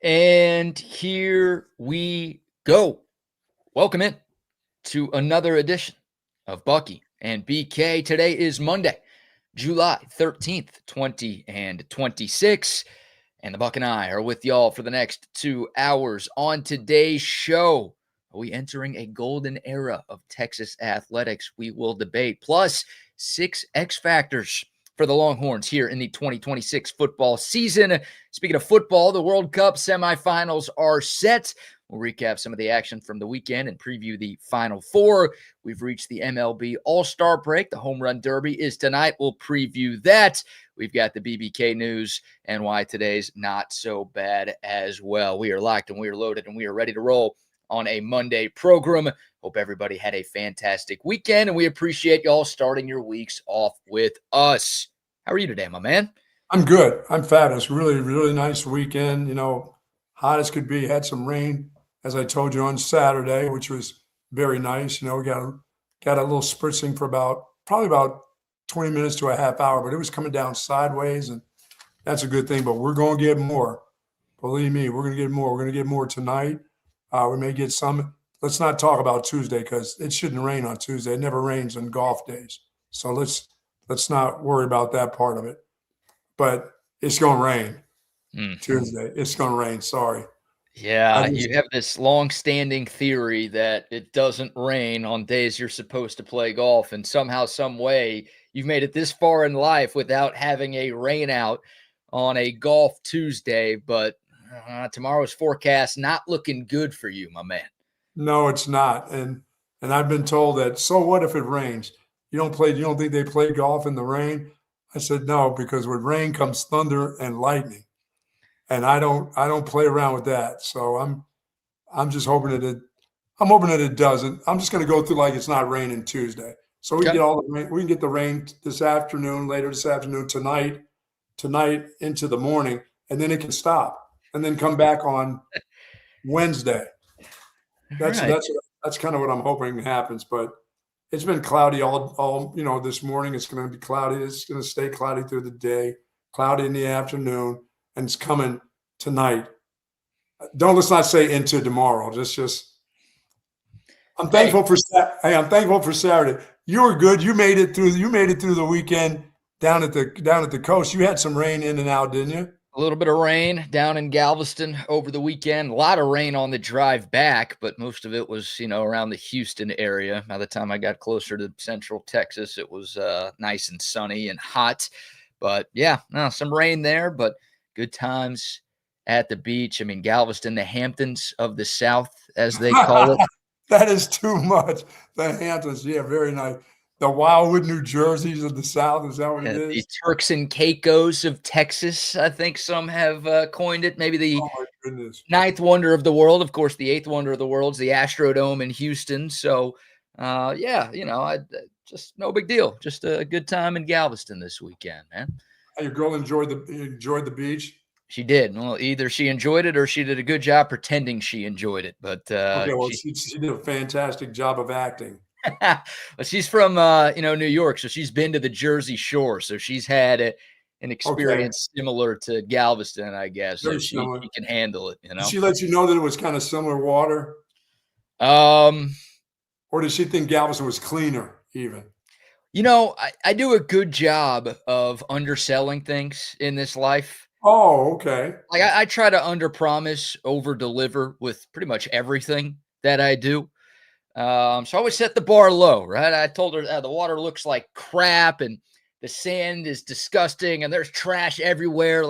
And here we go. Welcome in to another edition of Bucky and BK. Today is Monday, July 13th, 2026. And the Buck and I are with y'all for the next 2 hours. On today's show, are we entering a golden era of Texas athletics? We will debate. Plus, 6 X factors for the Longhorns here in the 2026 football season. Speaking of football, the World Cup semifinals are set. We'll recap some of the action from the weekend and preview the Final Four. We've reached the MLB All-Star break. The Home Run Derby is tonight. We'll preview that. We've got the BBK news and why today's not so bad as well. We are locked and we are loaded and we are ready to roll on a Monday program. Hope everybody had a fantastic weekend, and we appreciate y'all starting your weeks off with us. How are you today, my man? I'm good. I'm fabulous. Really, really nice weekend. Hot as could be. Had some rain, as I told you, on Saturday, which was very nice. We got a little spritzing for probably about 20 minutes to a half hour, but it was coming down sideways, and that's a good thing. But we're going to get more. Believe me, we're going to get more. We're going to get more tonight. We may get some. Let's not talk about Tuesday because it shouldn't rain on Tuesday. It never rains on golf days. So let's not worry about that part of it. But it's going to rain Tuesday. It's going to rain. Sorry. Yeah, you have this long-standing theory that it doesn't rain on days you're supposed to play golf, and somehow, some way, you've made it this far in life without having a rain out on a golf Tuesday. But tomorrow's forecast not looking good for you, my man. No, it's not. And I've been told that, so what if it rains? You don't think they play golf in the rain? I said no, because with rain comes thunder and lightning. And I don't play around with that. So I'm just hoping that it doesn't. I'm just going to go through like it's not raining Tuesday. So we can get all the rain. We can get the rain this afternoon, later this afternoon, tonight into the morning, and then it can stop and then come back on Wednesday. That's kind of what I'm hoping happens. But it's been cloudy all this morning. It's going to be cloudy. It's going to stay cloudy through the day, cloudy in the afternoon, and it's coming tonight. Let's not say into tomorrow. I'm thankful for Saturday. You were good. You made it through the weekend down at the coast. You had some rain in and out, didn't you? A little bit of rain down in Galveston over the weekend. A lot of rain on the drive back, but most of it was, around the Houston area. By the time I got closer to central Texas, it was nice and sunny and hot. But yeah, some rain there, but good times at the beach. I mean, Galveston, the Hamptons of the South, as they call it. That is too much. The Hamptons, yeah, very nice. The Wildwood, New Jerseys of the South, is that what it is? The Turks and Caicos of Texas, I think some have coined it. Maybe the ninth wonder of the world. Of course, the eighth wonder of the world is the Astrodome in Houston. So, just no big deal. Just a good time in Galveston this weekend, man. Your girl enjoyed the beach? She did. Well, either she enjoyed it or she did a good job pretending she enjoyed it. But she did a fantastic job of acting. Well, she's from New York, so she's been to the Jersey Shore, so she's had an experience similar to Galveston, I guess. So she can handle it. Did she let you know that it was kind of similar water? Or did she think Galveston was cleaner even? I do a good job of underselling things in this life. Oh, okay. Like I try to underpromise, overdeliver with pretty much everything that I do. So I always set the bar low, right? I told her the water looks like crap and the sand is disgusting and there's trash everywhere.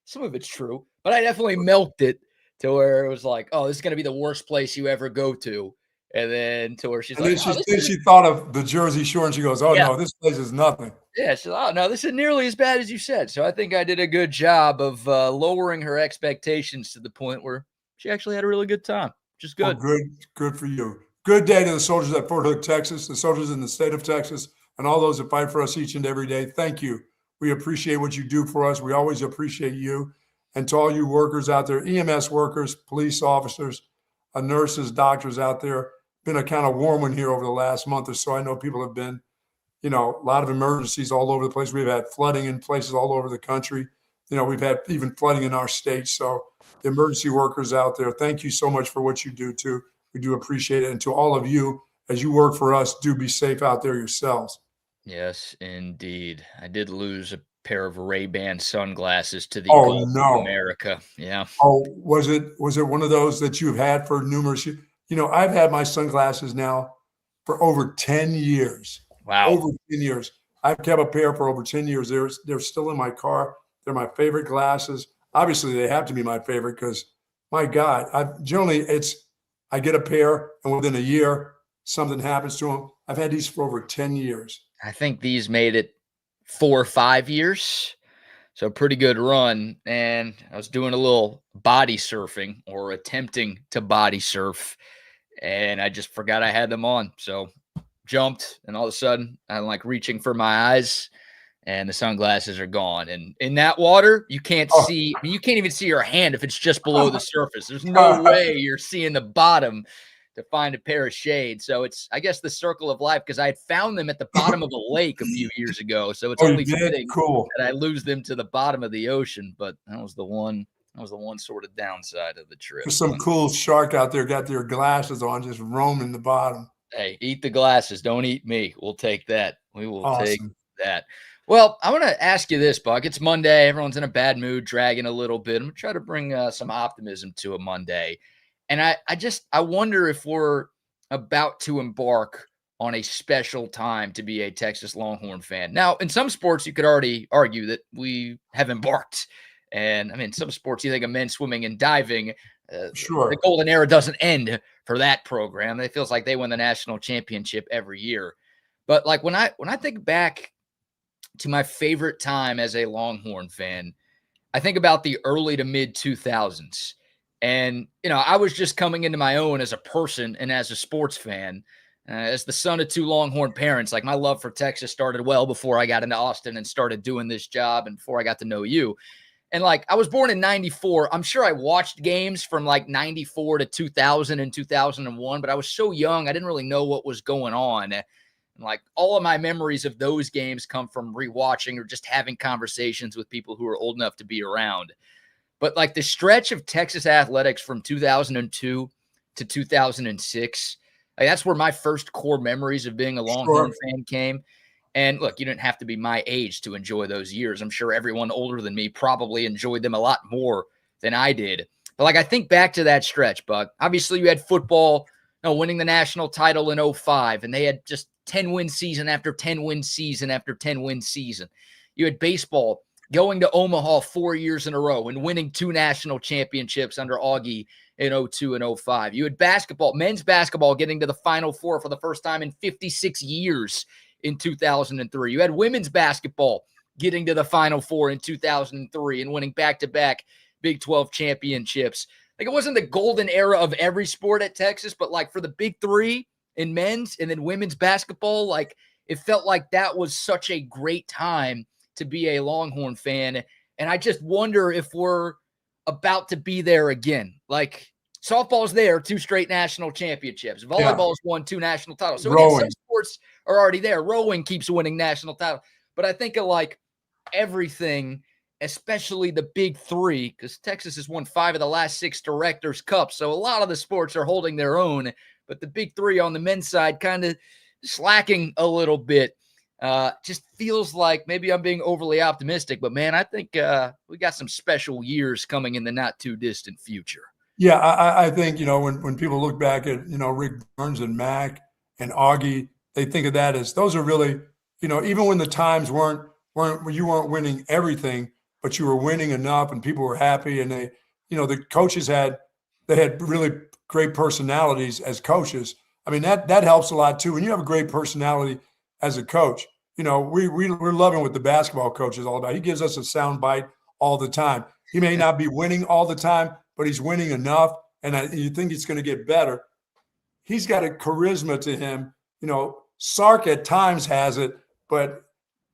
Some of it's true, but I definitely milked it to where it was like, oh, this is going to be the worst place you ever go to. And then to where she's then she thought of the Jersey Shore and she goes, oh, no, this place is nothing. Yeah, she's like, oh, no, this is nearly as bad as you said. So I think I did a good job of lowering her expectations to the point where she actually had a really good time, which is good. Oh, good for you. Good day to the soldiers at Fort Hood, Texas, the soldiers in the state of Texas, and all those that fight for us each and every day. Thank you. We appreciate what you do for us. We always appreciate you. And to all you workers out there, EMS workers, police officers, nurses, doctors out there, been a kind of warm one here over the last month or so. I know people have been, a lot of emergencies all over the place. We've had flooding in places all over the country. we've had even flooding in our state. So the emergency workers out there, thank you so much for what you do too. We do appreciate it. And to all of you, as you work for us, do be safe out there yourselves. Yes, indeed. I did lose a pair of Ray-Ban sunglasses to the Oh Gulf of no. America. Yeah. Oh, was it one of those that you've had for numerous years? I've had my sunglasses now for over 10 years. Wow. Over 10 years. I've kept a pair for over 10 years. They're still in my car. They're my favorite glasses. Obviously, they have to be my favorite because, my God, I get a pair and within a year something happens to them. I've had these for over 10 years. I think these made it 4 or 5 years. So pretty good run. And I was doing a little body surfing or attempting to body surf. And I just forgot I had them on. So jumped, and all of a sudden I'm like reaching for my eyes and the sunglasses are gone. And in that water, you can't Oh. see, I mean, you can't even see your hand if it's just below the surface. There's no way you're seeing the bottom to find a pair of shades. So it's, I guess, the circle of life, because I had found them at the bottom of a lake a few years ago. So it's only fitting cool that I lose them to the bottom of the ocean. But that was the one sort of downside of the trip. There's some cool shark out there, got their glasses on, just roaming the bottom. Hey, eat the glasses. Don't eat me. We'll take that. We will take Awesome. that. Well, I want to ask you this, Buck. It's Monday. Everyone's in a bad mood, dragging a little bit. I'm going to try to bring some optimism to a Monday. And I wonder if we're about to embark on a special time to be a Texas Longhorn fan. Now, in some sports, you could already argue that we have embarked. And I mean, some sports, you think of men's swimming and diving. Sure. The golden era doesn't end for that program. It feels like they win the national championship every year. But like when I think back to my favorite time as a Longhorn fan, I think about the early to mid 2000s. And, I was just coming into my own as a person and as a sports fan. As the son of two Longhorn parents, like my love for Texas started well before I got into Austin and started doing this job and before I got to know you. And like, I was born in 94. I'm sure I watched games from like 94 to 2000 and 2001, but I was so young, I didn't really know what was going on. And like all of my memories of those games come from rewatching or just having conversations with people who are old enough to be around. But like the stretch of Texas athletics from 2002 to 2006, like that's where my first core memories of being a Longhorn fan came. And look, you didn't have to be my age to enjoy those years. I'm sure everyone older than me probably enjoyed them a lot more than I did. But like I think back to that stretch, Buck. Obviously, you had football, winning the national title in 05, and they had just 10-win season after 10-win season after 10-win season. You had baseball going to Omaha 4 years in a row and winning 2 national championships under Augie in 02 and 05. You had basketball, men's basketball, getting to the Final Four for the first time in 56 years in 2003. You had women's basketball getting to the Final Four in 2003 and winning back-to-back Big 12 championships. Like it wasn't the golden era of every sport at Texas, but like for the Big Three in men's and then women's basketball, like it felt like that was such a great time to be a Longhorn fan. And I just wonder if we're about to be there again. Like softball's there, 2 straight national championships. Volleyball's won 2 national titles. So again, some sports are already there. Rowing keeps winning national titles. But I think of like everything, especially the Big Three, because Texas has won 5 of the last 6 Directors' Cups. So a lot of the sports are holding their own. But the Big Three on the men's side kind of slacking a little bit. Just feels like maybe I'm being overly optimistic, but man, I think we got some special years coming in the not too distant future. Yeah, I think, when people look back at, Rick Burns and Mac and Augie, they think of that as those are really, even when the times weren't you weren't winning everything, but you were winning enough and people were happy, and they, the coaches had really great personalities as coaches. I mean, that helps a lot too. When you have a great personality as a coach, we're loving what the basketball coach is all about. He gives us a sound bite all the time. He may not be winning all the time, but he's winning enough, and you think it's going to get better. He's got a charisma to him. Sark at times has it, but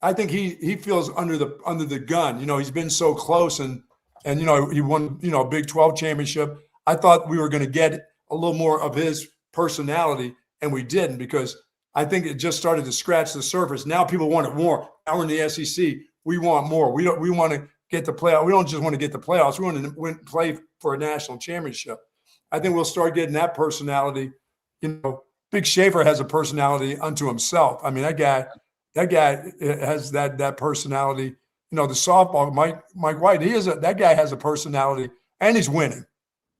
I think he feels under the gun. He's been so close, and he won a Big 12 championship. I thought we were going to get a little more of his personality, and we didn't, because I think it just started to scratch the surface. Now people want it more. Now we're in the SEC. We want more. We want to get the playoff. We don't just want to get the playoffs. We want to play for a national championship. I think we'll start getting that personality. Big Schaefer has a personality unto himself. I mean, that guy has that personality. The softball, Mike White, that guy has a personality, and he's winning.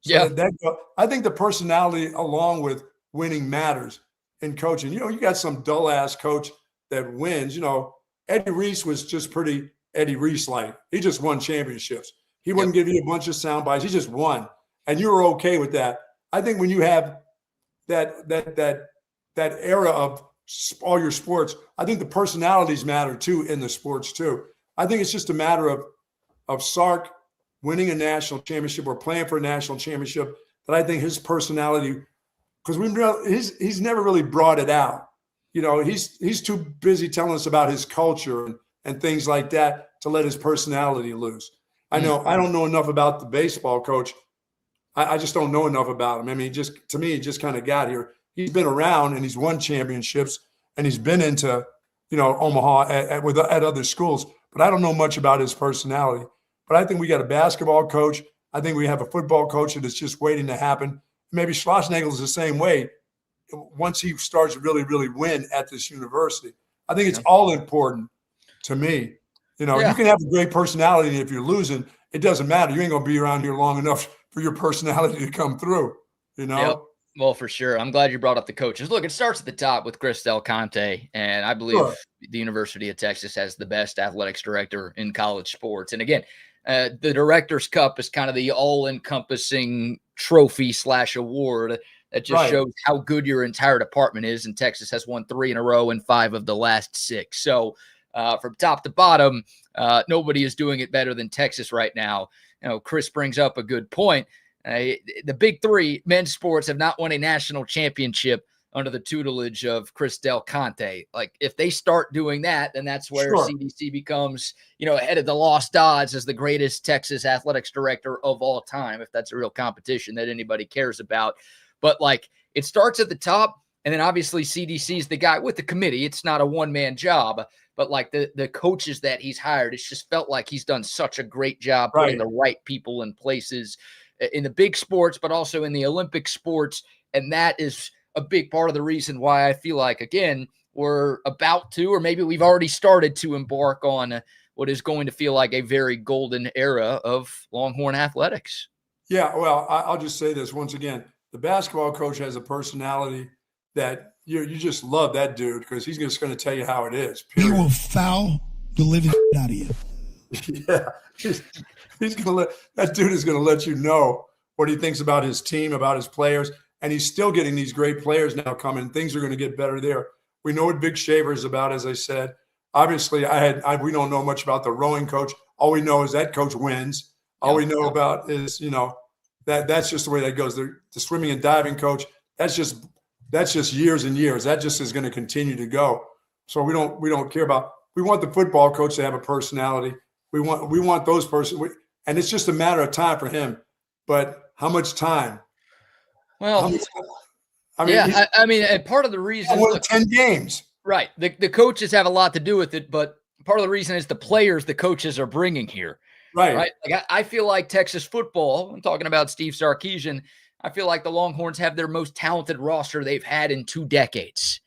So I think the personality along with winning matters in coaching. You got some dull ass coach that wins. Eddie Reese was just pretty Eddie Reese-like. He just won championships. He wouldn't give you a bunch of sound bites. He just won, and you were okay with that. I think when you have that era of all your sports, I think the personalities matter too in the sports too. I think it's just a matter of Sark winning a national championship or playing for a national championship. That I think his personality, because he's never really brought it out. He's too busy telling us about his culture and things like that to let his personality loose. I don't know enough about the baseball coach. I just don't know enough about him. I mean, to me, he just kind of got here. He's been around and he's won championships and he's been into, Omaha at other schools. But I don't know much about his personality. But I think we got a basketball coach. I think we have a football coach that is just waiting to happen. Maybe Schlossnagle is the same way. Once he starts to really, really win at this university, I think it's all important to me. You can have a great personality, and if you're losing, it doesn't matter. You ain't gonna be around here long enough for your personality to come through. Yep. Well, for sure. I'm glad you brought up the coaches. Look, it starts at the top with Chris Del Conte, and I believe the University of Texas has the best athletics director in college sports. And again, the Director's Cup is kind of the all-encompassing trophy/award that just shows how good your entire department is. And Texas has won 3 in a row and 5 of the last 6. So from top to bottom, nobody is doing it better than Texas right now. Chris brings up a good point. The big 3 men's sports have not won a national championship under the tutelage of Chris Del Conte. Like, if they start doing that, then that's where CDC becomes, ahead of the lost odds as the greatest Texas athletics director of all time, if that's a real competition that anybody cares about. But, it starts at the top, and then obviously CDC is the guy with the committee. It's not a one-man job, but, the coaches that he's hired, it's just felt like he's done such a great job putting the right people in places in the big sports, but also in the Olympic sports, and that is a big part of the reason why I feel like, again, we're about to, or maybe we've already started to embark on what is going to feel like a very golden era of Longhorn athletics. Yeah, well, I'll just say this once again. The basketball coach has a personality that you just love that dude because he's just going to tell you how it is. Period. He will foul the living out of you. Yeah, he's going to that dude is going to let you know what he thinks about his team, about his players. And he's still getting these great players now coming. Things are going to get better there. We know what Big Shaver is about, as I said. Obviously, we don't know much about the rowing coach. All we know is that coach wins. All we know about is, that's just the way that goes. The swimming and diving coach, that's just years and years. That just is going to continue to go. So we don't care about. We want the football coach to have a personality. We want those persons, and it's just a matter of time for him. But how much time? Well, and part of the reason, won 10 games. Right. The coaches have a lot to do with it, but part of the reason is the players the coaches are bringing here. Right. I feel like Texas football, I'm talking about Steve Sarkisian, I feel like the Longhorns have their most talented roster they've had in 2 decades.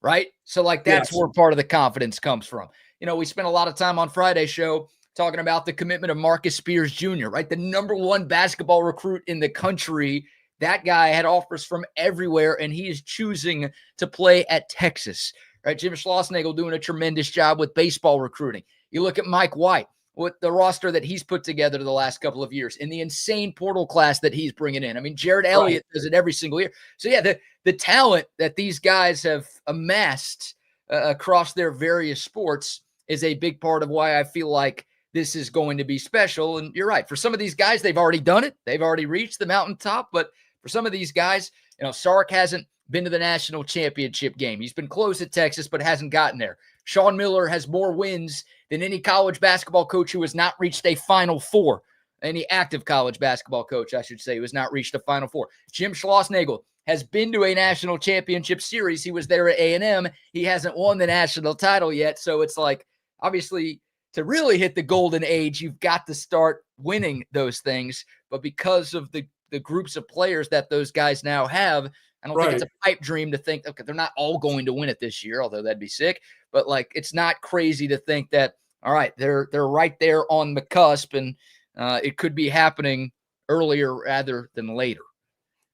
Right. So that's where part of the confidence comes from. We spent a lot of time on Friday's show talking about the commitment of Marcus Spears Jr., right? The #1 basketball recruit in the country. That guy had offers from everywhere, and he is choosing to play at Texas, right? Jim Schlossnagle doing a tremendous job with baseball recruiting. You look at Mike White with the roster that he's put together the last couple of years and the insane portal class that he's bringing in. I mean, Jared Elliott does it every single year. So, yeah, the talent that these guys have amassed across their various sports is a big part of why I feel like this is going to be special. And you're right. For some of these guys, they've already done it. They've already reached the mountaintop, but for some of these guys, Sark hasn't been to the national championship game. He's been close at Texas, but hasn't gotten there. Sean Miller has more wins than any college basketball coach who has not reached a Final Four. Any active college basketball coach, I should say, who has not reached a Final Four. Jim Schlossnagle has been to a national championship series. He was there at A&M. He hasn't won the national title yet. So it's obviously, to really hit the golden age, you've got to start winning those things. But because of the groups of players that those guys now have, I don't think it's a pipe dream to think, okay, they're not all going to win it this year, although that'd be sick. But like, it's not crazy to think that, all right, they're right there on the cusp, and it could be happening earlier rather than later.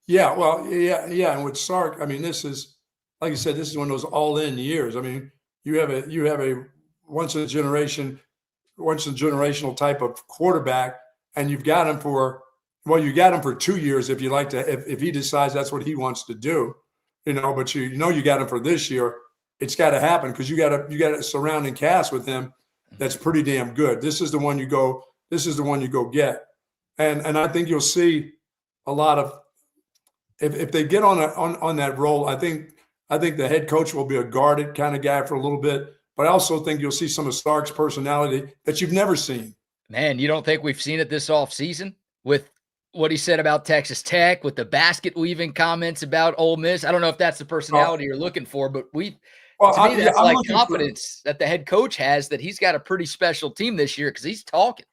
Yeah, well, yeah. And with Sark, I mean, this is, like you said, this is one of those all-in years. I mean, you have a once in a generational type of quarterback, and you've got him for, well, you got him for 2 years if you like to, if he decides that's what he wants to do, but you got him for this year. It's got to happen because you got a surrounding cast with him that's pretty damn good. This is the one you go get. And I think you'll see a lot of, if they get on that role, I think the head coach will be a guarded kind of guy for a little bit, but I also think you'll see some of Stark's personality that you've never seen. Man, you don't think we've seen it this offseason with what he said about Texas Tech, with the basket weaving comments about Ole Miss? I don't know if that's the personality you're looking for, but to me, that's like confidence that the head coach has that he's got a pretty special team this year because he's talking.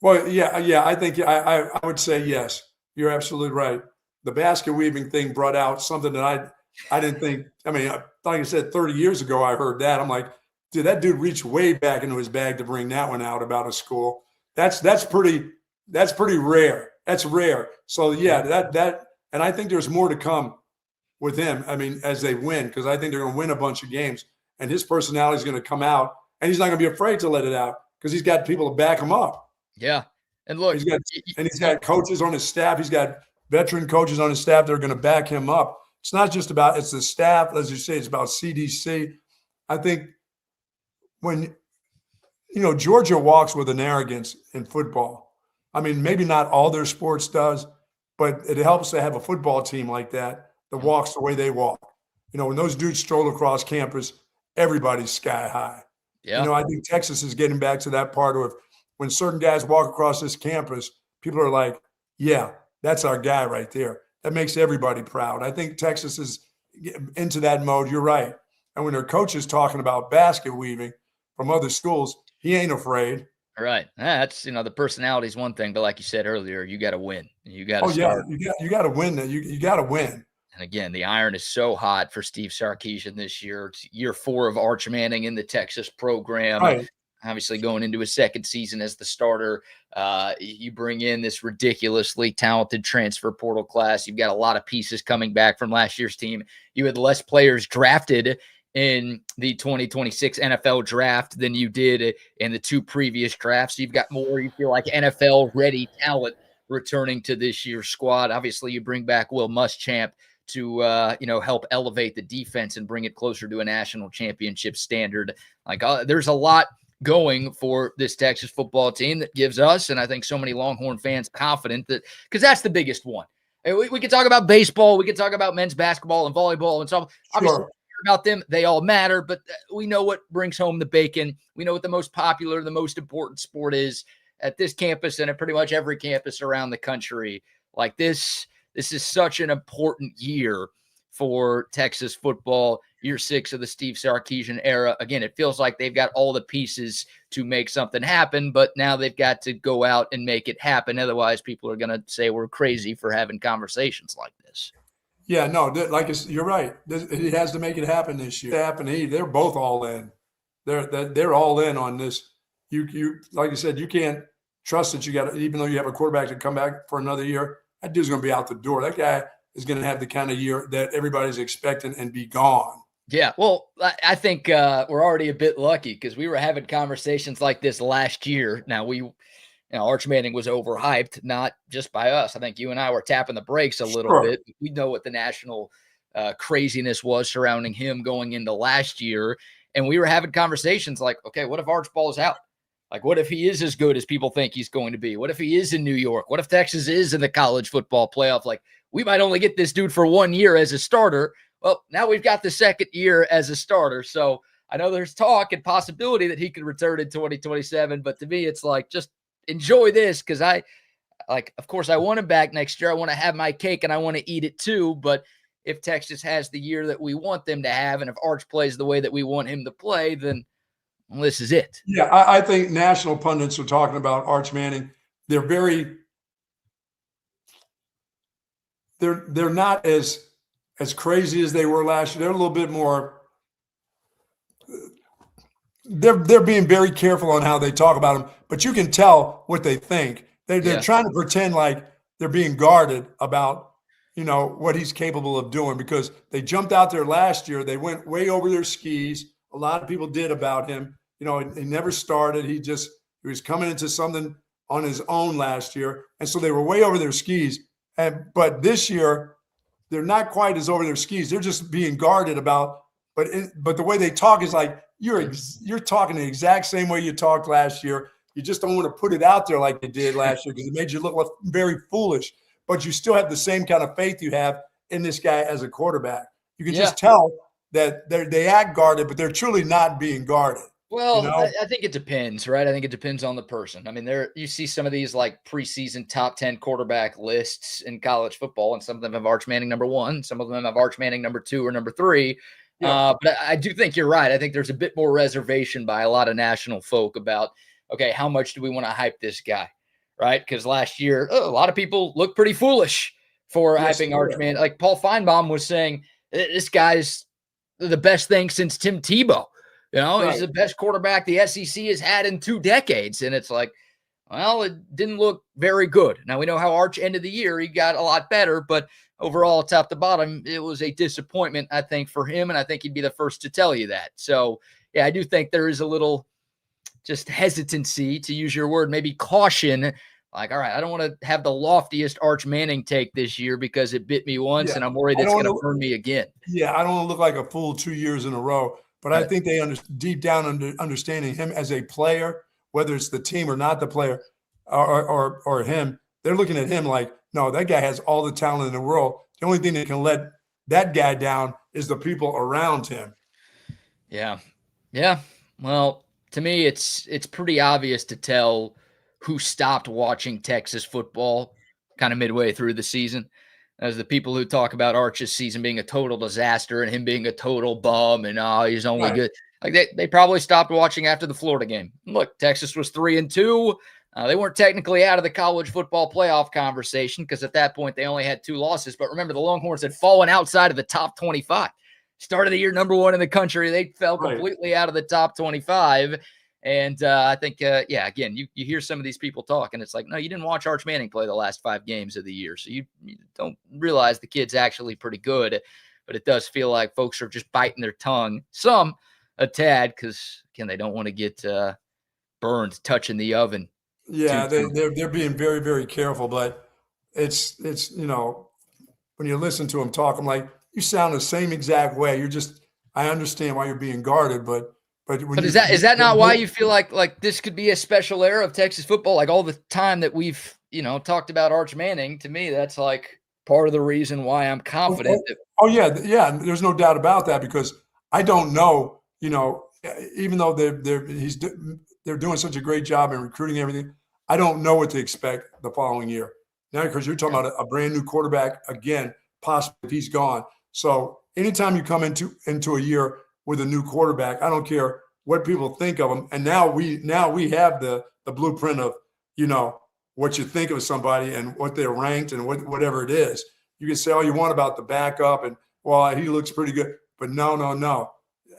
Well, yeah. I think I would say yes. You're absolutely right. The basket weaving thing brought out something that I didn't think. I mean, like I said, 30 years ago, I heard that. I'm like, dude, that dude reached way back into his bag to bring that one out about a school. That's pretty rare. That's rare. So yeah, that, and I think there's more to come with him. I mean, as they win, because I think they're going to win a bunch of games, and his personality is going to come out, and he's not going to be afraid to let it out because he's got people to back him up. Yeah, and look, he's got coaches on his staff. He's got veteran coaches on his staff that are going to back him up. It's not just about, it's the staff, as you say, it's about CDC. I think when, Georgia walks with an arrogance in football. I mean, maybe not all their sports does, but it helps to have a football team like that walks the way they walk. When those dudes stroll across campus, everybody's sky high. Yeah. I think Texas is getting back to that part of when certain guys walk across this campus, people are like, yeah, that's our guy right there. That makes everybody proud. I think Texas is into that mode. You're right. And when their coach is talking about basket weaving from other schools, he ain't afraid. All right. That's, the personality is one thing, but like you said earlier, you got to win. You got to start. Yeah, you got to win. You got to win. And again, the iron is so hot for Steve Sarkisian this year. It's year 4 of Arch Manning in the Texas program. Right. Obviously going into his second season as the starter. You bring in this ridiculously talented transfer portal class. You've got a lot of pieces coming back from last year's team. You had less players drafted in the 2026 NFL draft than you did in the 2 previous drafts. You've got more, you feel like, NFL-ready talent returning to this year's squad. Obviously, you bring back Will Muschamp to help elevate the defense and bring it closer to a national championship standard. There's a lot going for this Texas football team that gives us, and I think so many Longhorn fans, confident that, because that's the biggest one. We can talk about baseball, we can talk about men's basketball and volleyball and stuff. Obviously, about them, they all matter, but we know what brings home the bacon. We know what the most popular, the most important sport is at this campus and at pretty much every campus around the country. Like this is such an important year for Texas football, year 6 of the Steve Sarkisian era. Again, it feels like they've got all the pieces to make something happen, but now they've got to go out and make it happen. Otherwise, people are going to say we're crazy for having conversations like this. Yeah, no, you're right. He has to make it happen this year. They're both all in. They're all in on this. You like you said, you can't trust that you got, even though you have a quarterback to come back for another year, that dude's going to be out the door. That guy is going to have the kind of year that everybody's expecting and be gone. Yeah, well, I think we're already a bit lucky because we were having conversations like this last year. Now, Arch Manning was overhyped, not just by us. I think you and I were tapping the brakes a little bit. We know what the national craziness was surrounding him going into last year. And we were having conversations like, okay, what if Arch balls out? Like, what if he is as good as people think he's going to be? What if he is in New York? What if Texas is in the college football playoff? Like, we might only get this dude for 1 year as a starter. Well, now we've got the second year as a starter. So I know there's talk and possibility that he could return in 2027. But to me, it's like, just enjoy this, because of course, I want him back next year. I want to have my cake and I want to eat it too. But if Texas has the year that we want them to have, and if Arch plays the way that we want him to play, then Well, this is it. Yeah, I think national pundits are talking about Arch Manning. They're not as crazy as they were last year. They're a little bit more. They're being very careful on how they talk about him, but you can tell what they think. They're trying to pretend like they're being guarded about, what he's capable of doing, because they jumped out there last year. They went way over their skis. A lot of people did about him. He never started. He was coming into something on his own last year, and so they were way over their skis. But this year, they're not quite as over their skis. They're just being guarded about. But the way they talk is like, you're talking the exact same way you talked last year. You just don't want to put it out there like you did last year, because it made you look very foolish. But you still have the same kind of faith you have in this guy as a quarterback. You can just tell that they act guarded, but they're truly not being guarded. Well, I think it depends, right? I think it depends on the person. I mean, you see some of these like preseason top 10 quarterback lists in college football, and some of them have Arch Manning number 1, some of them have Arch Manning number 2 or number 3. Yeah. But I do think you're right. I think there's a bit more reservation by a lot of national folk about, okay, how much do we want to hype this guy, right? Because last year, a lot of people looked pretty foolish for hyping Arch Manning. Like Paul Feinbaum was saying, this guy's the best thing since Tim Tebow. He's the best quarterback the SEC has had in 2 decades. And it's like, well, it didn't look very good. Now, we know how Arch ended the year. He got a lot better, but overall, top to bottom, it was a disappointment, I think, for him. And I think he'd be the first to tell you that. So, yeah, I do think there is a little just hesitancy, to use your word, maybe caution. Like, all right, I don't want to have the loftiest Arch Manning take this year because it bit me once, and I'm worried it's going to burn me again. Yeah, I don't want to look like a fool 2 years in a row. But I think they deep down understanding him as a player, whether it's the team or not the player, or him, they're looking at him like, no, that guy has all the talent in the world. The only thing that can let that guy down is the people around him. Yeah. Well, to me, it's pretty obvious to tell who stopped watching Texas football kind of midway through the season. As the people who talk about Arch's season being a total disaster and him being a total bum and he's only good. Like they probably stopped watching after the Florida game. Look, Texas was 3-2. They weren't technically out of the college football playoff conversation because at that point they only had 2 losses. But remember, the Longhorns had fallen outside of the top 25. Start of the year, number 1 in the country. They fell completely out of the top 25. And I think, again, you hear some of these people talk, and it's like, no, you didn't watch Arch Manning play the last 5 games of the year. So you don't realize the kid's actually pretty good. But it does feel like folks are just biting their tongue, some a tad, because, again, they don't want to get burned touching the oven. Yeah, they're being very, very careful. But it's when you listen to them talk, I'm like, you sound the same exact way. I understand why you're being guarded, but is that not why you feel like this could be a special era of Texas football? Like all the time that we've, talked about Arch Manning, to me, that's like part of the reason why I'm confident. Yeah. There's no doubt about that, because I don't know, even though they're doing such a great job in recruiting everything, I don't know what to expect the following year. Now, because you're talking about a brand new quarterback again, possibly if he's gone. So anytime you come into a year with a new quarterback, I don't care what people think of him. And now we have the blueprint of, what you think of somebody and what they're ranked and whatever it is. You can say all you want about the backup and, well, he looks pretty good, but no.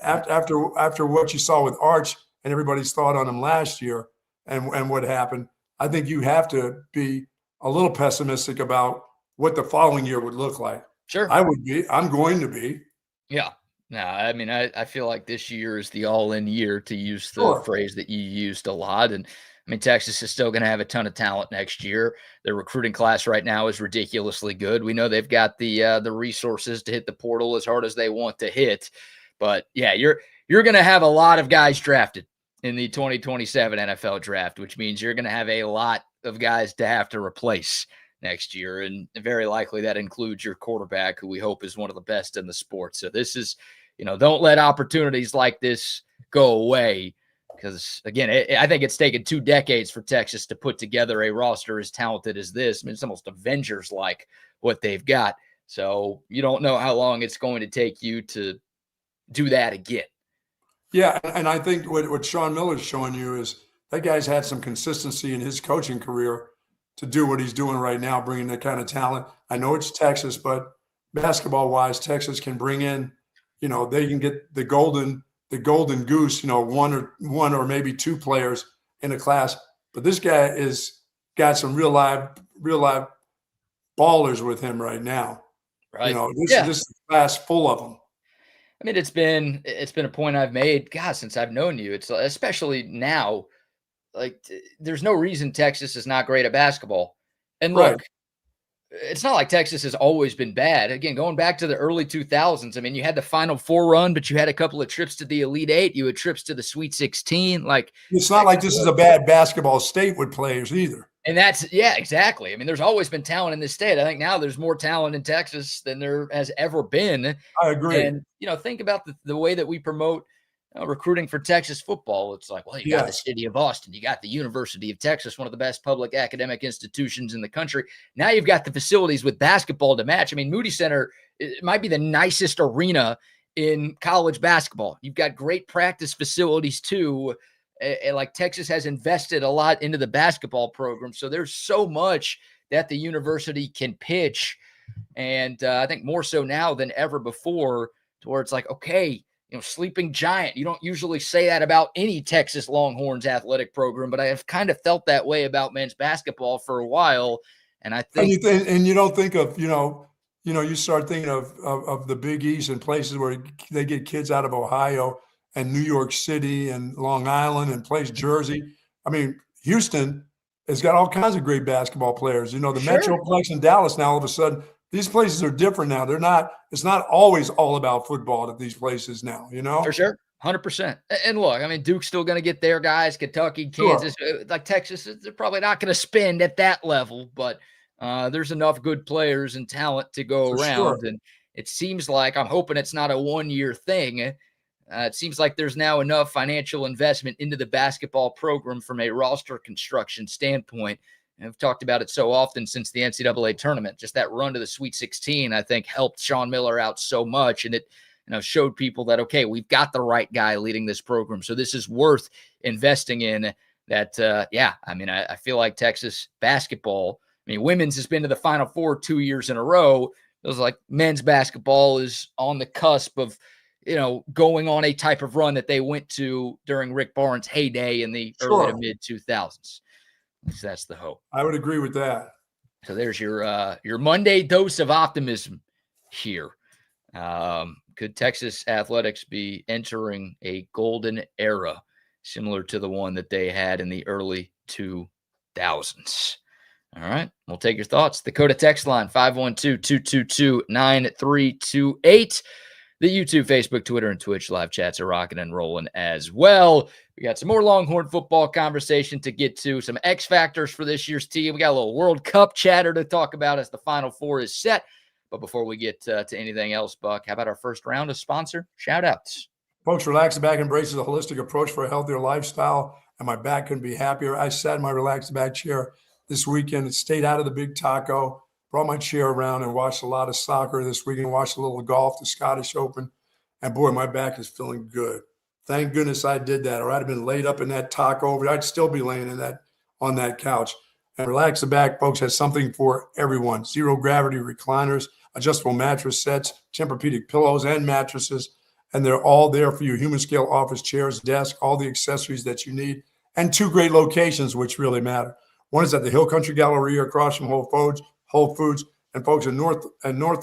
After what you saw with Arch and everybody's thought on him last year and what happened, I think you have to be a little pessimistic about what the following year would look like. Sure. I would be. I'm going to be. Yeah. No, I mean, I feel like this year is the all-in year, to use the phrase that you used a lot. And I mean, Texas is still going to have a ton of talent next year. Their recruiting class right now is ridiculously good. We know they've got the resources to hit the portal as hard as they want to hit. But yeah, you're going to have a lot of guys drafted in the 2027 NFL draft, which means you're going to have a lot of guys to have to replace next year. And very likely that includes your quarterback, who we hope is one of the best in the sport. So this is, don't let opportunities like this go away. Because, again, I think it's taken 2 decades for Texas to put together a roster as talented as this. I mean, it's almost Avengers-like what they've got. So you don't know how long it's going to take you to do that again. Yeah, and I think what Sean Miller's showing you is that guy's had some consistency in his coaching career to do what he's doing right now, bringing that kind of talent. I know it's Texas, but basketball-wise, Texas can bring in, they can get the golden goose, one or maybe two players in a class. But this guy is got some real live ballers with him right now. Right. This is a class full of them. I mean, it's been a point I've made, God, since I've known you. It's especially now, like there's no reason Texas is not great at basketball. And look, it's not like Texas has always been bad. Again, going back to the early 2000s, I mean, you had the Final Four run, but you had a couple of trips to the Elite Eight. You had trips to the Sweet 16. Like it's not like this is a bad basketball state with players either. And that's, yeah, exactly. I mean, there's always been talent in this state. I think now there's more talent in Texas than there has ever been. I agree. And, think about the way that we promote recruiting for Texas football. It's like, well, you got the city of Austin. You got the University of Texas, one of the best public academic institutions in the country. Now you've got the facilities with basketball to match. I mean, Moody Center, it might be the nicest arena in college basketball. You've got great practice facilities too. Like Texas has invested a lot into the basketball program. So there's so much that the university can pitch. And I think more so now than ever before, to where it's like, okay, sleeping giant. You don't usually say that about any Texas Longhorns athletic program, but I have kind of felt that way about men's basketball for a while. And I think, and you don't think of, you start thinking of the Big East and places where they get kids out of Ohio and New York City and Long Island and Jersey. I mean, Houston has got all kinds of great basketball players. The Metroplex in Dallas now, all of a sudden, these places are different now. It's not always all about football at these places now, For sure. 100%. And look, I mean, Duke's still going to get their guys, Kentucky, Kansas, like Texas, they're probably not going to spend at that level, but there's enough good players and talent to go around. Sure. And it seems like, I'm hoping it's not a one-year thing. It seems like there's now enough financial investment into the basketball program from a roster construction standpoint. And I've talked about it so often since the NCAA tournament. Just that run to the Sweet 16, I think, helped Sean Miller out so much. And it showed people that, okay, we've got the right guy leading this program. So this is worth investing in. That, I mean, I feel like Texas basketball, I mean, women's has been to the Final Four 2 years in a row. It was like men's basketball is on the cusp of, going on a type of run that they went to during Rick Barnes' heyday in the early to mid 2000s. So that's the hope. I would agree with that. So there's your Monday dose of optimism here. Could Texas athletics be entering a golden era similar to the one that they had in the early 2000s? All right. We'll take your thoughts. The Dakota text line, 512-222-9328. The YouTube, Facebook, Twitter, and Twitch live chats are rocking and rolling as well. We got some more Longhorn football conversation to get to, some X factors for this year's team. We got a little World Cup chatter to talk about as the Final Four is set. But before we get to anything else, Buck, how about our first round of sponsor shout-outs? Folks, Relax the Back embraces a holistic approach for a healthier lifestyle, and my back couldn't be happier. I sat in my Relax the Back chair this weekend and stayed out of the big taco, brought my chair around and watched a lot of soccer this weekend, watched a little golf, the Scottish Open, and boy, my back is feeling good. Thank goodness I did that, or I'd have been laid up in that taco, but I'd still be laying on that couch. And Relax the Back, folks, has something for everyone. Zero gravity recliners, adjustable mattress sets, Tempur-Pedic pillows and mattresses, and they're all there for you. Human scale office chairs, desk, all the accessories that you need, and two great locations, which really matter. One is at the Hill Country Galleria across from Whole Foods, and folks in North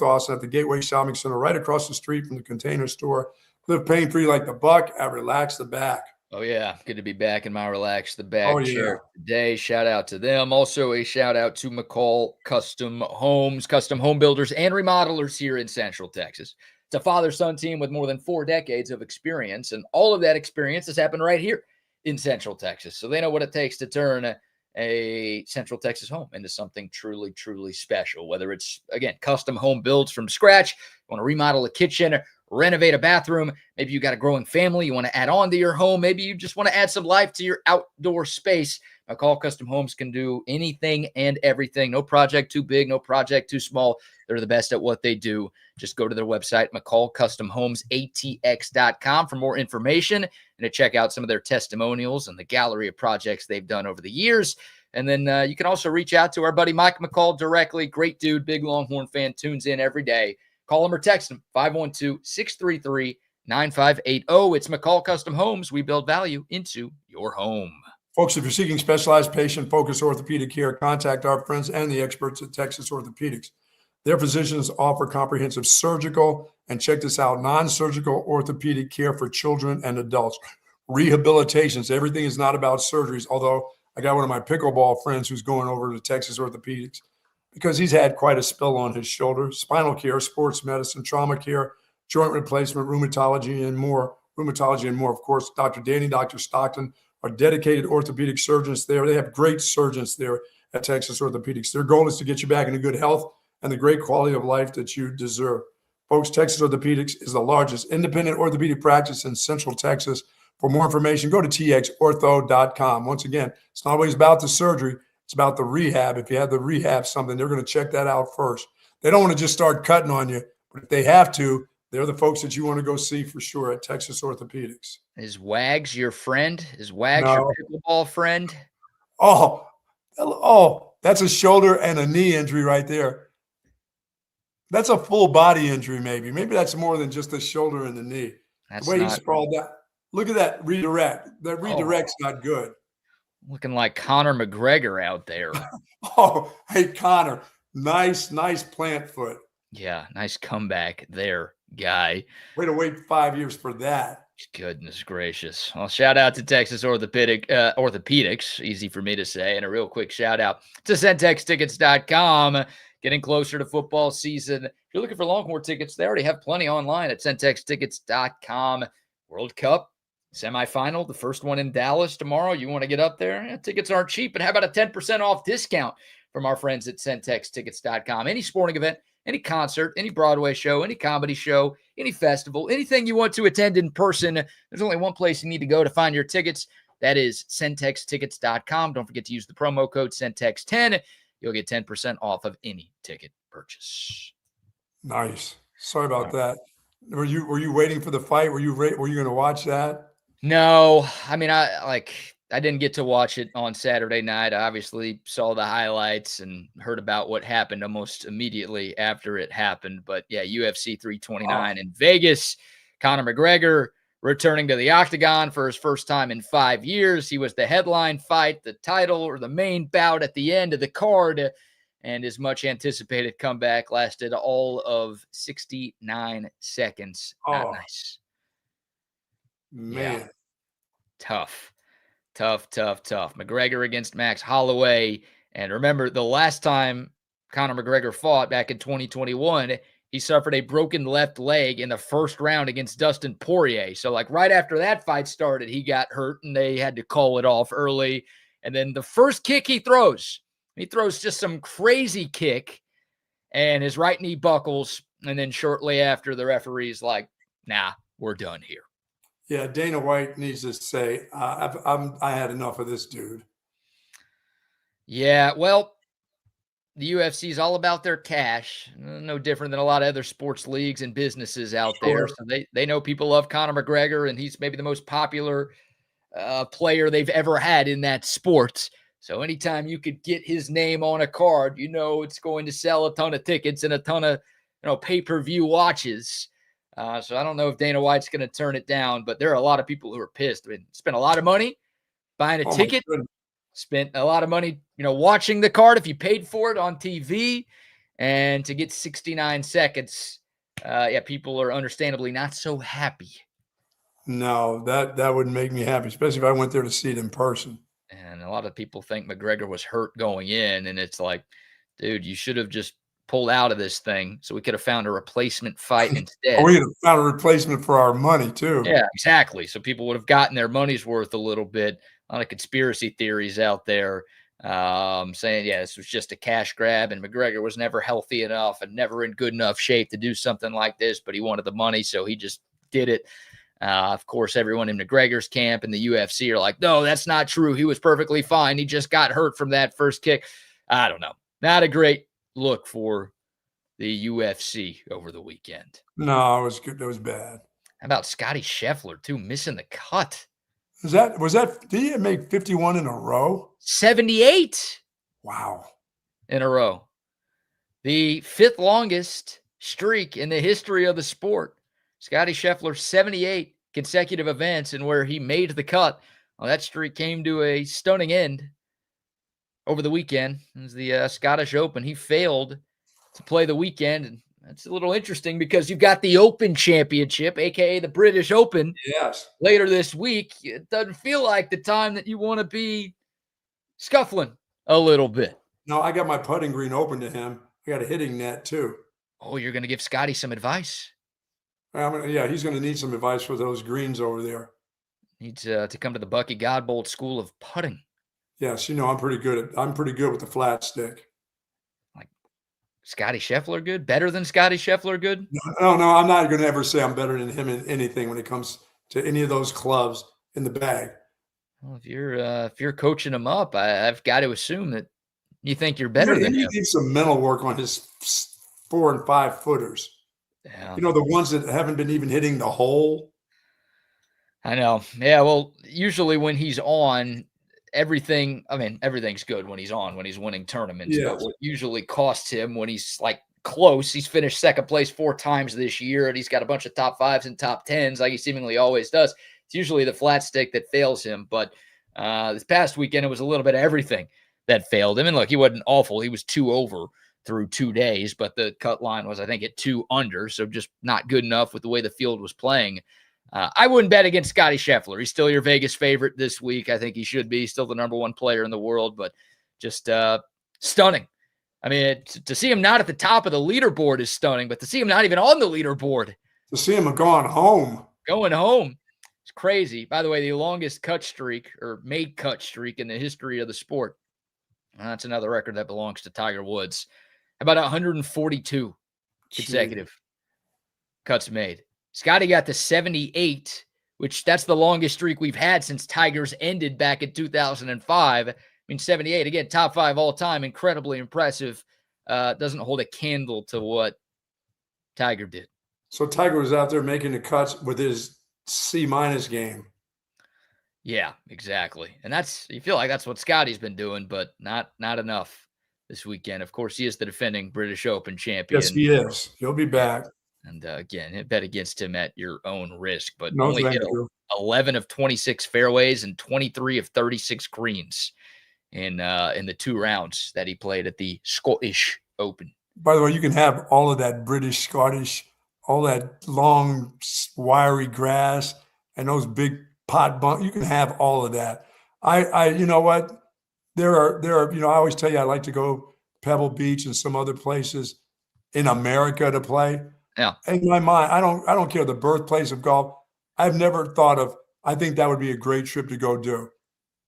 Austin at the Gateway Shopping Center, right across the street from the Container Store. Live pain-free like the Buck at Relax the Back. Oh, yeah. Good to be back in my Relax the Back chair today. Shout out to them. Also, a shout out to McCall Custom Homes, custom home builders and remodelers here in Central Texas. It's a father-son team with more than 4 decades of experience, and all of that experience has happened right here in Central Texas. So they know what it takes to turn a Central Texas home into something truly, truly special, whether it's, again, custom home builds from scratch, you want to remodel a kitchen, renovate a bathroom. Maybe you got a growing family you want to add on to your home. Maybe you just want to add some life to your outdoor space. McCall Custom Homes can do anything and everything. No project too big, no project too small. They're the best at what they do. Just go to their website, McCallCustomHomesATX.com, for more information and to check out some of their testimonials and the gallery of projects they've done over the years. And then you can also reach out to our buddy Mike McCall directly. Great dude, big Longhorn fan, tunes in every day. Call him or text him, 512-633-9580. It's McCall Custom Homes. We build value into your home. Folks, if you're seeking specialized patient-focused orthopedic care, contact our friends and the experts at Texas Orthopedics. Their physicians offer comprehensive surgical, and check this out, non-surgical orthopedic care for children and adults. Rehabilitations, everything is not about surgeries, although I got one of my pickleball friends who's going over to Texas Orthopedics because he's had quite a spill on his shoulder. Spinal care, sports medicine, trauma care, joint replacement, rheumatology, and more. Of course, Dr. Danny, Dr. Stockton are dedicated orthopedic surgeons there. They have great surgeons there at Texas Orthopedics. Their goal is to get you back into good health and the great quality of life that you deserve. Folks, Texas Orthopedics is the largest independent orthopedic practice in Central Texas. For more information, go to txortho.com. Once again, it's not always about the surgery. It's about the rehab. If you have the rehab something, they're going to check that out first. They don't want to just start cutting on you, but if they have to, they're the folks that you want to go see for sure at Texas Orthopedics. Is Wags your friend? Is Wags your pickleball friend? Oh, that's a shoulder and a knee injury right there. That's a full body injury, maybe. Maybe that's more than just the shoulder and the knee. That's the way he sprawled out. Look at that redirect. That redirect's not good. Looking like Conor McGregor out there. Oh, hey, Conor. Nice plant foot. Yeah, nice comeback there, guy. Way to wait 5 years for that. Goodness gracious. Well, shout out to Texas Orthopedics. Easy for me to say. And a real quick shout out to CentexTickets.com. Getting closer to football season. If you're looking for Longhorn tickets, they already have plenty online at CentexTickets.com. World Cup semifinal, the first one in Dallas tomorrow. You want to get up there? Yeah, tickets aren't cheap, but how about a 10% off discount from our friends at CentexTickets.com? Any sporting event, any concert, any Broadway show, any comedy show, any festival, anything you want to attend in person, there's only one place you need to go to find your tickets. That is CentexTickets.com. Don't forget to use the promo code CENTEX10. You'll get 10% off of any ticket purchase. Nice. Sorry about that. Were you waiting for the fight? Were you going to watch that? No, I mean, I didn't get to watch it on Saturday night. I obviously saw the highlights and heard about what happened almost immediately after it happened. But yeah, UFC 329 in Vegas. Conor McGregor returning to the octagon for his first time in 5 years. He was the headline fight, the title, or the main bout at the end of the card. And his much anticipated comeback lasted all of 69 seconds. Not nice. Man. Yeah. Tough. McGregor against Max Holloway. And remember, the last time Conor McGregor fought back in 2021, he suffered a broken left leg in the first round against Dustin Poirier. So, like, right after that fight started, he got hurt and they had to call it off early. And then the first kick he throws just some crazy kick and his right knee buckles. And then shortly after, the referee's like, nah, we're done here. Yeah, Dana White needs to say, I had enough of this dude. Yeah, well, the UFC is all about their cash. No different than a lot of other sports leagues and businesses out there. So they know people love Conor McGregor, and he's maybe the most popular player they've ever had in that sport. So anytime you could get his name on a card, you know it's going to sell a ton of tickets and a ton of pay-per-view watches. So I don't know if Dana White's going to turn it down, but there are a lot of people who are pissed. I mean, spent a lot of money buying a ticket, spent a lot of money, watching the card if you paid for it on TV, and to get 69 seconds, people are understandably not so happy. No, that wouldn't make me happy, especially if I went there to see it in person. And a lot of people think McGregor was hurt going in, and it's like, dude, you should have just pulled out of this thing so we could have found a replacement fight instead. We could have found a replacement for our money too. Yeah, exactly. So people would have gotten their money's worth a little bit. A lot of conspiracy theories out there. saying, yeah, this was just a cash grab and McGregor was never healthy enough and never in good enough shape to do something like this, but he wanted the money, so he just did it. Of course, everyone in McGregor's camp and the UFC are like, no, that's not true. He was perfectly fine. He just got hurt from that first kick. I don't know. Not a great look for the UFC over the weekend. No, it was good. It was bad. How about Scotty Scheffler, too, missing the cut? Was that, did he make 51 in a row? 78. Wow. In a row. The 5th longest streak in the history of the sport. Scotty Scheffler, 78 consecutive events, and where he made the cut. Well, that streak came to a stunning end over the weekend. It was the Scottish Open. He failed to play the weekend, and that's a little interesting because you've got the Open Championship, a.k.a. the British Open, later this week. It doesn't feel like the time that you want to be scuffling a little bit. No, I got my putting green open to him. I got a hitting net, too. Oh, you're going to give Scotty some advice? Yeah, he's going to need some advice for those greens over there. Needs to come to the Bucky Godbold School of Putting. Yes, I'm pretty good with the flat stick. Like Scotty Scheffler good? Better than Scotty Scheffler good? No, I'm not going to ever say I'm better than him in anything when it comes to any of those clubs in the bag. Well, if you're coaching him up, I've got to assume that you think you're better than him. He needs some mental work on his 4 and 5 footers. Yeah. The ones that haven't been even hitting the hole. I know. Yeah, well, usually when he's on, everything's good when he's on, when he's winning tournaments. Yes. But what usually costs him when he's like close, he's finished second place 4 times this year, and he's got a bunch of top 5s and top 10s like he seemingly always does. It's usually the flat stick that fails him. But this past weekend, it was a little bit of everything that failed him. And look, he wasn't awful. He was 2 over through 2 days, but the cut line was, I think, at 2 under. So just not good enough with the way the field was playing. I wouldn't bet against Scotty Scheffler. He's still your Vegas favorite this week. I think he should be still the number 1 player in the world, but just stunning. I mean, to see him not at the top of the leaderboard is stunning, but to see him not even on the leaderboard. To see him going home. It's crazy. By the way, the longest cut streak or made cut streak in the history of the sport. That's another record that belongs to Tiger Woods. About 142 consecutive cuts made. Scotty got to 78, which that's the longest streak we've had since Tiger's ended back in 2005. I mean, 78, again, top 5 all time, incredibly impressive. Doesn't hold a candle to what Tiger did. So Tiger was out there making the cuts with his C- game. Yeah, exactly. And you feel like that's what Scotty's been doing, but not enough this weekend. Of course, he is the defending British Open champion. Yes, he is. He'll be back. And again, bet against him at your own risk, but No, only hit you. 11 of 26 fairways and 23 of 36 greens in the 2 rounds that he played at the Scottish Open. By the way, you can have all of that British, Scottish, all that long, wiry grass and those big pot bunk. You can have all of that. You know what? There are, I always tell you, I like to go Pebble Beach and some other places in America to play. Yeah. In my mind, I don't care the birthplace of golf. I've never thought of, I think that would be a great trip to go do.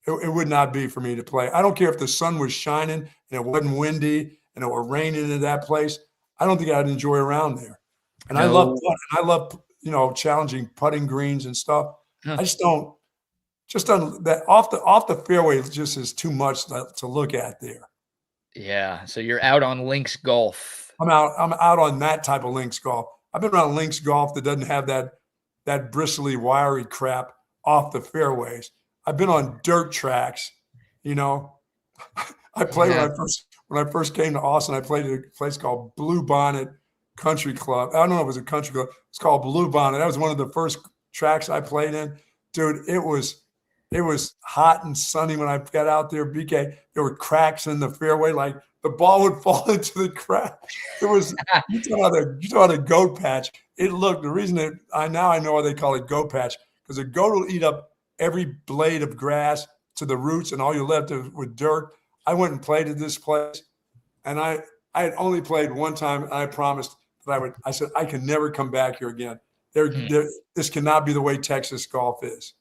It would not be for me to play. I don't care if the sun was shining and it wasn't windy and it were raining in that place. I don't think I'd enjoy around there. And no. I love challenging putting greens and stuff. Huh. I just don't that off the fairway just is too much to look at there. Yeah. So you're out on links golf. I'm out on that type of links golf. I've been around links golf that doesn't have that bristly, wiry crap off the fairways. I've been on dirt tracks, I played when I first came to Austin, I played at a place called Blue Bonnet Country Club. I don't know if it was a country club. It's called Blue Bonnet. That was one of the first tracks I played in. Dude, it was hot and sunny when I got out there. BK, there were cracks in the fairway, like the ball would fall into the crack. It was you talk about a goat patch. It looked, the reason I know why they call it goat patch, because a goat will eat up every blade of grass to the roots, and all you're left with dirt. I went and played at this place, and I had only played one time, and I promised that I said I can never come back here again. This cannot be the way Texas golf is.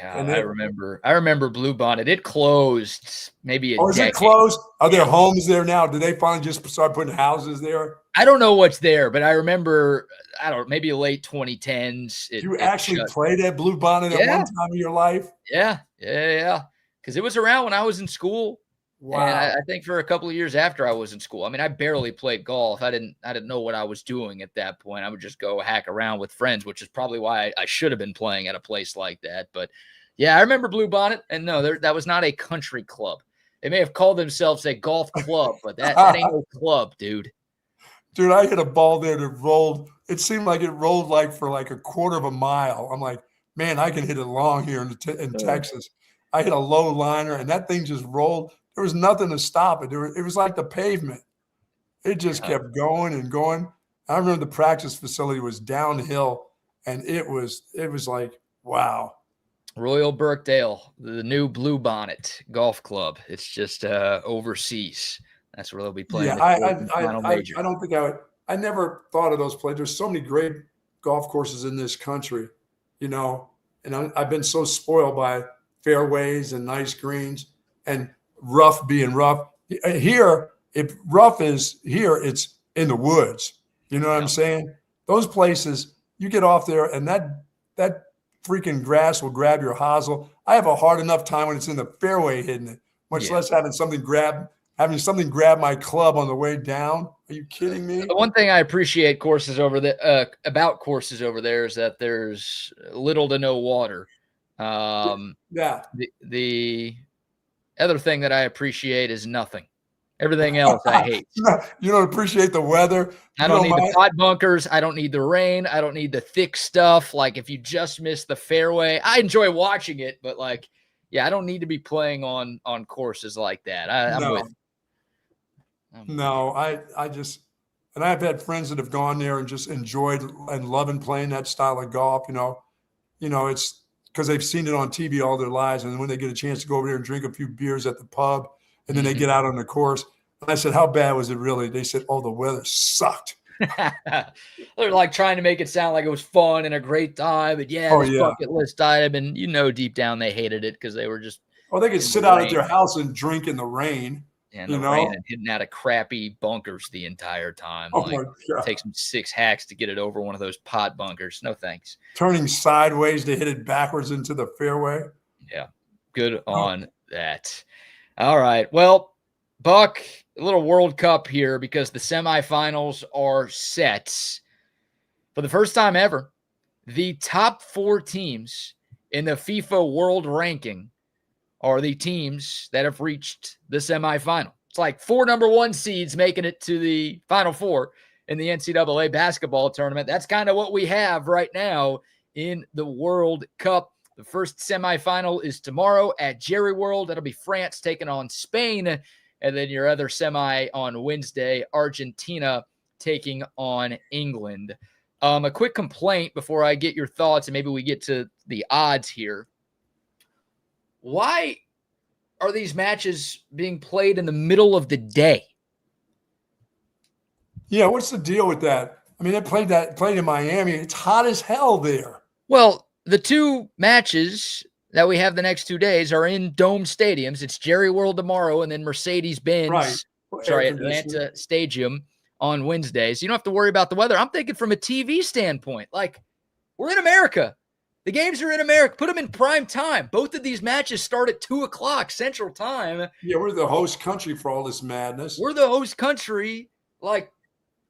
God, I remember Bluebonnet. It closed maybe a Oh, is decade. it closed? Are there homes there now? Did they finally just start putting houses there? I don't know what's there, but I remember, I don't know, maybe late 2010s. You actually played at Bluebonnet at one time in your life? Yeah. Because it was around when I was in school. Wow. And I think for a couple of years after I was in school. I mean, I barely played golf. I didn't know what I was doing at that point. I would just go hack around with friends, which is probably why I should have been playing at a place like that. But yeah, I remember Bluebonnet. And no, that was not a country club. They may have called themselves a golf club, but that ain't no club, dude. Dude, I hit a ball there that rolled. It seemed like it rolled like for like a quarter of a mile. I'm like, man, I can hit it long here in Texas. I hit a low liner, and that thing just rolled. There was nothing to stop it. It was like the pavement. It just kept going and going. I remember the practice facility was downhill, and it was like, wow. Royal Birkdale, the new Bluebonnet Golf Club. It's just overseas. That's where they'll be playing. Yeah, I don't think I never thought of those places. There's so many great golf courses in this country, and I've been so spoiled by fairways and nice greens and rough being rough. Here, if rough is here, it's in the woods. You know what I'm saying? Those places, you get off there and that freaking grass will grab your hosel. I have a hard enough time when it's in the fairway hitting it, much less having something grab my club on the way down. Are you kidding me? The one thing I appreciate about courses over there is that there's little to no water. The other thing that I appreciate is nothing. Everything else I hate. You don't appreciate the weather. I don't need the pot bunkers. I don't need the rain. I don't need the thick stuff. Like if you just miss the fairway, I enjoy watching it, but I don't need to be playing on courses like that. I'm with. No, and I've had friends that have gone there and just enjoyed and loving playing that style of golf. It's because they've seen it on TV all their lives. And when they get a chance to go over there and drink a few beers at the pub, and then they get out on the course. And I said, how bad was it really? They said, oh, the weather sucked. They're like trying to make it sound like it was fun and a great time. But bucket list item. And deep down they hated it because they were just. Well, they could sit out at their house and drink in the rain. And the rain and hitting out of crappy bunkers the entire time. Oh my God. It takes them 6 hacks to get it over one of those pot bunkers. No thanks. Turning sideways to hit it backwards into the fairway. Yeah. Good on that. All right. Well, Buck, a little World Cup here because the semifinals are set. For the first time ever, the top 4 teams in the FIFA World Ranking are the teams that have reached the semifinal. It's like 4 number 1 seeds making it to the Final 4 in the NCAA basketball tournament. That's kind of what we have right now in the World Cup. The first semifinal is tomorrow at Jerry World. That'll be France taking on Spain. And then your other semi on Wednesday, Argentina taking on England. A quick complaint before I get your thoughts, and maybe we get to the odds here. Why are these matches being played in the middle of the day? Yeah, what's the deal with that? I mean, they played in Miami. It's hot as hell there. Well, the 2 matches that we have the next 2 days are in dome stadiums. It's Jerry World tomorrow and then Mercedes-Benz, Atlanta Stadium on Wednesday. So you don't have to worry about the weather. I'm thinking from a TV standpoint, like we're in America. The games are in America. Put them in prime time. Both of these matches start at 2:00 Central Time. Yeah, we're the host country for all this madness. We're the host country. Like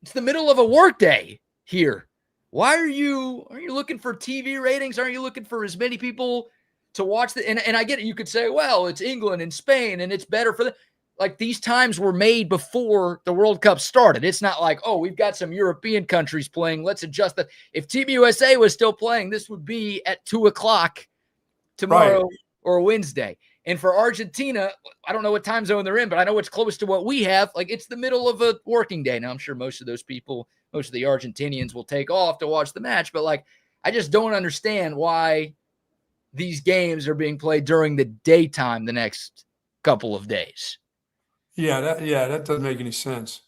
it's the middle of a workday here. Why are you looking for TV ratings? Aren't you looking for as many people to watch the? And I get it. You could say, well, it's England and Spain, and it's better for the. Like these times were made before the World Cup started. It's not like, oh, we've got some European countries playing. Let's adjust that. If Team USA was still playing, this would be at 2:00 tomorrow or Wednesday. And for Argentina, I don't know what time zone they're in, but I know it's close to what we have. Like it's the middle of a working day. Now I'm sure most of the Argentinians will take off to watch the match, but like I just don't understand why these games are being played during the daytime the next couple of days. Yeah, that doesn't make any sense.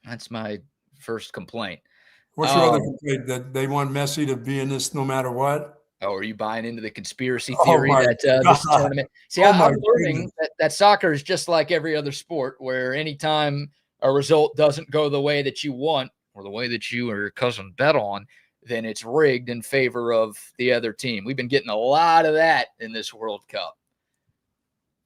That's my first complaint. What's your other complaint? That they want Messi to be in this no matter what? Oh, are you buying into the conspiracy Oh theory my that this God. tournament? See, Oh my I'm learning goodness. that soccer is just like every other sport, where anytime a result doesn't go the way that you want or the way that you or your cousin bet on, then it's rigged in favor of the other team. We've been getting a lot of that in this World Cup.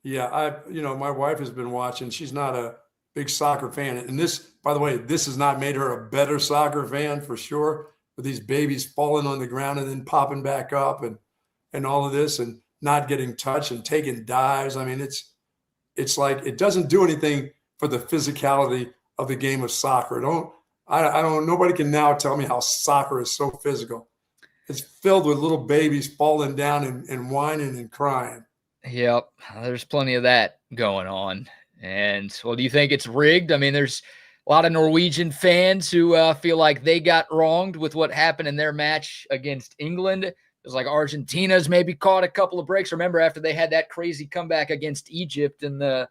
Yeah, my wife has been watching. She's not a big soccer fan. And this, by the way, this has not made her a better soccer fan for sure. With these babies falling on the ground and then popping back up and all of this and not getting touched and taking dives. I mean, it's like it doesn't do anything for the physicality of the game of soccer. Nobody can now tell me how soccer is so physical. It's filled with little babies falling down and whining and crying. Yep, there's plenty of that going on. And, well, do you think it's rigged? I mean, there's a lot of Norwegian fans who feel like they got wronged with what happened in their match against England. It was like Argentina's maybe caught a couple of breaks. Remember, after they had that crazy comeback against Egypt in the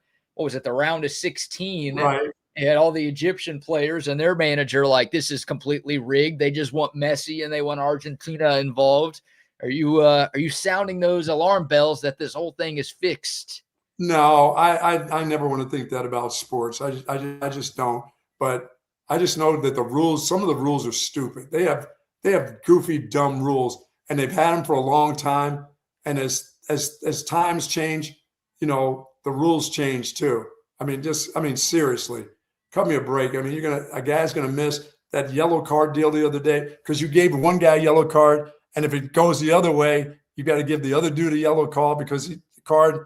round of 16, Right. they had all the Egyptian players and their manager like, this is completely rigged. They just want Messi and they want Argentina involved. Are you sounding those alarm bells that this whole thing is fixed? No, I never want to think that about sports. I just don't. But I just know that the rules, some of the rules are stupid. They have goofy, dumb rules, and they've had them for a long time. And as times change, the rules change too. I mean, seriously, cut me a break. I mean, a guy's gonna miss that yellow card deal the other day because you gave one guy a yellow card, and if it goes the other way, you got to give the other dude a yellow card because the card.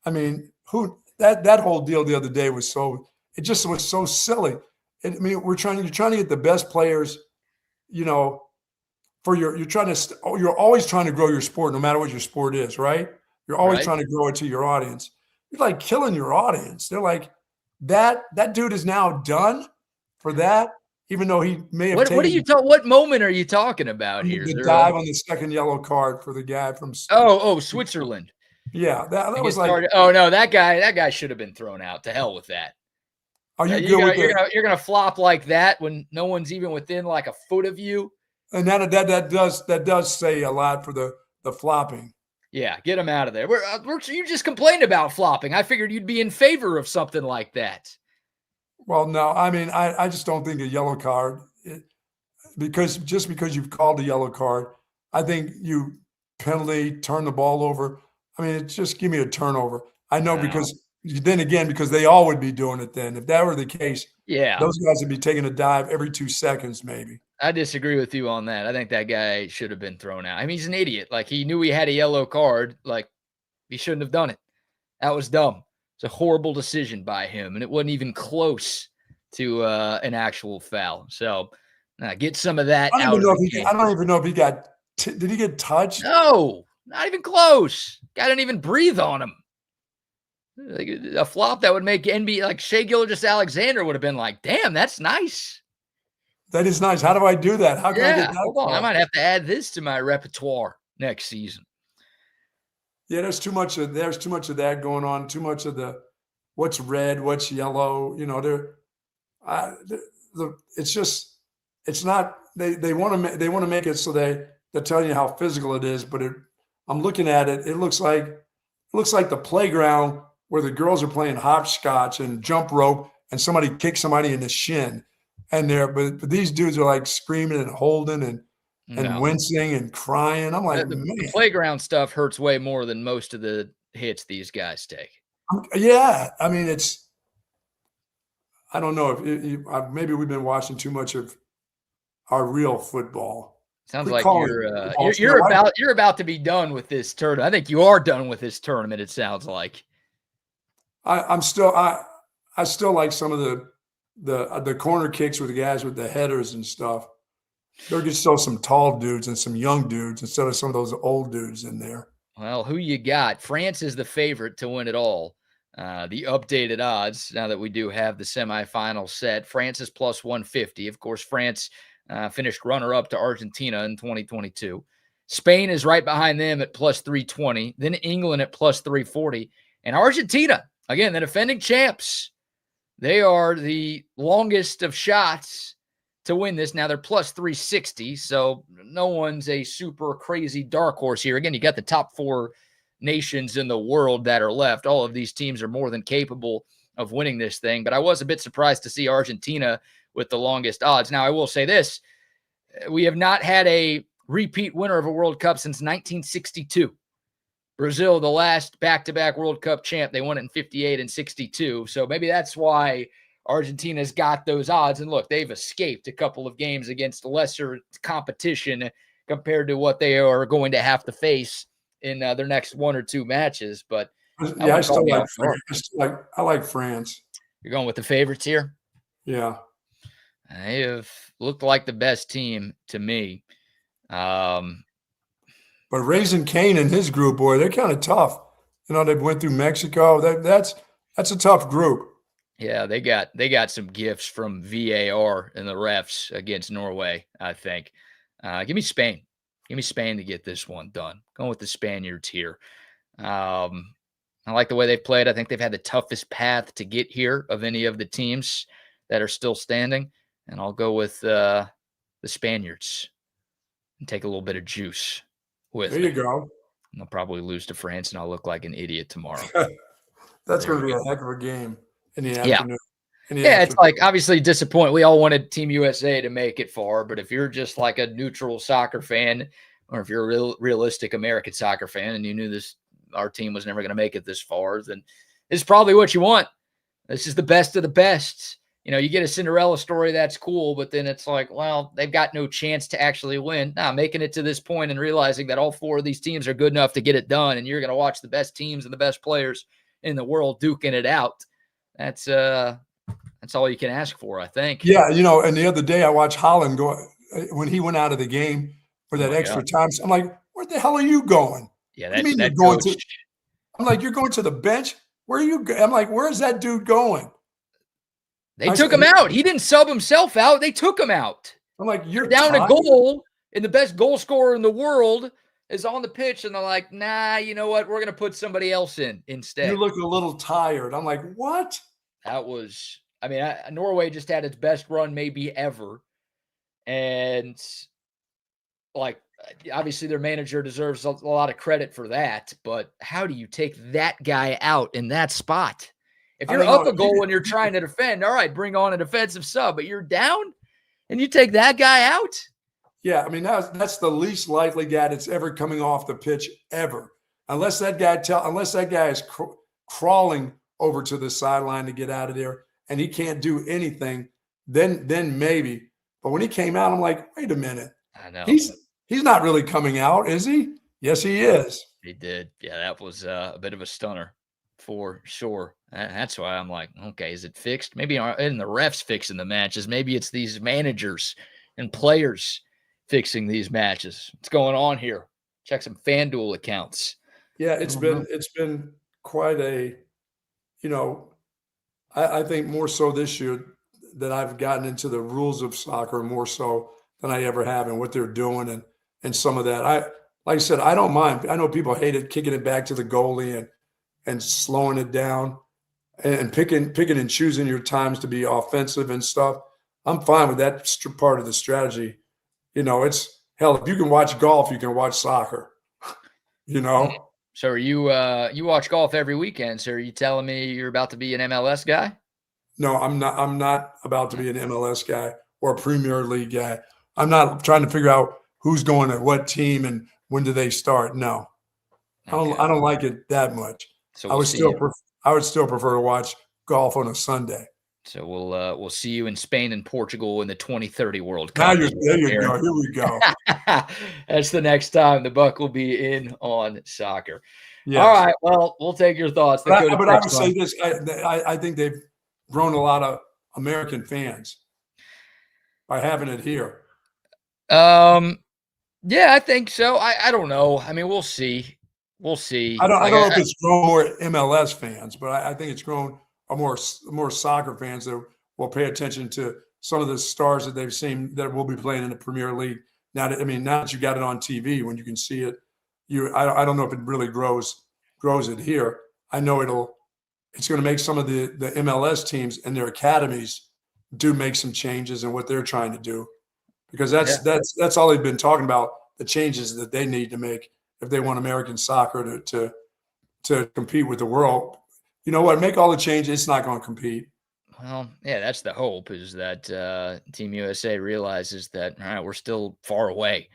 I mean, that whole deal the other day was it just was so silly. I mean, you're trying to get the best players, you're always trying to grow your sport, no matter what your sport is, right? You're always Right. trying to grow it to your audience. You're like killing your audience. They're like, that dude is now done for that, even though he may have What moment are you talking about here? the dive on the second yellow card for the guy from Switzerland. Yeah, that was like, started. Oh no, that guy should have been thrown out. To hell with that. are you good with it? You're gonna flop like that when no one's even within like a foot of you? And that does say a lot for the flopping. Yeah, get him out of there. You just complained about flopping. I figured you'd be in favor of something like that. Well, no, I mean, I just don't think a yellow card, because you've called a yellow card, I think you penalty, turn the ball over. I mean, it's just give me a turnover. I know, Wow. because they all would be doing it then. If that were the case, Yeah, those guys would be taking a dive every 2 seconds, maybe. I disagree with you on that. I think that guy should have been thrown out. I mean, he's an idiot. Like, he knew he had a yellow card. Like, he shouldn't have done it. That was dumb. It's a horrible decision by him, and it wasn't even close to an actual foul. So, get some of that out of the game. I don't even know if he got did he get touched? No, not even close. Guy didn't even breathe on him. Like, a flop that would make NBA, like Shea Gilgeous-Alexander would have been like, damn, that's nice. That is nice. How do I do that? How can I get that? Hold on. I might have to add this to my repertoire next season. Yeah, there's too much of that going on. Too much of the what's red, what's yellow. It's not. They want to make it so they're telling you how physical it is. But I'm looking at it. It looks like the playground where the girls are playing hopscotch and jump rope, and somebody kicks somebody in the shin, but these dudes are like screaming and holding and wincing and crying. I'm like, the playground stuff hurts way more than most of the hits these guys take. Yeah, I mean, I don't know if maybe we've been watching too much of our real football. Sounds like you're about to be done with this tournament. I think you are done with this tournament. It sounds like. I still like some of the corner kicks with the guys with the headers and stuff. There could still some tall dudes and some young dudes instead of some of those old dudes in there. Well, who you got? France is the favorite to win it all. The updated odds, now that we do have the semifinal set, France is plus 150. Of course, France finished runner-up to Argentina in 2022. Spain is right behind them at plus 320. Then England at plus 340. And Argentina, again, the defending champs, they are the longest of shots to win this. Now they're plus 360, so no one's a super crazy dark horse here. Again, you got the top 4 nations in the world that are left. All of these teams are more than capable of winning this thing, but I was a bit surprised to see Argentina with the longest odds. Now, I will say this. We have not had a repeat winner of a World Cup since 1962. Brazil, the last back-to-back World Cup champ, they won it in 58 and 62. So maybe that's why Argentina's got those odds. And look, they've escaped a couple of games against lesser competition compared to what they are going to have to face in their next 1 or 2 matches. But yeah, I still like France. I like France. You're going with the favorites here? Yeah. They have looked like the best team to me. But Raising Cane and his group, boy, they're kind of tough. You know, they went through Mexico. That's a tough group. Yeah, they got some gifts from VAR and the refs against Norway, I think. Give me Spain. Give me Spain to get this one done. Going with the Spaniards here. I like the way they've played. I think they've had the toughest path to get here of any of the teams that are still standing. And I'll go with the Spaniards and take a little bit of juice with There you go. And they'll probably lose to France, and I'll look like an idiot tomorrow. That's going to be a heck of a game in the afternoon. It's like obviously disappointing. We all wanted Team USA to make it far, but if you're just like a neutral soccer fan, or if you're a realistic American soccer fan and you knew our team was never going to make it this far, then this is probably what you want. This is the best of the best. You know, you get a Cinderella story, that's cool, but then it's like, well, they've got no chance to actually win. Now, making it to this point and realizing that all 4 of these teams are good enough to get it done, and you're going to watch the best teams and the best players in the world duking it out. That's all you can ask for, I think. Yeah, you know, and the other day I watched Holland go when he went out of the game for that extra time. I'm like, where the hell are you going? Yeah, that you're going to. I'm like, you're going to the bench. Where are you? I'm like, where is that dude going? They took him out. He didn't sub himself out. They took him out. I'm like, you're down a goal, and the best goal scorer in the world is on the pitch, and they're like, nah, you know what? We're going to put somebody else in instead. You look a little tired. I'm like, what? That was, I mean, Norway just had its best run maybe ever. And, like, obviously their manager deserves a lot of credit for that, but how do you take that guy out in that spot? If you're up a goal and you're trying to defend, all right, bring on a defensive sub, but you're down and you take that guy out? Yeah, I mean, that's the least likely guy that's ever coming off the pitch ever. Unless that guy is crawling over to the sideline to get out of there and he can't do anything, then maybe. But when he came out, I'm like, wait a minute. I know. He's not really coming out, is he? Yes, he is. He did. Yeah, that was a bit of a stunner for sure. That's why I'm like, okay, is it fixed? Maybe in the refs fixing the matches. Maybe it's these managers and players fixing these matches. What's going on here? Check some FanDuel accounts. Yeah, it's been quite a, you know, I think more so this year that I've gotten into the rules of soccer more so than I ever have and what they're doing and some of that. Like I said, I don't mind. I know people hate it, kicking it back to the goalie and slowing it down and picking and choosing your times to be offensive and stuff. I'm fine with that part of the strategy. You know, it's hell, if you can watch golf, you can watch soccer, you know? So are you watch golf every weekend. So are you telling me you're about to be an MLS guy? No, I'm not about to be an MLS guy or a Premier League guy. I'm not trying to figure out who's going at what team and when do they start. No, okay. I don't like it that much. So I would still prefer to watch golf on a Sunday. So we'll see you in Spain and Portugal in the 2030 World Cup. There you go. Here we go. That's the next time the Buck will be in on soccer. Yes. All right. Well, we'll take your thoughts. But I would say this. I think they've grown a lot of American fans by having it here. Yeah, I think so. I don't know. I mean, we'll see. We'll see. I don't know if it's grown more MLS fans, but I think it's grown more soccer fans that will pay attention to some of the stars that they've seen that will be playing in the Premier League. Now that you got it on TV, when you can see it, I don't know if it really grows it here. I know it's going to make some of the MLS teams and their academies do make some changes in what they're trying to do, because that's all they've been talking about, the changes that they need to make if they want American soccer to compete with the world. You know what? Make all the changes. It's not going to compete. Well, yeah, that's the hope, is that Team USA realizes that, all right, we're still far away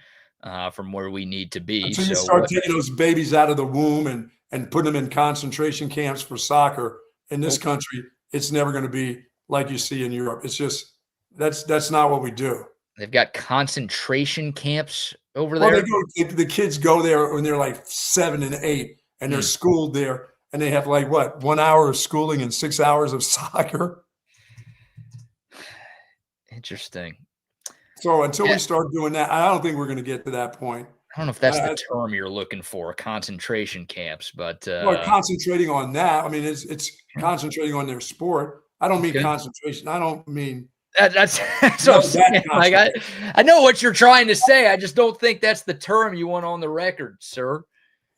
from where we need to be. Until you So start taking those babies out of the womb and putting them in concentration camps for soccer in this country, it's never going to be like you see in Europe. It's just that's not what we do. They've got concentration camps over Well, there. the kids go there when they're like 7 and 8, and they're schooled there, and they have like 1 hour of schooling and 6 hours of soccer. Interesting. So until we start doing that, I don't think we're going to get to that point. I don't know if that's the term you're looking for, concentration camps, but concentrating on that. I mean, it's concentrating on their sport. I don't mean concentration. I don't mean that's what I'm saying. Like, I know what you're trying to say. I just don't think that's the term you want on the record, sir.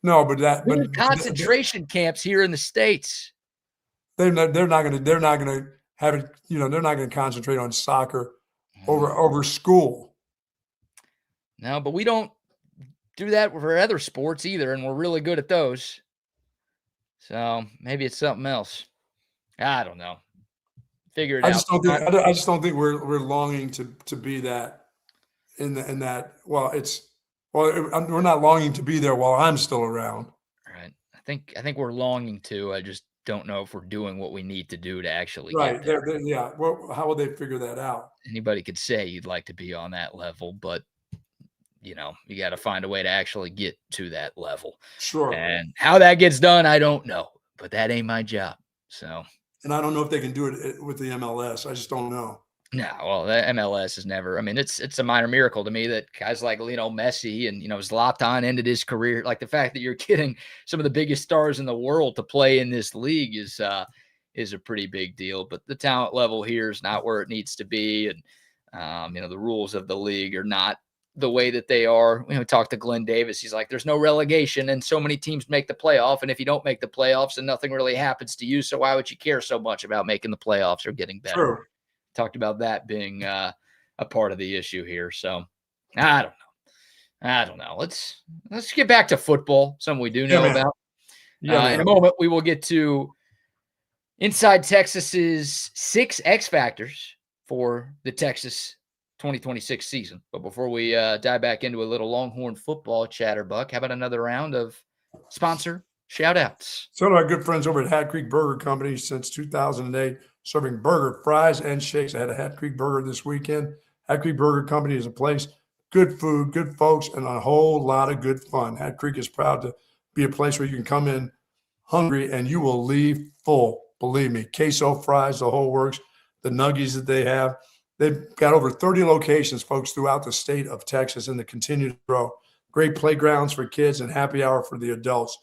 No, but concentration camps here in the States. They're not going to have it. You know, they're not going to concentrate on soccer over school. No, but we don't do that for other sports either, and we're really good at those. So maybe it's something else. I don't know. Figure it out. I just don't think we're longing to be that in that. Well, we're not longing to be there while I'm still around. Right. I think we're longing to. I just don't know if we're doing what we need to do to actually get there. Yeah. Well, how will they figure that out? Anybody could say you'd like to be on that level, but you got to find a way to actually get to that level. Sure. And how that gets done, I don't know, but that ain't my job. So. And I don't know if they can do it with the MLS. I just don't know. No, well, the MLS is never. I mean, it's a minor miracle to me that guys like Messi and Zlatan ended his career. Like, the fact that you're getting some of the biggest stars in the world to play in this league is a pretty big deal. But the talent level here is not where it needs to be, and the rules of the league are not the way that they are. We talked to Glenn Davis. He's like, there's no relegation, and so many teams make the playoff. And if you don't make the playoffs, then nothing really happens to you. So why would you care so much about making the playoffs or getting better? True. Talked about that being a part of the issue here. So I don't know. Let's get back to football. Something we do know about. Yeah, in a moment, we will get to Inside Texas's 6 X Factors for the Texas 2026 season. But before we dive back into a little Longhorn football chatter, Buck, how about another round of sponsor shout-outs? So our good friends over at Hat Creek Burger Company since 2008, serving burger, fries, and shakes. I had a Hat Creek Burger this weekend. Hat Creek Burger Company is a place, good food, good folks, and a whole lot of good fun. Hat Creek is proud to be a place where you can come in hungry and you will leave full. Believe me, queso, fries, the whole works, the nuggies that they have. They've got over 30 locations, folks, throughout the state of Texas, and they continue to grow. Great playgrounds for kids and happy hour for the adults.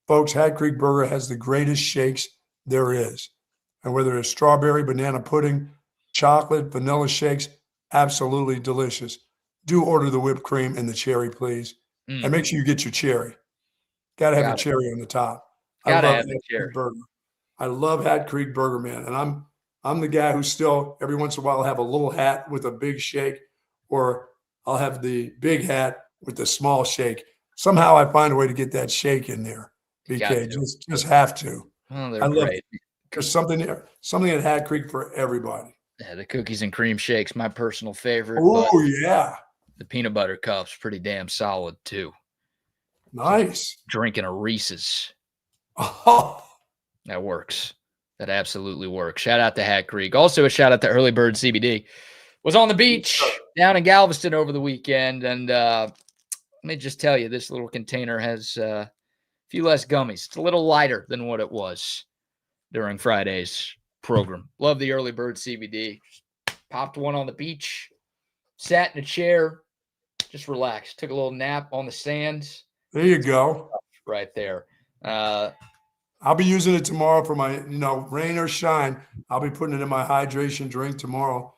Folks, Hat Creek Burger has the greatest shakes there is. And whether it's strawberry, banana pudding, chocolate, vanilla shakes, absolutely delicious. Do order the whipped cream and the cherry, please. And make sure you get your cherry. Got to have your cherry on the top. Gotta have the cherry. Burger. I love Hat Creek Burger, man. And I'm the guy who still, every once in a while, have a little hat with a big shake, or I'll have the big hat with the small shake. Somehow I find a way to get that shake in there. BK, just have to. Oh, they're great. There's something at Hat Creek for everybody. Yeah, the cookies and cream shakes, my personal favorite. Oh, yeah. The peanut butter cups, pretty damn solid, too. Nice. Drinking a Reese's. Oh. That works. That absolutely works. Shout out to Hat Creek. Also a shout out to Early Bird CBD. Was on the beach down in Galveston over the weekend. And let me just tell you, this little container has a few less gummies. It's a little lighter than what it was during Friday's program. Love the Early Bird CBD. Just popped one on the beach, sat in a chair, just relaxed. Took a little nap on the sand. There you go. Right there. I'll be using it tomorrow for my, rain or shine. I'll be putting it in my hydration drink tomorrow,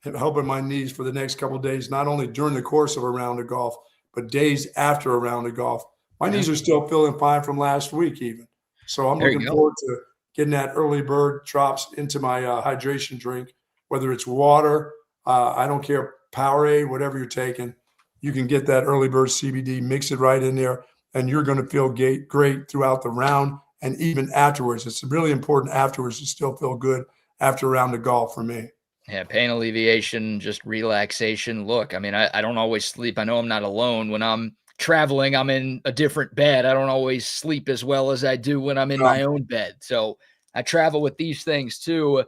helping my knees for the next couple of days, not only during the course of a round of golf, but days after a round of golf. My knees are still feeling fine from last week even. So I'm looking forward to getting that Early Bird drops into my hydration drink whether it's water, I don't care, Powerade, whatever you're taking, you can get that early bird CBD, mix it right in there, and you're going to feel great throughout the round and even afterwards. It's really important afterwards to still feel good after a round of golf for me. Yeah, pain alleviation, just relaxation. Look, I mean, I don't always sleep. I know I'm not alone. When I'm traveling, I'm in a different bed. I don't always sleep as well as I do when I'm in my own bed. So I travel with these things too.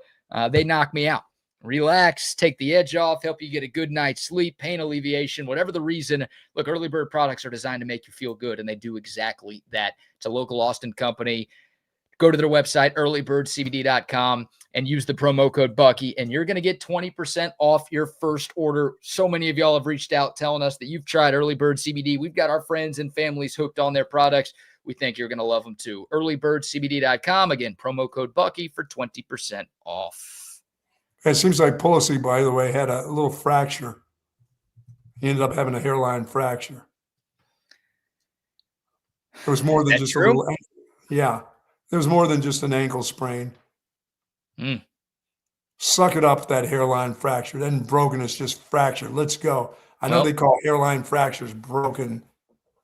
They knock me out. Relax, take the edge off, help you get a good night's sleep, pain alleviation, whatever the reason. Look, Early Bird products are designed to make you feel good, and they do exactly that. It's a local Austin company. Go to their website, earlybirdcbd.com, and use the promo code Bucky, and you're going to get 20% off your first order. So many of y'all have reached out telling us that you've tried Early Bird CBD. We've got our friends and families hooked on their products. We think you're going to love them too. earlybirdcbd.com. Again, promo code Bucky for 20% off. It seems like Pulisic, by the way, had a little fracture. He ended up having a hairline fracture. It was more than just a little. Yeah, it was more than just an ankle sprain. Suck it up, that hairline fracture. It isn't broken, it's just fractured. Let's go. I know they call hairline fractures broken,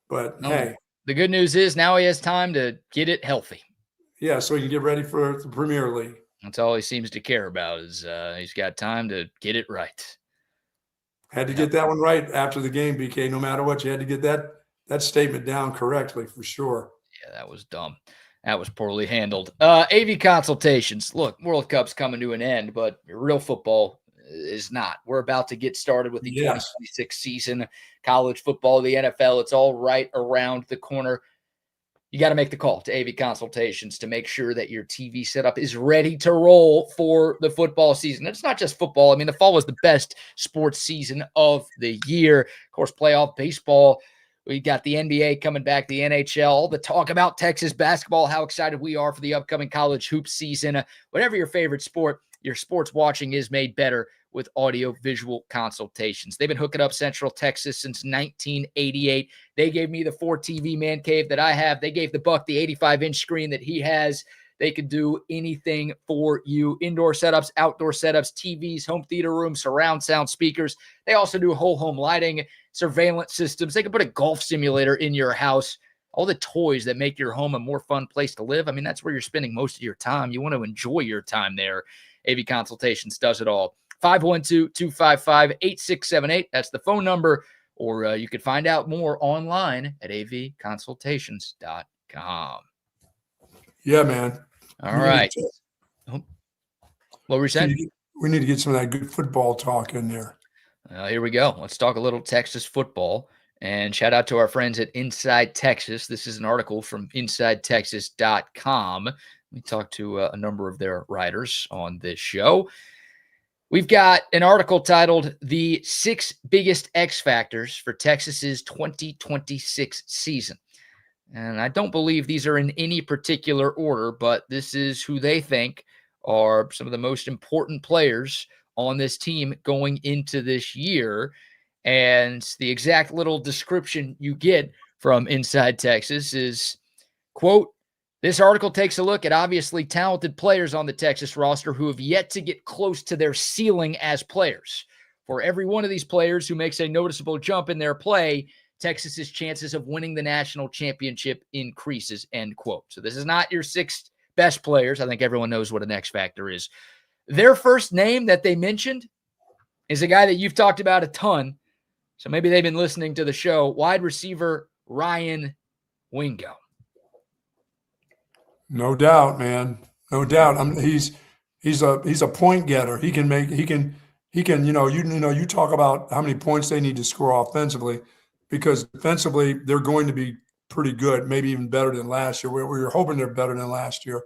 but hey. The good news is now he has time to get it healthy. Yeah, so he can get ready for the Premier League. That's all he seems to care about is he's got time to get it right. Had to get that one right after the game, BK. No matter what, you had to get that statement down correctly for sure. Yeah, that was dumb. That was poorly handled. AV consultations. Look, World Cup's coming to an end, but real football is not. We're about to get started with the 2026 season. College football, the NFL, it's all right around the corner. You got to make the call to AV Consultations to make sure that your TV setup is ready to roll for the football season. It's not just football. I mean, the fall was the best sports season of the year. Of course, playoff baseball. We got the NBA coming back, the NHL, all the talk about Texas basketball, how excited we are for the upcoming college hoop season. Whatever your favorite sport, your sports watching is made better with audio-visual consultations. They've been hooking up Central Texas since 1988. They gave me the 4TV man cave that I have. They gave the Buck the 85-inch screen that he has. They can do anything for you. Indoor setups, outdoor setups, TVs, home theater rooms, surround sound speakers. They also do whole home lighting, surveillance systems. They can put a golf simulator in your house. All the toys that make your home a more fun place to live. I mean, that's where you're spending most of your time. You want to enjoy your time there. AV Consultations does it all. 512-255-8678. That's the phone number. Or you could find out more online at avconsultations.com. Yeah, man. All right. What were we saying? We need to get some of that good football talk in there. Here we go. Let's talk a little Texas football. And shout out to our friends at Inside Texas. This is an article from InsideTexas.com. We talked to a number of their writers on this show. We've got an article titled The 6 Biggest X Factors for Texas's 2026 Season. And I don't believe these are in any particular order, but this is who they think are some of the most important players on this team going into this year. And the exact little description you get from Inside Texas is, quote, "This article takes a look at obviously talented players on the Texas roster who have yet to get close to their ceiling as players. For every one of these players who makes a noticeable jump in their play, Texas's chances of winning the national championship increases," end quote. So this is not your 6 best players. I think everyone knows what an X factor is. Their first name that they mentioned is a guy that you've talked about a ton. So maybe they've been listening to the show. Wide receiver Ryan Wingo. No doubt, man. No doubt. He's a point getter. He can you talk about how many points they need to score offensively, because defensively they're going to be pretty good, maybe even better than last year. We're hoping they're better than last year.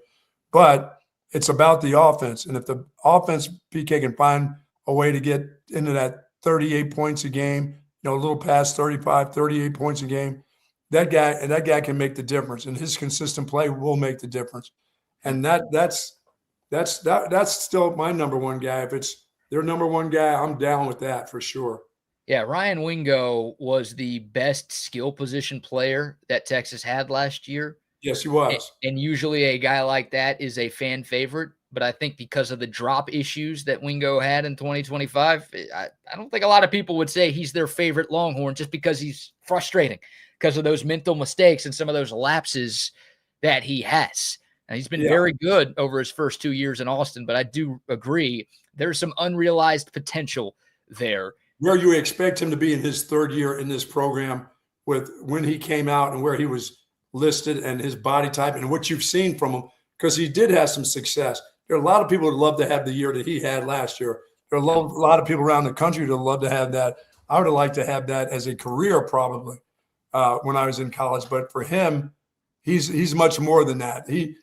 But it's about the offense. And if the offense, PK, can find a way to get into that 38 points a game, a little past 35, 38 points a game, that guy can make the difference, and his consistent play will make the difference. And that's still my number one guy. If it's their number one guy, I'm down with that for sure. Yeah, Ryan Wingo was the best skill position player that Texas had last year. Yes, he was. And usually a guy like that is a fan favorite, but I think because of the drop issues that Wingo had in 2025, I don't think a lot of people would say he's their favorite Longhorn just because he's frustrating because of those mental mistakes and some of those lapses that he has. And he's been very good over his first 2 years in Austin, but I do agree there's some unrealized potential there. Where you expect him to be in his third year in this program with when he came out and where he was listed and his body type and what you've seen from him, because he did have some success. There are a lot of people who would love to have the year that he had last year. There are a lot of people around the country that would love to have that. I would have liked to have that as a career probably when I was in college. But for him, he's much more than that. He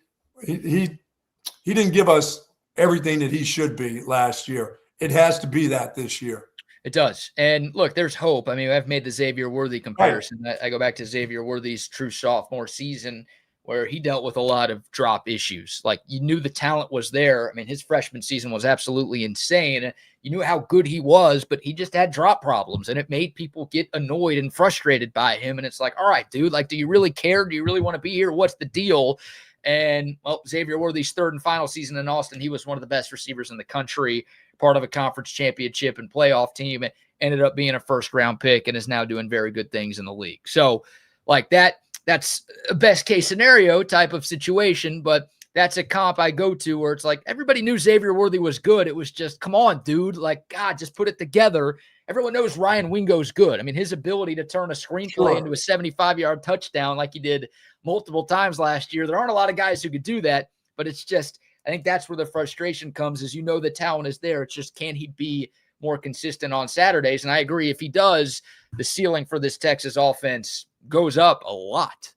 didn't give us everything that he should be last year. It has to be that this year. It does. And look, there's hope. I mean, I've made the Xavier Worthy comparison. Right. I go back to Xavier Worthy's true sophomore season where he dealt with a lot of drop issues. Like, you knew the talent was there. I mean, his freshman season was absolutely insane. You knew how good he was, but he just had drop problems, and it made people get annoyed and frustrated by him. And it's like, all right, dude, like, do you really care? Do you really want to be here? What's the deal? And, well, Xavier Worthy's third and final season in Austin, he was one of the best receivers in the country, part of a conference championship and playoff team, ended up being a first-round pick and is now doing very good things in the league. So, like, that's a best-case scenario type of situation, but that's a comp I go to where it's like everybody knew Xavier Worthy was good. It was just, come on, dude. Like, God, just put it together. Everyone knows Ryan Wingo's good. I mean, his ability to turn a screenplay into a 75-yard touchdown like he did multiple times last year, there aren't a lot of guys who could do that, but it's just, I think that's where the frustration comes is, you know, the talent is there. It's just, can he be more consistent on Saturdays? And I agree, if he does, the ceiling for this Texas offense goes up a lot.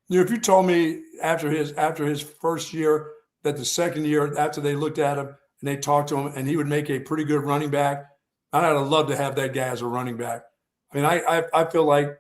You know, if you told me after his first year that the second year after they looked at him and they talked to him and he would make a pretty good running back, I'd have loved to have that guy as a running back. I mean, I feel like,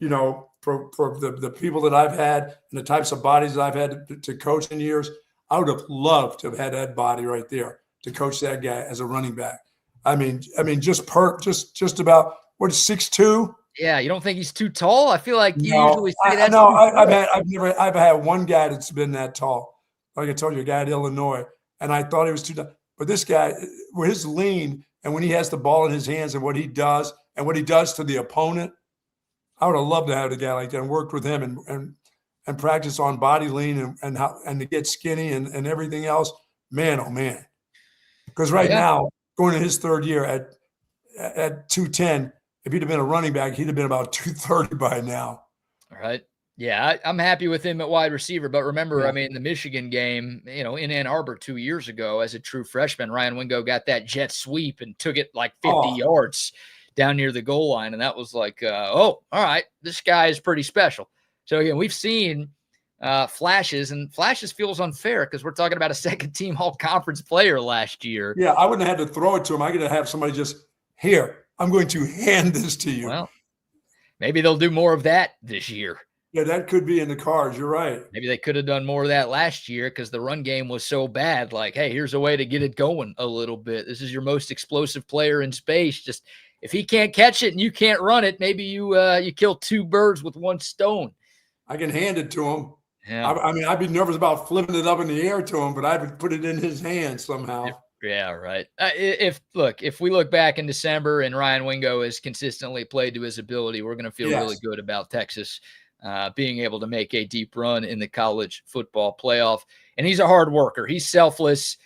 you know, for the people that I've had and the types of bodies that I've had to coach in years, I would have loved to have had that body right there to coach that guy as a running back. I mean, just about what, 6'2"? Yeah, you don't think he's too tall? I feel like you usually say that. No, I've had one guy that's been that tall. Like I told you, a guy at Illinois, and I thought he was too tall. But this guy, with his lean and when he has the ball in his hands and what he does to the opponent, I would have loved to have a guy like that and worked with him and practice on body lean and to get skinny and everything else. Man, oh man. Because now, going to his third year at 210, if he'd have been a running back, he'd have been about 230 by now. All right. Yeah, I'm happy with him at wide receiver. But remember, I mean, the Michigan game, you know, in Ann Arbor 2 years ago as a true freshman, Ryan Wingo got that jet sweep and took it like 50 yards down near the goal line. And that was like, all right, this guy is pretty special. So, again, we've seen flashes, and flashes feels unfair because we're talking about a second-team all-conference player last year. Yeah, I wouldn't have had to throw it to him. I could have somebody just, here, I'm going to hand this to you. Well, maybe they'll do more of that this year. Yeah, that could be in the cards. You're right. Maybe they could have done more of that last year because the run game was so bad. Like, hey, here's a way to get it going a little bit. This is your most explosive player in space. Just if he can't catch it and you can't run it, maybe you kill two birds with one stone. I can hand it to him. Yeah. I mean, I'd be nervous about flipping it up in the air to him, but I would put it in his hand somehow. Yeah, right. If we look back in December and Ryan Wingo has consistently played to his ability, we're going to feel really good about Texas being able to make a deep run in the college football playoff. And he's a hard worker. He's selfless.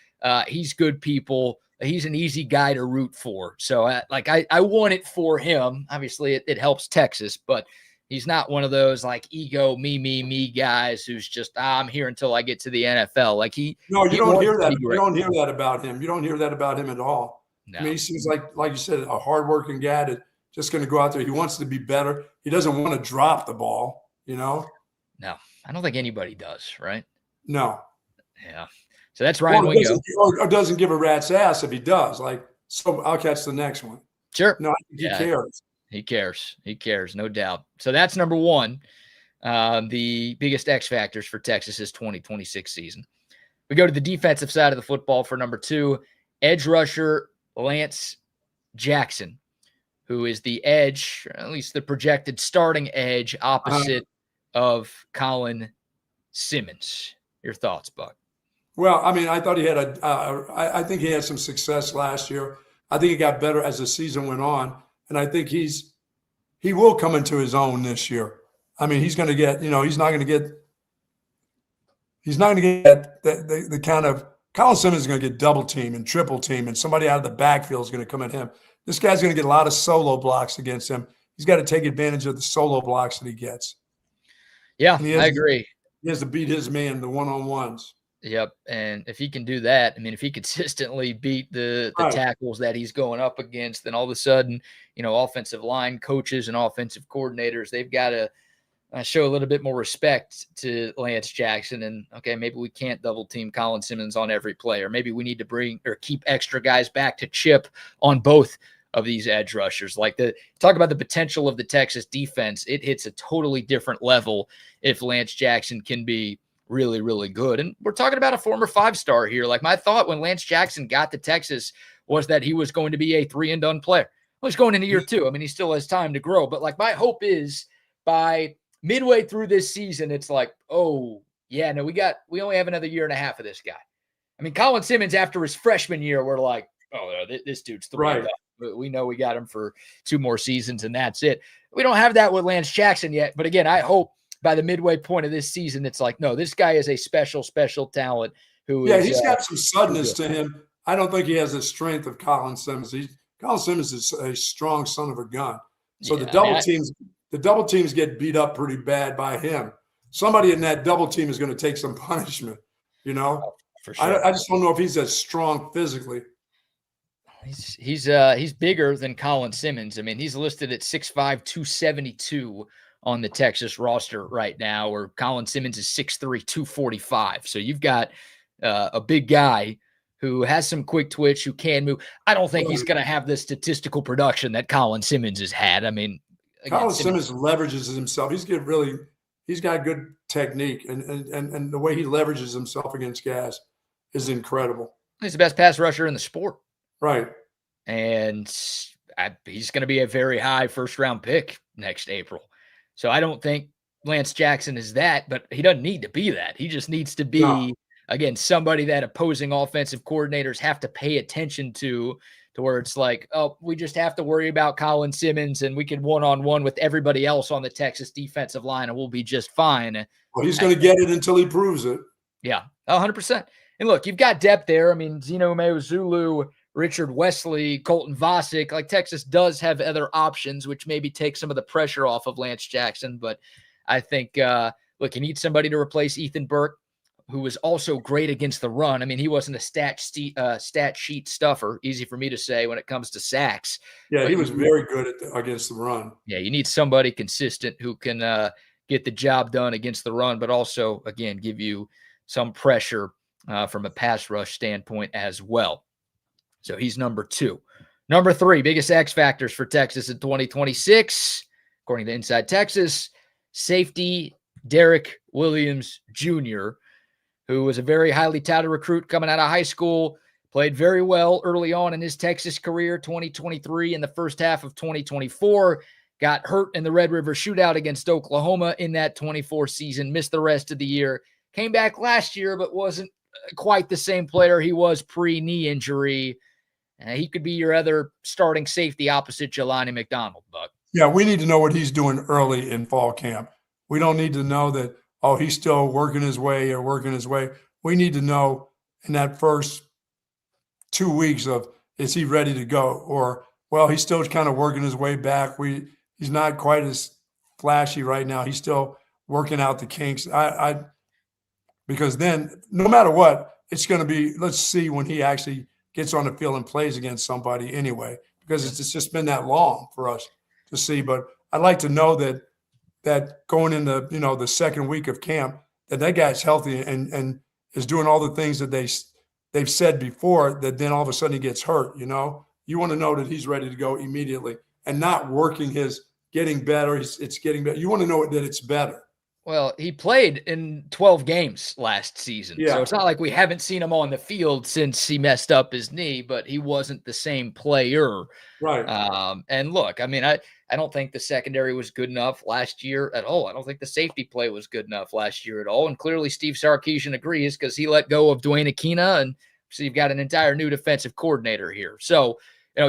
He's good people. He's an easy guy to root for. So I want it for him. Obviously it helps Texas, but he's not one of those like ego, me guys who's just, I'm here until I get to the NFL. Like you don't hear that. You don't hear that about him. You don't hear that about him at all. No. I mean, he seems like you said, a hardworking guy that just going to go out there. He wants to be better. He doesn't want to drop the ball, you know? No, I don't think anybody does, right? No. Yeah. So that's Ryan Wingo. Or doesn't give a rat's ass if he does. Like, so I'll catch the next one. Sure. No, I think he cares. He cares, no doubt. So that's number one, the biggest X factors for Texas's 2026 season. We go to the defensive side of the football for number two, edge rusher Lance Jackson, who is the edge, or at least the projected starting edge opposite of Colin Simmons. Your thoughts, Buck? Well, I mean, I thought he had I think he had some success last year. I think he got better as the season went on, and I think he will come into his own this year. I mean, he's going to get, he's not going to get the kind of Colin Simmons is going to get double team and triple team, and somebody out of the backfield is going to come at him. This guy's going to get a lot of solo blocks against him. He's got to take advantage of the solo blocks that he gets. Yeah, I agree. He has to beat his man, the one-on-ones. Yep, and if he can do that, I mean, if he consistently beat the tackles that he's going up against, then all of a sudden, offensive line coaches and offensive coordinators, they've got to show a little bit more respect to Lance Jackson. And, okay, maybe we can't double-team Colin Simmons on every play, or maybe we need to bring or keep extra guys back to chip on both of these edge rushers. Talk about the potential of the Texas defense. It hits a totally different level if Lance Jackson can be really, really good. And we're talking about a former 5-star here. Like, my thought when Lance Jackson got to Texas was that he was going to be a 3-and-done player. Well, he's going into year 2. I mean, he still has time to grow. But, my hope is by midway through this season, it's like, oh, yeah, no, we only have another year and a half of this guy. I mean, Colin Simmons, after his freshman year, we're like, oh, this dude's 3-and-done. We know we got him for 2 more seasons, and that's it. We don't have that with Lance Jackson yet. But, again, I hope by the midway point of this season, it's like, no, this guy is a special, special talent he's got some suddenness to him. I don't think he has the strength of Colin Simmons. Colin Simmons is a strong son of a gun. So the double teams get beat up pretty bad by him. Somebody in that double team is going to take some punishment, For sure. I just don't know if he's as strong physically. He's bigger than Colin Simmons. I mean, he's listed at 6'5", 272 on the Texas roster right now, where Colin Simmons is 6'3", 245. So you've got a big guy who has some quick twitch, who can move. I don't think he's going to have the statistical production that Colin Simmons has had. I mean, Colin Simmons leverages himself. He's got good technique, and the way he leverages himself against guys is incredible. He's the best pass rusher in the sport. Right. And he's going to be a very high first-round pick next April. So I don't think Lance Jackson is that, but he doesn't need to be that. He just needs to be, again, somebody that opposing offensive coordinators have to pay attention to where it's like, oh, we just have to worry about Colin Simmons and we can one-on-one with everybody else on the Texas defensive line and we'll be just fine. Well, he's going to get it until he proves it. Yeah, 100%. And look, you've got depth there. I mean, Zeno Meozulu, Richard Wesley, Colton Vasek, Texas does have other options, which maybe take some of the pressure off of Lance Jackson. But I think, look, you need somebody to replace Ethan Burke, who was also great against the run. I mean, he wasn't a stat sheet stuffer, easy for me to say when it comes to sacks. Yeah, he was very good against the run. Yeah, you need somebody consistent who can get the job done against the run, but also, again, give you some pressure from a pass rush standpoint as well. So he's number 2. Number 3, biggest X factors for Texas in 2026, according to Inside Texas, safety Derek Williams Jr., who was a very highly touted recruit coming out of high school, played very well early on in his Texas career, 2023 and the first half of 2024, got hurt in the Red River Shootout against Oklahoma in that 24 season, missed the rest of the year, came back last year, but wasn't quite the same player he was pre-knee injury. He could be your other starting safety opposite Jelani McDonald, Buck. Yeah, we need to know what he's doing early in fall camp. We don't need to know that, oh, he's still working his way. We need to know in that first 2 weeks of, is he ready to go? Or, well, he's still kind of working his way back. He's not quite as flashy right now. He's still working out the kinks. Because then no matter what, it's going to be, let's see when he actually gets on the field and plays against somebody anyway, because it's just been that long for us to see. But I'd like to know that going into, the second week of camp, that guy's healthy and is doing all the things that they've said before, that then all of a sudden he gets hurt. You want to know that he's ready to go immediately and not working his getting better. It's getting better. You want to know that it's better. Well, he played in 12 games last season. So Yeah, it's not like we haven't seen him on the field since he messed up his knee, but he wasn't the same player. right. And look, I mean, I don't think the secondary was good enough last year at all. I don't think the safety play was good enough last year at all. And clearly Steve Sarkisian agrees because he let go of Dwayne Aquina. And so you've got an entire new defensive coordinator here. So,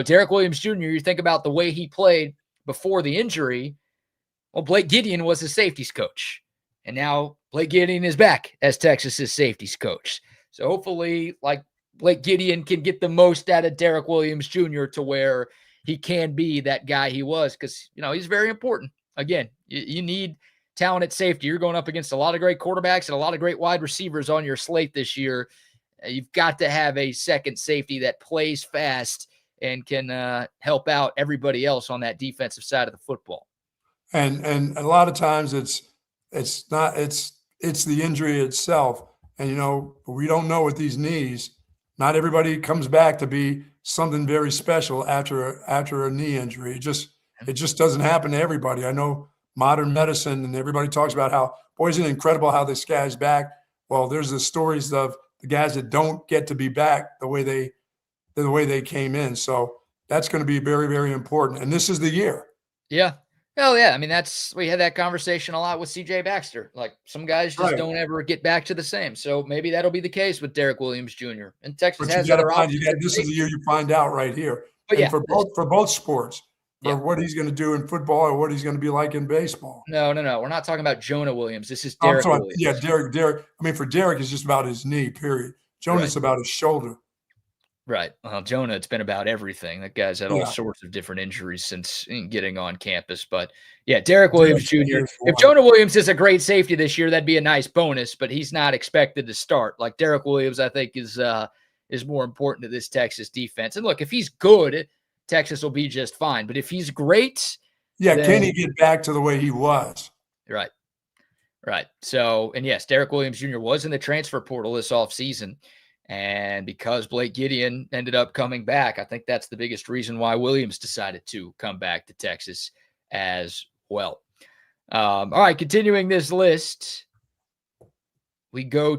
Derek Williams Jr., you think about the way he played before the injury. Well, Blake Gideon was his safeties coach. And now Blake Gideon is back as Texas's safeties coach. So hopefully, like, Blake Gideon can get the most out of Derek Williams Jr. to where he can be that guy he was, because, he's very important. Again, you need talent at safety. You're going up against a lot of great quarterbacks and a lot of great wide receivers on your slate this year. You've got to have a second safety that plays fast and can help out everybody else on that defensive side of the football. And a lot of times it's the injury itself. And we don't know with these knees. Not everybody comes back to be something very special after a knee injury. It just doesn't happen to everybody. I know modern medicine and everybody talks about how, boy, isn't it incredible how this guy's back. Well, there's the stories of the guys that don't get to be back the way they came in. So that's going to be very, very important. And this is the year. Yeah. Oh, yeah. I mean, we had that conversation a lot with CJ Baxter. Like, some guys just don't ever get back to the same. So maybe that'll be the case with Derek Williams Jr. And Texas has other options. This is the year you find out right here. But yeah, for both sports, for what he's going to do in football or what he's going to be like in baseball. No. We're not talking about Jonah Williams. This is Derek Williams. Yeah, Derek. I mean, for Derek, it's just about his knee, period. Jonah's about his shoulder. Right. Well, Jonah, it's been about everything. That guy's had all sorts of different injuries since getting on campus. But yeah, Derek Williams Jr. If Jonah Williams is a great safety this year, that'd be a nice bonus, but he's not expected to start. Like, Derek Williams, I think, is more important to this Texas defense. And look, if he's good, Texas will be just fine. But if he's great, can he get back to the way he was? Right. So, and yes, Derek Williams Jr. was in the transfer portal this offseason. And because Blake Gideon ended up coming back, I think that's the biggest reason why Williams decided to come back to Texas as well. All right, continuing this list, we go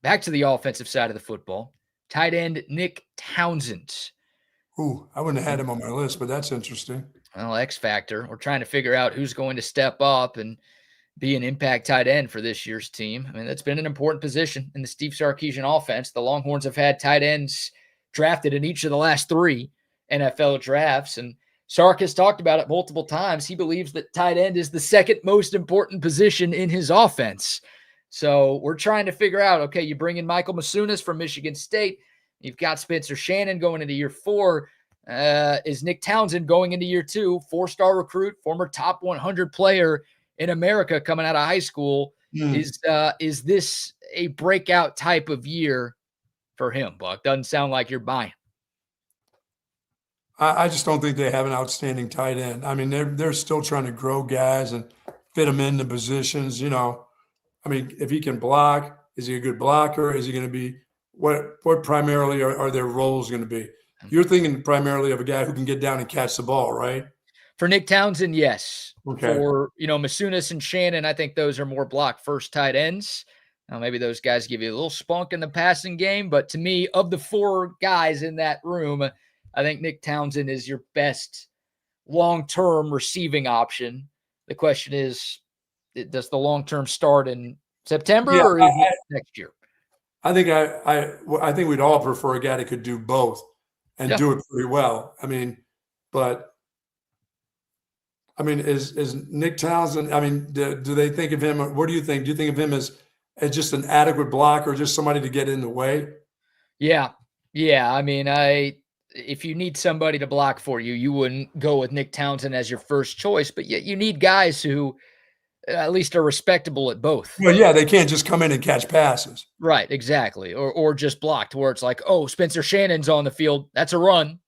back to the offensive side of the football. Tight end Nick Townsend. Ooh, I wouldn't have had him on my list, but that's interesting. Well, X factor. We're trying to figure out who's going to step up and be an impact tight end for this year's team. I mean, that's been an important position in the Steve Sarkisian offense. The Longhorns have had tight ends drafted in each of the last 3 NFL drafts, and Sark has talked about it multiple times. He believes that tight end is the second most important position in his offense. So we're trying to figure out, okay, you bring in Michael Masunas from Michigan State. You've got Spencer Shannon going into year 4. Is Nick Townsend going into year 2? 4-star recruit, former top 100 player in America coming out of high school. Is this a breakout type of year for him, Buck? Doesn't sound like you're buying. I just don't think they have an outstanding tight end. I mean, they're still trying to grow guys and fit them into positions. I mean, if he can block, is he a good blocker? Is he going to be what primarily are their roles going to be? You're thinking primarily of a guy who can get down and catch the ball, right? For Nick Townsend, yes. Okay. For, Masunas and Shannon, I think those are more block first tight ends. Now, maybe those guys give you a little spunk in the passing game, but to me, of the 4 guys in that room, I think Nick Townsend is your best long-term receiving option. The question is, does the long-term start in September or is it next year? I think we'd all prefer a guy that could do both and do it pretty well. I mean, is Nick Townsend, do they think of him, what do you think? Do you think of him as just an adequate blocker, just somebody to get in the way? Yeah. I mean, if you need somebody to block for you, you wouldn't go with Nick Townsend as your first choice, but yet you need guys who at least are respectable at both. Well, yeah, they can't just come in and catch passes. Right, exactly. Or just blocked where it's like, oh, Spencer Shannon's on the field. That's a run.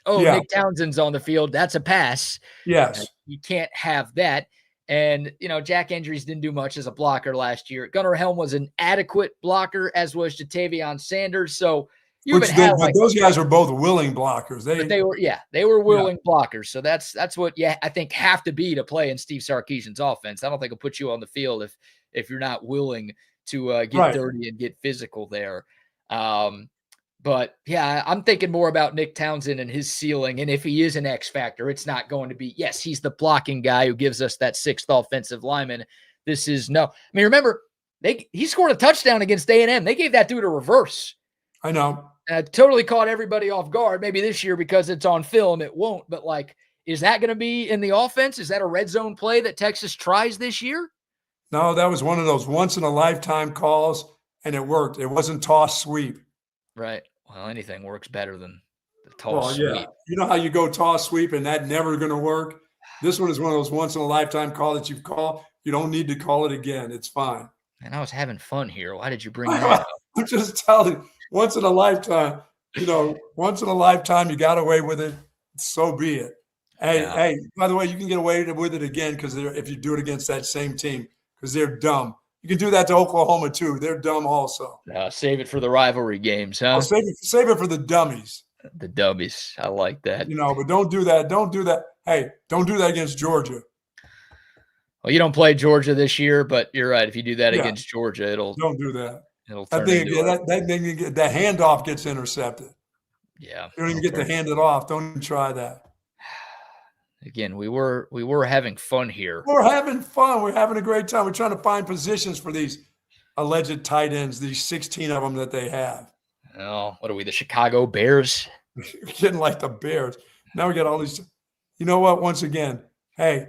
Oh, Nick Townsend's on the field. That's a pass. Yes. You can't have that. And, Jack Andrews didn't do much as a blocker last year. Gunnar Helm was an adequate blocker, as was Jatavion Sanders. So You haven't had like those guys are both willing blockers. but they were willing blockers. So that's what I think have to be to play in Steve Sarkisian's offense. I don't think he'll put you on the field if you're not willing to get dirty and get physical there. But yeah, I'm thinking more about Nick Townsend and his ceiling. And if he is an X factor, it's not going to be, yes, he's the blocking guy who gives us that sixth offensive lineman. This is no. I mean, remember, he scored a touchdown against A&M. They gave that dude a reverse. I know. Totally caught everybody off guard. Maybe this year because it's on film, it won't. But like, is that going to be in the offense? Is that a red zone play that Texas tries this year? No, that was one of those once in a lifetime calls, and it worked. It wasn't toss sweep. Right. Well, anything works better than the toss sweep. You know how you go toss sweep and that never going to work? This one is one of those once in a lifetime call that you call. You don't need to call it again. It's fine. And I was having fun here. Why did you bring that up? I'm just telling you, once in a lifetime, once in a lifetime, you got away with it. So be it. Hey, by the way, you can get away with it again because if you do it against that same team, because they're dumb. You can do that to Oklahoma too. They're dumb also. Save it for the rivalry games, huh? Save it for the dummies. The dummies. I like that. But don't do that. Don't do that. Hey, don't do that against Georgia. Well, you don't play Georgia this year, but you're right. If you do that against Georgia, don't do that. It'll turn that handoff gets intercepted. Yeah. You don't even get to hand it off. Don't even try that. Again, we were having fun here. We're having fun. We're having a great time. We're trying to find positions for these alleged tight ends, these 16 of them that they have. Oh, what are we, the Chicago Bears? We're getting like the Bears. Now we got all these. You know what? Once again, hey,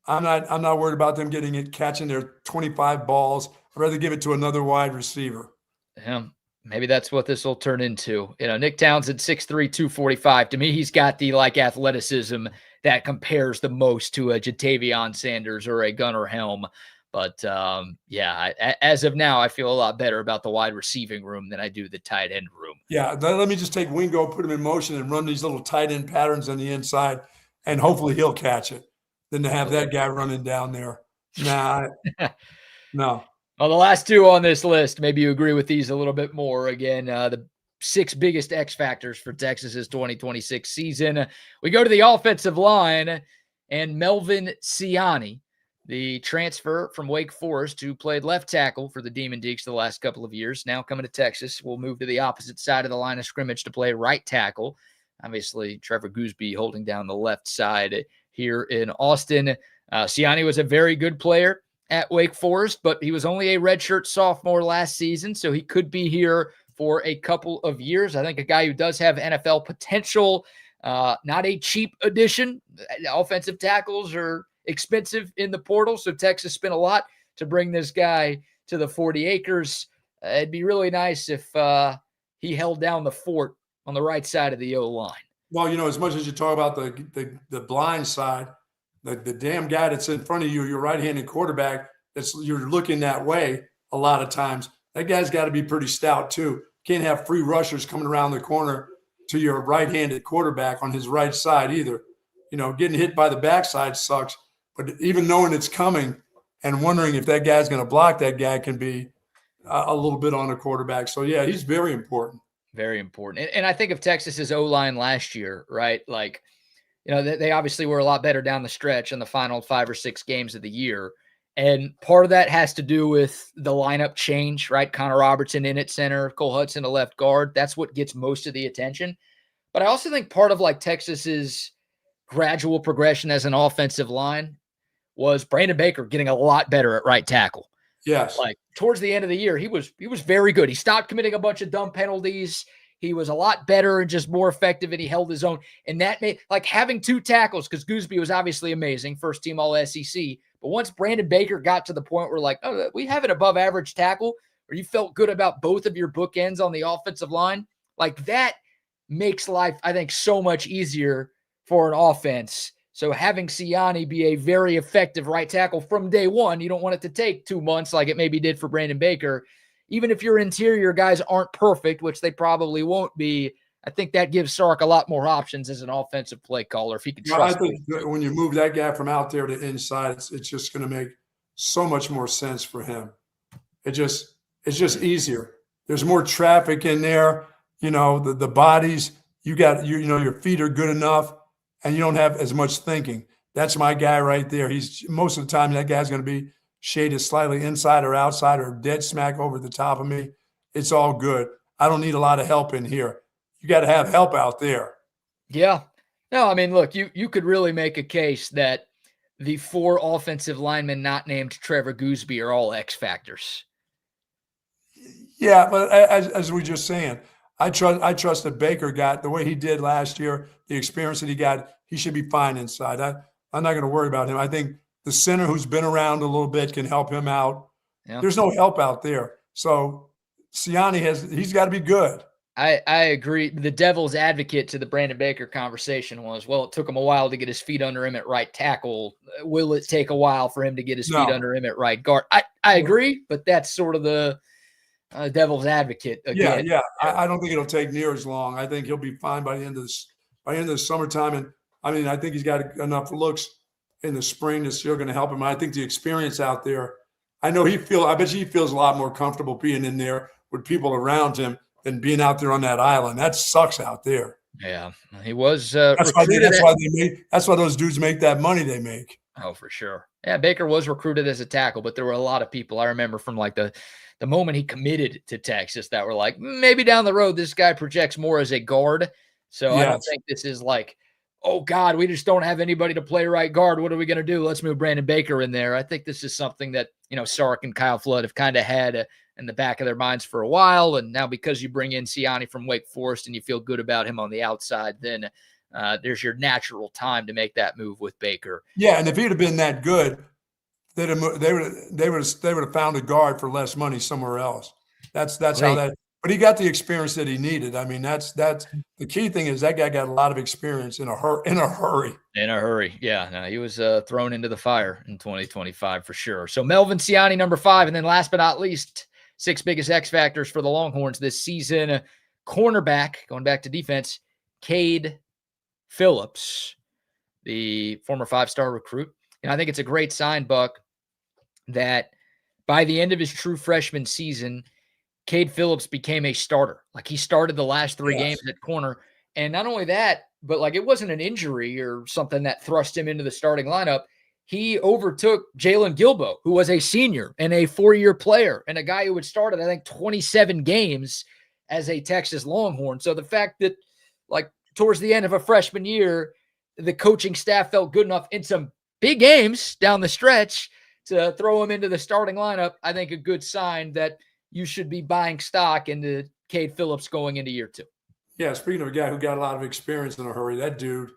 I'm not worried about them catching their 25 balls. I'd rather give it to another wide receiver. Yeah. Maybe that's what this will turn into. Nick Townsend, 6'3", 245. To me, he's got the athleticism that compares the most to a Jatavion Sanders or a Gunnar Helm. But as of now, I feel a lot better about the wide receiving room than I do the tight end room. Yeah, let me just take Wingo, put him in motion, and run these little tight end patterns on the inside, and hopefully he'll catch it. Than to have that guy running down there. Nah, no. Well, the last two on this list, maybe you agree with these a little bit more. Again, the 6 biggest X factors for Texas's 2026 season. We go to the offensive line, and Melvin Siani, the transfer from Wake Forest, who played left tackle for the Demon Deacs the last couple of years, now coming to Texas, will move to the opposite side of the line of scrimmage to play right tackle. Obviously, Trevor Gooseby holding down the left side here in Austin. Siani was a very good player at Wake Forest, but he was only a redshirt sophomore last season, so he could be here for a couple of years. I think a guy who does have NFL potential, not a cheap addition. Offensive tackles are expensive in the portal, so Texas spent a lot to bring this guy to the 40 acres. It'd be really nice if he held down the fort on the right side of the O-line. Well, as much as you talk about the blind side, the damn guy that's in front of you, your right-handed quarterback, you're looking that way a lot of times. That guy's got to be pretty stout too. Can't have free rushers coming around the corner to your right-handed quarterback on his right side either. Getting hit by the backside sucks, but even knowing it's coming and wondering if that guy's going to block that guy can be a little bit on a quarterback. So, yeah, he's very important. Very important. And I think of Texas's O-line last year, right? They obviously were a lot better down the stretch in the final 5 or 6 games of the year. And part of that has to do with the lineup change, right? Connor Robertson in at center, Cole Hudson to left guard. That's what gets most of the attention. But I also think part of Texas's gradual progression as an offensive line was Brandon Baker getting a lot better at right tackle. Yes. Towards the end of the year, he was very good. He stopped committing a bunch of dumb penalties. He was a lot better and just more effective, and he held his own. And that made having 2 tackles, because Gooseby was obviously amazing, first team all SEC. But once Brandon Baker got to the point where we have an above average tackle, where you felt good about both of your bookends on the offensive line, that makes life, I think, so much easier for an offense. So having Siani be a very effective right tackle from day one, you don't want it to take 2 months like it maybe did for Brandon Baker. Even if your interior guys aren't perfect, which they probably won't be, I think that gives Sark a lot more options as an offensive play caller if he can trust him. I think when you move that guy from out there to inside, it's just going to make so much more sense for him. It's just easier. There's more traffic in there. The bodies, your feet are good enough and you don't have as much thinking. That's my guy right there. He's most of the time that guy's going to be shaded slightly inside or outside or dead smack over the top of me. It's all good. I don't need a lot of help in here. You got to have help out there. Yeah. No, I mean, look, you could really make a case that the 4 offensive linemen not named Trevor Gooseby are all X factors. Yeah, but as we were just saying, I trust that Baker got the way he did last year, the experience that he got. He should be fine inside. I'm not going to worry about him. I think the center who's been around a little bit can help him out. Yeah. There's no help out there, so Siani he's got to be good. I agree. The devil's advocate to the Brandon Baker conversation was, well, it took him a while to get his feet under him at right tackle. Will it take a while for him to get his feet under him at right guard? I agree, but that's sort of the devil's advocate again. Yeah. I don't think it'll take near as long. I think he'll be fine by the end of the summertime. And I mean, I think he's got enough looks in the spring that's still going to help him. I think the experience out there, I bet he feels a lot more comfortable being in there with people around him than being out there on that island. That sucks out there. Yeah, he was. That's why those dudes make that money they make. Oh, for sure. Yeah, Baker was recruited as a tackle, but there were a lot of people I remember from like the moment he committed to Texas that were like, maybe down the road this guy projects more as a guard. So I don't think this is like, oh God, we just don't have anybody to play right guard. What are we going to do? Let's move Brandon Baker in there. I think this is something that Sark and Kyle Flood have kind of had in the back of their minds for a while. And now because you bring in Siani from Wake Forest and you feel good about him on the outside, then there's your natural time to make that move with Baker. Yeah, and if he'd have been that good, they would have found a guard for less money somewhere else. That's right. How that. But he got the experience that he needed. I mean, that's the key thing is that guy got a lot of experience in a hurry. Yeah, no, he was thrown into the fire in 2025 for sure. So Melvin Siani, number 5, and then last but not least, 6 biggest X factors for the Longhorns this season. Cornerback, going back to defense, Cade Phillips, the former 5-star recruit. And I think it's a great sign, Buck, that by the end of his true freshman season, Cade Phillips became a starter. Like he started the last 3 games at corner. And not only that, but like it wasn't an injury or something that thrust him into the starting lineup. He overtook Jalen Gilbo, who was a senior and a 4-year player and a guy who had started, I think, 27 games as a Texas Longhorn. So the fact that like towards the end of a freshman year, the coaching staff felt good enough in some big games down the stretch to throw him into the starting lineup, I think a good sign that you should be buying stock into Cade Phillips going into year 2. Yeah, speaking of a guy who got a lot of experience in a hurry, that dude,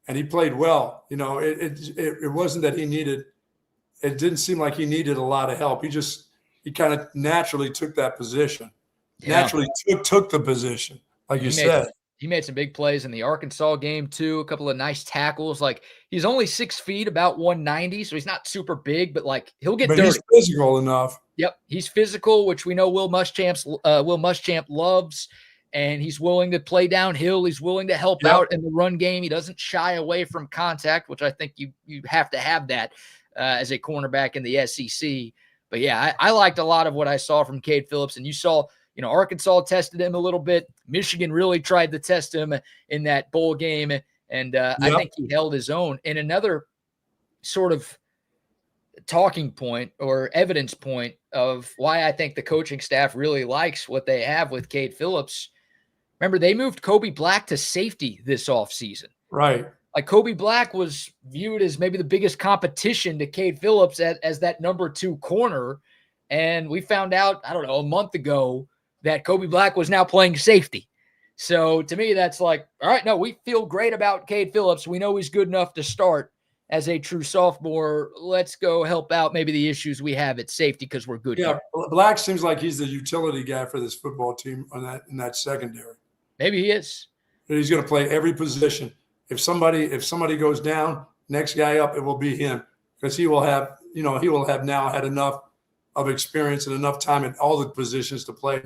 and he played well. It wasn't that it didn't seem like he needed a lot of help. He kind of naturally took that position. Yeah. Naturally took the position, like you said. He made some big plays in the Arkansas game too, a couple of nice tackles. Like he's only 6 feet, about 190, so he's not super big, but like he'll get dirty. He's physical enough. Yep, he's physical, which we know Will Muschamp loves, and he's willing to play downhill. He's willing to help out in the run game. He doesn't shy away from contact, which I think you have to have that as a cornerback in the SEC. But yeah, I liked a lot of what I saw from Cade Phillips, and you saw. Arkansas tested him a little bit. Michigan really tried to test him in that bowl game, and I think he held his own. And another sort of talking point or evidence point of why I think the coaching staff really likes what they have with Cade Phillips. Remember, they moved Kobe Black to safety this offseason. Right. Like Kobe Black was viewed as maybe the biggest competition to Cade Phillips as that number 2 corner. And we found out, I don't know, a month ago, that Kobe Black was now playing safety. So to me, that's like, all right, no, we feel great about Cade Phillips. We know he's good enough to start as a true sophomore. Let's go help out maybe the issues we have at safety because we're good. Yeah, here. Black seems like he's the utility guy for this football team in that secondary. Maybe he is. He's going to play every position. If somebody goes down, next guy up, it will be him because he will have now had enough of experience and enough time in all the positions to play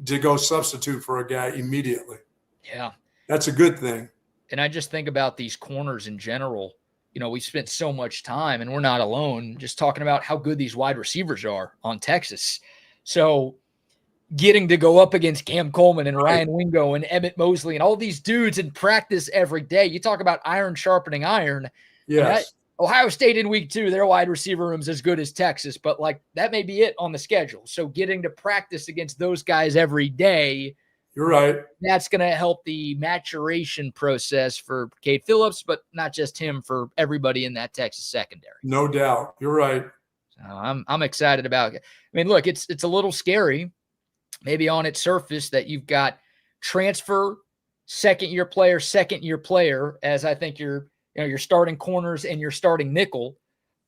to go substitute for a guy immediately. Yeah. That's a good thing. And I just think about these corners in general. We spent so much time, and we're not alone, just talking about how good these wide receivers are on Texas. So getting to go up against Cam Coleman and Ryan Wingo and Emmett Mosley and all these dudes in practice every day. You talk about iron sharpening iron. Yes. Ohio State in week 2, their wide receiver room's as good as Texas, but like that may be it on the schedule. So getting to practice against those guys every day, you're right. That's going to help the maturation process for Cade Phillips, but not just him, for everybody in that Texas secondary. No doubt. You're right. So I'm excited about it. I mean, look, it's a little scary, maybe on its surface, that you've got transfer second-year player, as I think you're starting corners and you're starting nickel.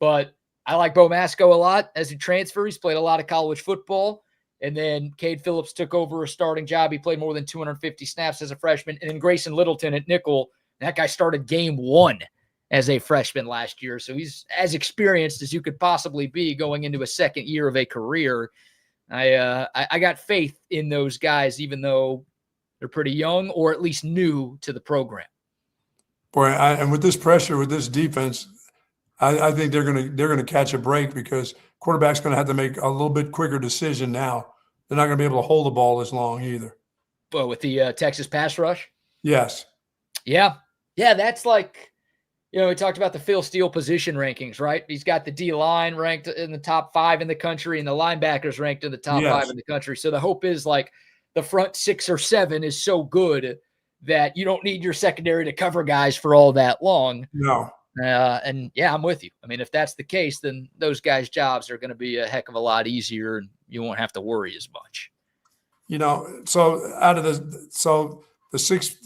But I like Bo Masco a lot as a transfer. He's played a lot of college football. And then Cade Phillips took over a starting job. He played more than 250 snaps as a freshman. And then Grayson Littleton at nickel, that guy started game 1 as a freshman last year. So he's as experienced as you could possibly be going into a second year of a career. I got faith in those guys, even though they're pretty young or at least new to the program. Boy, and with this pressure, with this defense, I think they're gonna catch a break, because quarterback's going to have to make a little bit quicker decision now. They're not going to be able to hold the ball as long either. Well, with the Texas pass rush? Yes. Yeah. Yeah, that's like, we talked about the Phil Steele position rankings, right? He's got the D-line ranked in the top 5 in the country and the linebackers ranked in the top 5 in the country. So the hope is like the front 6 or 7 is so good that you don't need your secondary to cover guys for all that long. No. And yeah, I'm with you. I mean, if that's the case, then those guys' jobs are going to be a heck of a lot easier, and you won't have to worry as much. So out of the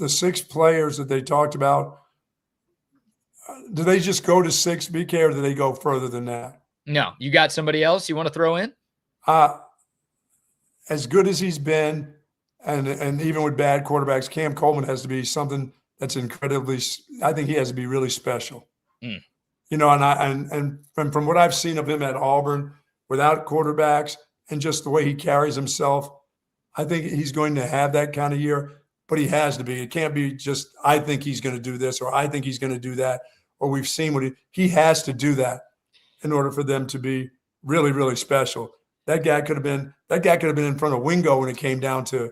six players that they talked about, do they just go to 6, BK, or do they go further than that? No, you got somebody else you want to throw in? As good as he's been, and even with bad quarterbacks, Cam Coleman has to be something that's incredibly. I think he has to be really special. Mm. And from what I've seen of him at Auburn, without quarterbacks and just the way he carries himself, I think he's going to have that kind of year. But he has to be. It can't be just, I think he's going to do this, or I think he's going to do that, or we've seen what he has to do that in order for them to be really, really special. That guy could have been in front of Wingo when it came down to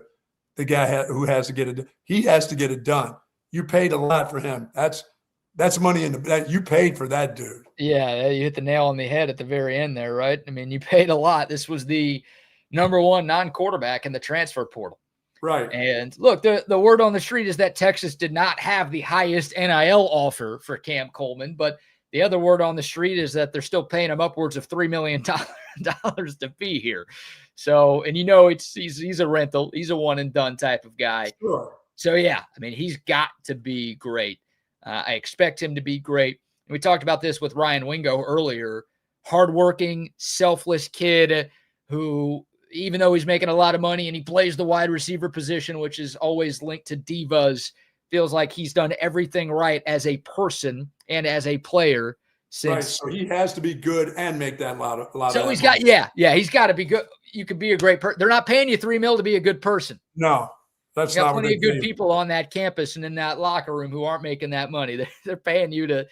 the guy who has to get it. He has to get it done. You paid a lot for him. That's money you paid for that dude. Yeah, you hit the nail on the head at the very end there, right? I mean, you paid a lot. This was the number 1 non-quarterback in the transfer portal. Right. And look, the word on the street is that Texas did not have the highest NIL offer for Cam Coleman, but the other word on the street is that they're still paying him upwards of $3 million to be here. So, and he's a rental. He's a one and done type of guy. Sure. So, yeah, I mean, he's got to be great. I expect him to be great. And we talked about this with Ryan Wingo earlier. Hardworking, selfless kid who, even though he's making a lot of money and he plays the wide receiver position, which is always linked to divas, feels like he's done everything right as a person and as a player. Right, so he has to be good and make that a lot. So he's got, he's got to be good. You could be a great person. They're not paying you $3 million to be a good person. No, that's not what plenty of good people on that campus and in that locker room who aren't making that money. They're paying you to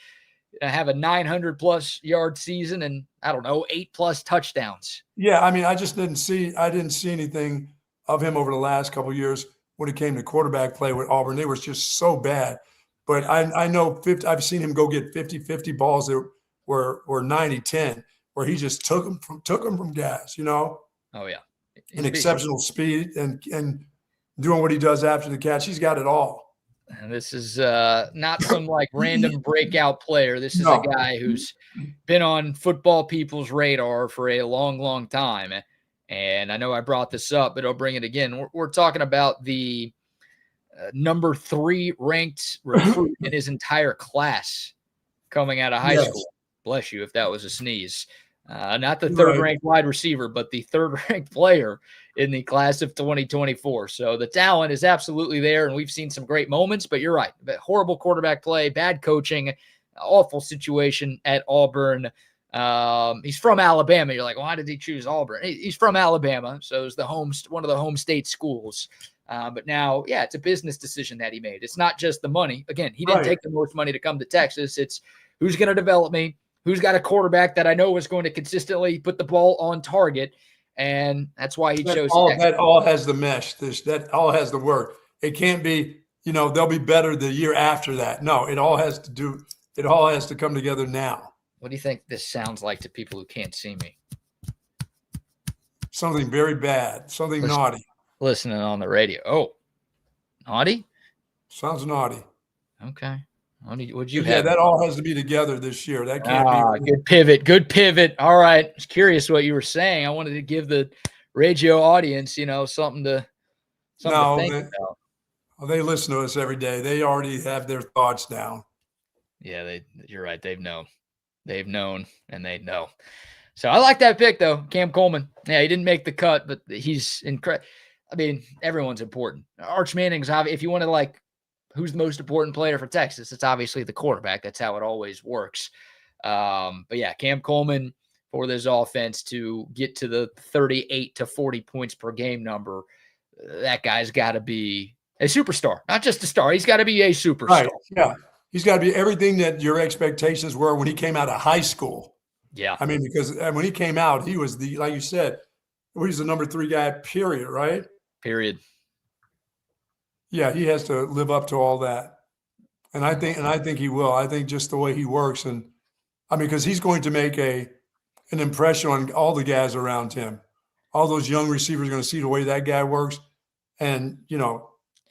have a 900+ yard season and 8+ touchdowns. Yeah, I mean, I didn't see anything of him over the last couple of years when it came to quarterback play with Auburn. They were just so bad. But I know I've seen him go get 50-50 balls that were 90-10, where he just took them from guys, Oh yeah. And exceptional speed and doing what he does after the catch. He's got it all. And this is not some like random breakout player. This is a guy who's been on football people's radar for a long, long time. And I know I brought this up, but I'll bring it again. We're talking about the number 3 ranked recruit in his entire class coming out of high school. Bless you if that was a sneeze. Not the 3rd ranked wide receiver, but the 3rd ranked player in the class of 2024. So the talent is absolutely there, and we've seen some great moments, but you're right. Horrible quarterback play, bad coaching, awful situation at Auburn. He's from Alabama. You're like, why did he choose Auburn? He's from Alabama, so it's one of the home state schools. But now, it's a business decision that he made. It's not just the money. Again, he didn't take the most money to come to Texas. It's who's going to develop me, who's got a quarterback that I know is going to consistently put the ball on target. And that's why he That chose all, Texas. that all has the mesh. That all has the work. It can't be, they'll be better the year after that. No, it all has to come together now. What do you think this sounds like to people who can't see me? Something very bad, something naughty. Listening on the radio. Oh, naughty? Sounds naughty. Okay. What'd you Yeah, have? that all has to be together this year. That can't be. Good pivot. Good pivot. All right. I was curious what you were saying. I wanted to give the radio audience, something to think about. They listen to us every day. They already have their thoughts down. Yeah, you're right. They've known. They've known, and they know. So I like that pick, though. Cam Coleman. Yeah, he didn't make the cut, but he's incredible. I mean, everyone's important. Arch Manning's obvious. If you want to, who's the most important player for Texas, it's obviously the quarterback. That's how it always works. But yeah, Cam Coleman for this offense to get to the 38 to 40 points per game number, that guy's got to be a superstar, not just a star. He's got to be a superstar. Right. Yeah. He's got to be everything that your expectations were when he came out of high school. Yeah. I mean, because when he came out, he was like you said, he's the number 3 guy, period, right? Period. Yeah, he has to live up to all that. And I think he will. I think just the way he works, and I mean, because he's going to make an impression on all the guys around him. All those young receivers are going to see the way that guy works. And, you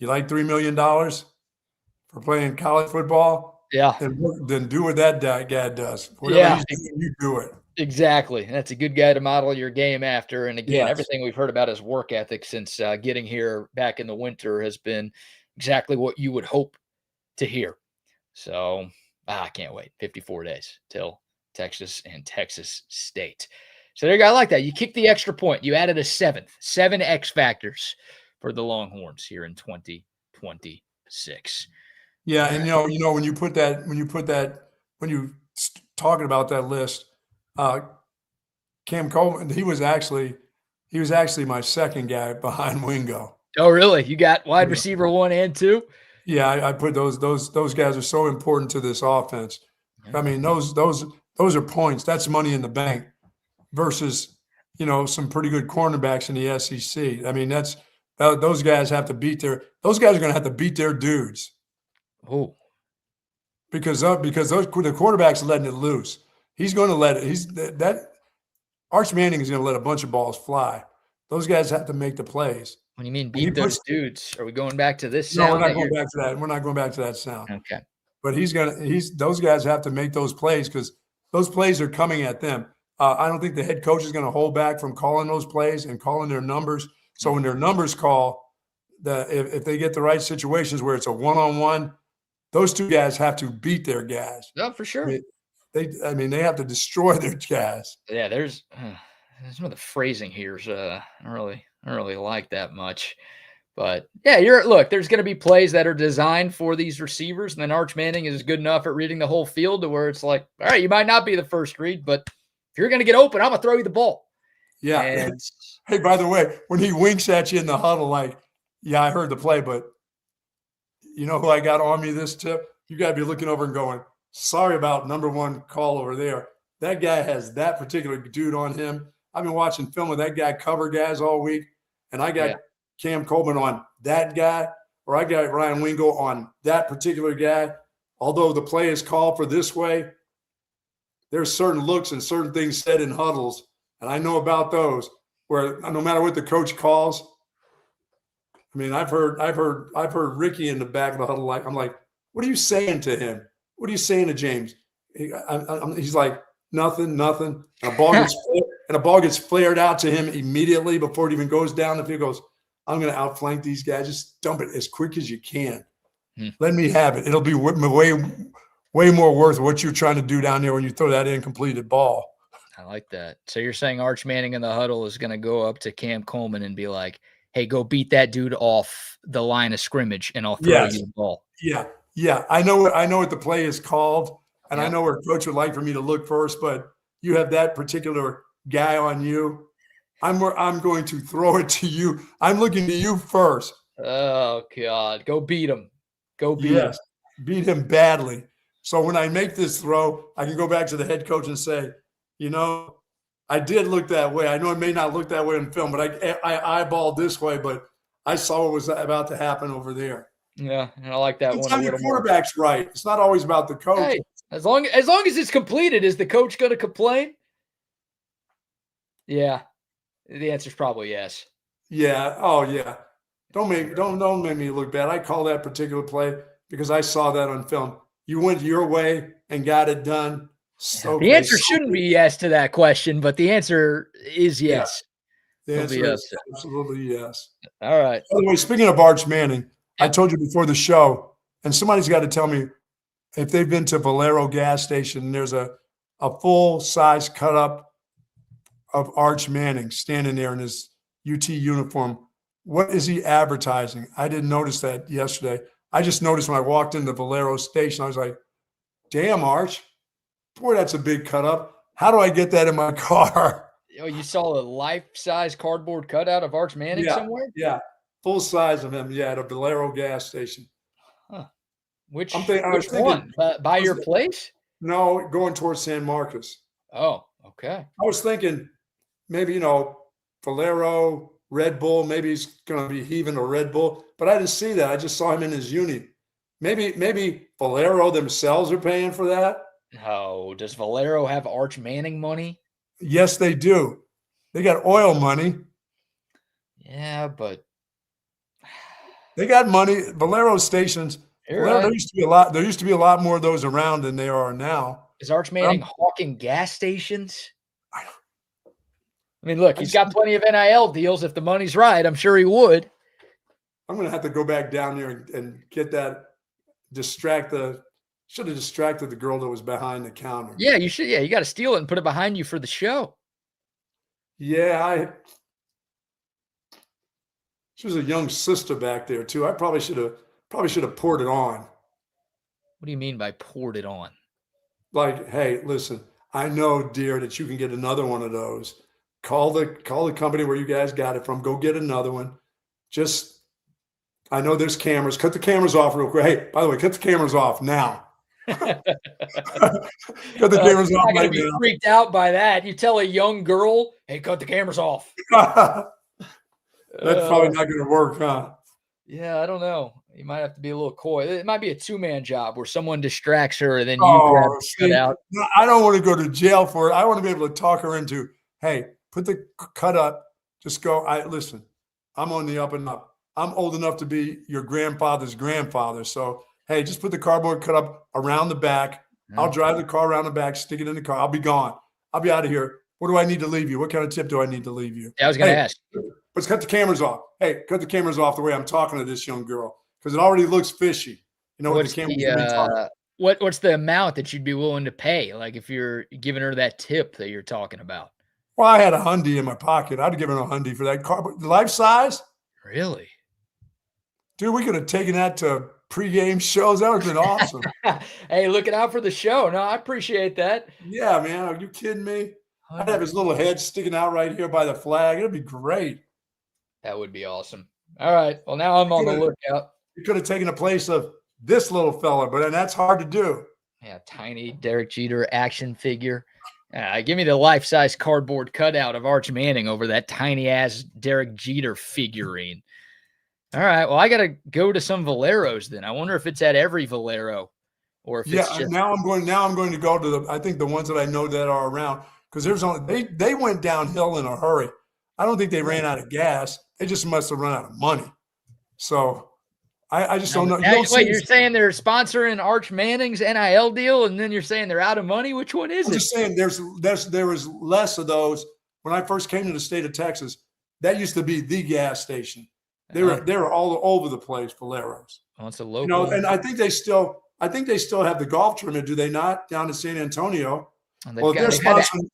like $3 million for playing college football? Yeah. Then do what that guy does. Whatever he's doing, you do it. Exactly. That's a good guy to model your game after. And again, Yes. Everything we've heard about his work ethic since getting here back in the winter has been exactly what you would hope to hear. So I can't wait. 54 days till Texas and Texas State. So there you go. I like that. You kicked the extra point. You added a 7 X factors for the Longhorns here in 2026. Yeah, and when you talking about that list, Cam Coleman, he was actually my second guy behind Wingo. Oh, really? You got wide receiver 1 and 2? Yeah, I put those guys are so important to this offense. I mean, those are points. That's money in the bank versus some pretty good cornerbacks in the SEC. I mean, those guys have to those guys are going to have to beat their dudes. Oh, because the quarterback's letting it loose. He's going to let it. Arch Manning is going to let a bunch of balls fly. Those guys have to make the plays. When you mean beat those dudes, are we going back to this No, sound? we're not going back to that. We're not going back to that sound. Okay. But those guys have to make those plays because those plays are coming at them. I don't think the head coach is going to hold back from calling those plays and calling their numbers. So when their numbers call, if they get the right situations where it's a one-on-one, those two guys have to beat their guys. No, for sure. They have to destroy their guys. Yeah, there's some of the phrasing here is I don't really like that much. But yeah, there's going to be plays that are designed for these receivers, and then Arch Manning is good enough at reading the whole field to where it's like, all right, you might not be the first read, but if you're going to get open, I'm going to throw you the ball. Yeah. And, hey, by the way, when he winks at you in the huddle, I heard the play, but you know who I got on me this tip? You got to be looking over and going, sorry about number 1 call over there. That guy has that particular dude on him. I've been watching film of that guy cover guys all week, and I got Cam Coleman on that guy, or I got Ryan Wingo on that particular guy. Although the play is called for this way, there's certain looks and certain things said in huddles, and I know about those where no matter what the coach calls. I mean, I've heard Ricky in the back of the huddle. I'm like, what are you saying to him? What are you saying to James? He's like, nothing. And a ball gets flared out to him immediately before it even goes down. If he goes, I'm going to outflank these guys. Just dump it as quick as you can. Let me have it. It'll be way more worth what you're trying to do down there when you throw that incompleted ball. I like that. So you're saying Arch Manning in the huddle is going to go up to Cam Coleman and be like, hey, go beat that dude off the line of scrimmage, and I'll throw you the ball. Yeah. I know what the play is called, and I know where coach would like for me to look first, but you have that particular guy on you. I'm going to throw it to you. I'm looking to you first. Oh, God. Go beat him. Go beat him. Beat him badly. So when I make this throw, I can go back to the head coach and say, I I did look that way. I know it may not look that way in film, but I eyeballed this way, but I saw what was about to happen over there. Yeah, and I like that one a Sometimes your little more. quarterback's right. It's not always about the coach. Hey, as long as it's completed, is the coach going to complain? Yeah, the answer is probably yes. Yeah. Oh, yeah. Don't make me look bad. I call that particular play because I saw that on film. You went your way and got it done. The answer shouldn't be yes to that question, but the answer is yes. Yeah, the answer is absolutely yes. All right. By the way, speaking of Arch Manning, I told you before the show, and somebody's got to tell me if they've been to Valero gas station. There's a full-size cut-up of Arch Manning standing there in his UT uniform. What is he advertising? I didn't notice that yesterday. I just noticed when I walked into Valero station, I was like, damn, Arch. Boy, that's a big cut-up. How do I get that in my car? Oh, you saw a life-size cardboard cutout of Arch Manning somewhere? Yeah, full size of him. Yeah, at a Valero gas station. Huh. Which thinking, one? By your place? No, going towards San Marcos. Oh, okay. I was thinking maybe, Valero, Red Bull, maybe he's going to be heaving a Red Bull, but I didn't see that. I just saw him in his uni. Maybe Valero themselves are paying for that. Oh, does Valero have Arch Manning money? Yes, they do. They got oil money. Yeah, but they got money. Valero stations. Valero, there used to be a lot. There used to be a lot more of those around than there are now. Is Arch Manning hawking gas stations? I mean, look, he's got plenty of NIL deals. If the money's right, I'm sure he would. I'm going to have to go back down there and get that. Should have distracted the girl that was behind the counter. Yeah, you should. Yeah, you got to steal it and put it behind you for the show. Yeah, she was a young sister back there too. I probably should have poured it on. What do you mean by poured it on? Like, hey, listen, I know, dear, that you can get another one of those. Call the company where you guys got it from. Go get another one. I know there's cameras. Cut the cameras off real quick. Hey, by the way, cut the cameras off now. Cut the cameras off right now. Be freaked out by that. You tell a young girl, "Hey, cut the cameras off." That's probably not going to work, huh? Yeah, I don't know. You might have to be a little coy. It might be a two-man job where someone distracts her and then you grab it out. No, I don't want to go to jail for it. I want to be able to talk her into, hey, put the cut up. Just go. Listen, I'm on the up and up. I'm old enough to be your grandfather's grandfather. So, hey, just put the cardboard cut up around the back. I'll drive the car around the back, stick it in the car. I'll be gone. I'll be out of here. What do I need to leave you? What kind of tip do I need to leave you? I was going to ask. Let's cut the cameras off. Hey, cut the cameras off the way I'm talking to this young girl because it already looks fishy. You know what the cameras what's the amount that you'd be willing to pay? Like if you're giving her that tip that you're talking about. Well, I had a Hyundai in my pocket. I'd give her a Hyundai for that car. Life size? Really? Dude, we could have taken that to pregame shows. That would have been awesome. Hey, looking out for the show. No, I appreciate that. Yeah, man. Are you kidding me? I'd have his little head sticking out right here by the flag. It'd be great. That would be awesome. All right. Well, now I'm on the lookout. You could have taken the place of this little fella, but that's hard to do. Yeah, tiny Derek Jeter action figure. Give me the life-size cardboard cutout of Arch Manning over that tiny-ass Derek Jeter figurine. All right. Well, I got to go to some Valeros then. I wonder if it's at every Valero or if it's just... Now I'm going to go to I think the ones that I know that are around because they went downhill in a hurry. I don't think they ran out of gas. They just must have run out of money. So I just don't know. You're saying they're sponsoring Arch Manning's NIL deal, and then you're saying they're out of money? Which one is it? I'm just saying there was less of those when I first came to the state of Texas. That used to be the gas station. They were all over the place, Valeros. Oh, it's a local. And I think they still have the golf tournament, do they not, down in San Antonio? They're sponsoring.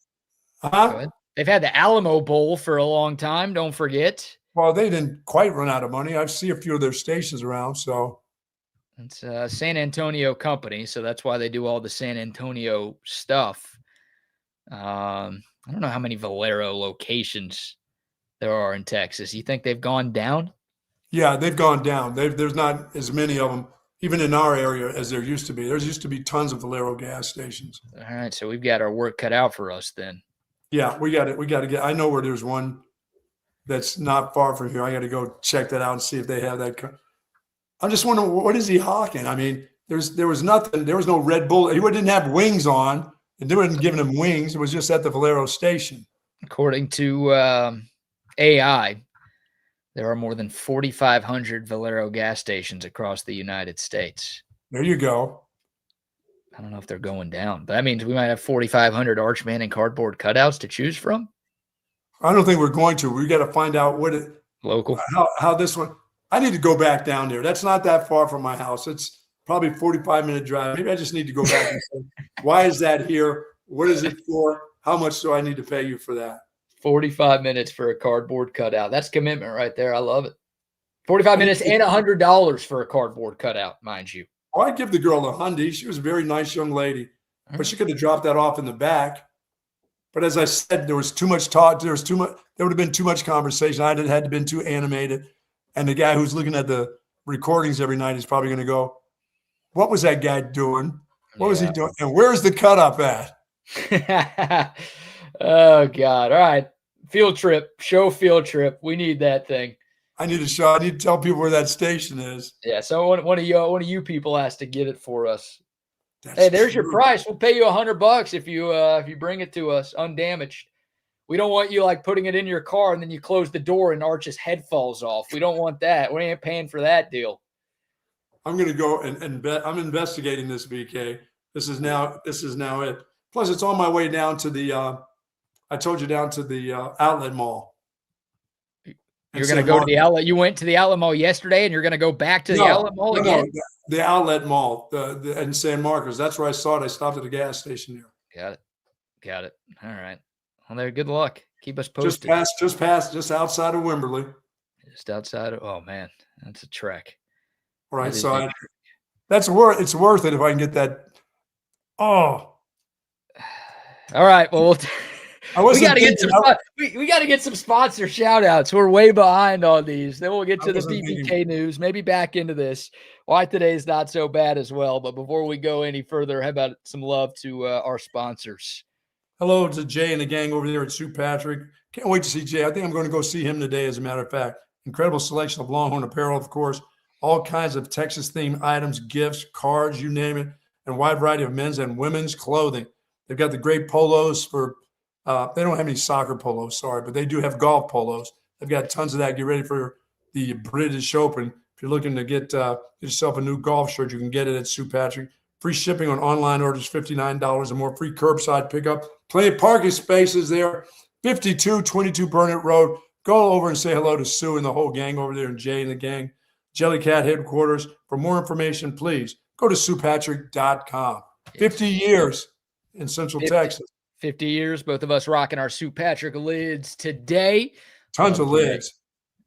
They've had the Alamo Bowl for a long time. Don't forget. Well, they didn't quite run out of money. I see a few of their stations around. So it's a San Antonio company, so that's why they do all the San Antonio stuff. I don't know how many Valero locations there are in Texas. You think they've gone down? Yeah, they've gone down. There's not as many of them, even in our area, as there used to be. There used to be tons of Valero gas stations. All right, so we've got our work cut out for us then. Yeah, we got it. We got to get. I know where there's one that's not far from here. I got to go check that out and see if they have that. I'm just wondering, what is he hawking? I mean, there was nothing. There was no Red Bull. He didn't have wings on, and they weren't giving him wings. It was just at the Valero station. According to AI, there are more than 4,500 Valero gas stations across the United States. There you go. I don't know if they're going down, but that means we might have 4,500 Archman and cardboard cutouts to choose from. I don't think we're going to. We got to find out Local. How this one. I need to go back down there. That's not that far from my house. It's probably a 45-minute drive. Maybe I just need to go back and say, why is that here? What is it for? How much do I need to pay you for that? 45 minutes for a cardboard cutout. That's commitment right there. I love it. 45 minutes and $100 for a cardboard cutout, mind you. Oh, I'd give the girl a Hyundai. She was a very nice young lady, but she could have dropped that off in the back. But as I said, there was too much talk. There would have been too much conversation. I had to have been too animated. And the guy who's looking at the recordings every night is probably going to go, what was that guy doing? What was he doing? And where's the cut up at? Oh, God. All right. Field trip. Show field trip. We need that thing. I need to tell people where that station is. Yeah, so one of you people has to get it for us. Hey, there's your price. We'll pay you $100 if you bring it to us undamaged. We don't want you like putting it in your car and then you close the door and Arch's head falls off. We don't want that. We ain't paying for that deal. I'm going to go and bet. I'm investigating this, BK. This is now it. Plus, it's on my way down to the. I told you down to the outlet mall. You're going to go to the outlet. You went to the outlet mall yesterday, and you're going to go back to the outlet mall again? No, the outlet mall in San Marcos. That's where I saw it. I stopped at a gas station there. Got it. All right. Well, there. Good luck. Keep us posted. Just outside of Wimberley. Just outside of. Oh man, that's a trek. All right, so it's worth it if I can get that. Oh. All right. Well, we got to get some. We got to get some sponsor shout outs. We're way behind on these. Then we'll get to the BBK news. Maybe back into this. Why today's not so bad as well. But before we go any further, how about some love to our sponsors? Hello to Jay and the gang over there at St. Patrick. Can't wait to see Jay. I think I'm going to go see him today. As a matter of fact, incredible selection of Longhorn apparel, of course. All kinds of Texas-themed items, gifts, cards, you name it, and a wide variety of men's and women's clothing. They've got the great polos for. They don't have any soccer polos, sorry, but they do have golf polos. They've got tons of that. Get ready for the British Open. If you're looking to get yourself a new golf shirt, you can get it at St. Patrick. Free shipping on online orders, $59 or more. Free curbside pickup. Plenty of parking spaces there. 5222 Burnett Road. Go over and say hello to Sue and the whole gang over there, and Jay and the gang. Jellycat headquarters. For more information, please go to SuePatrick.com. 50 years in Central Texas. 50 years, both of us rocking our St. Patrick lids today. Tons of lids.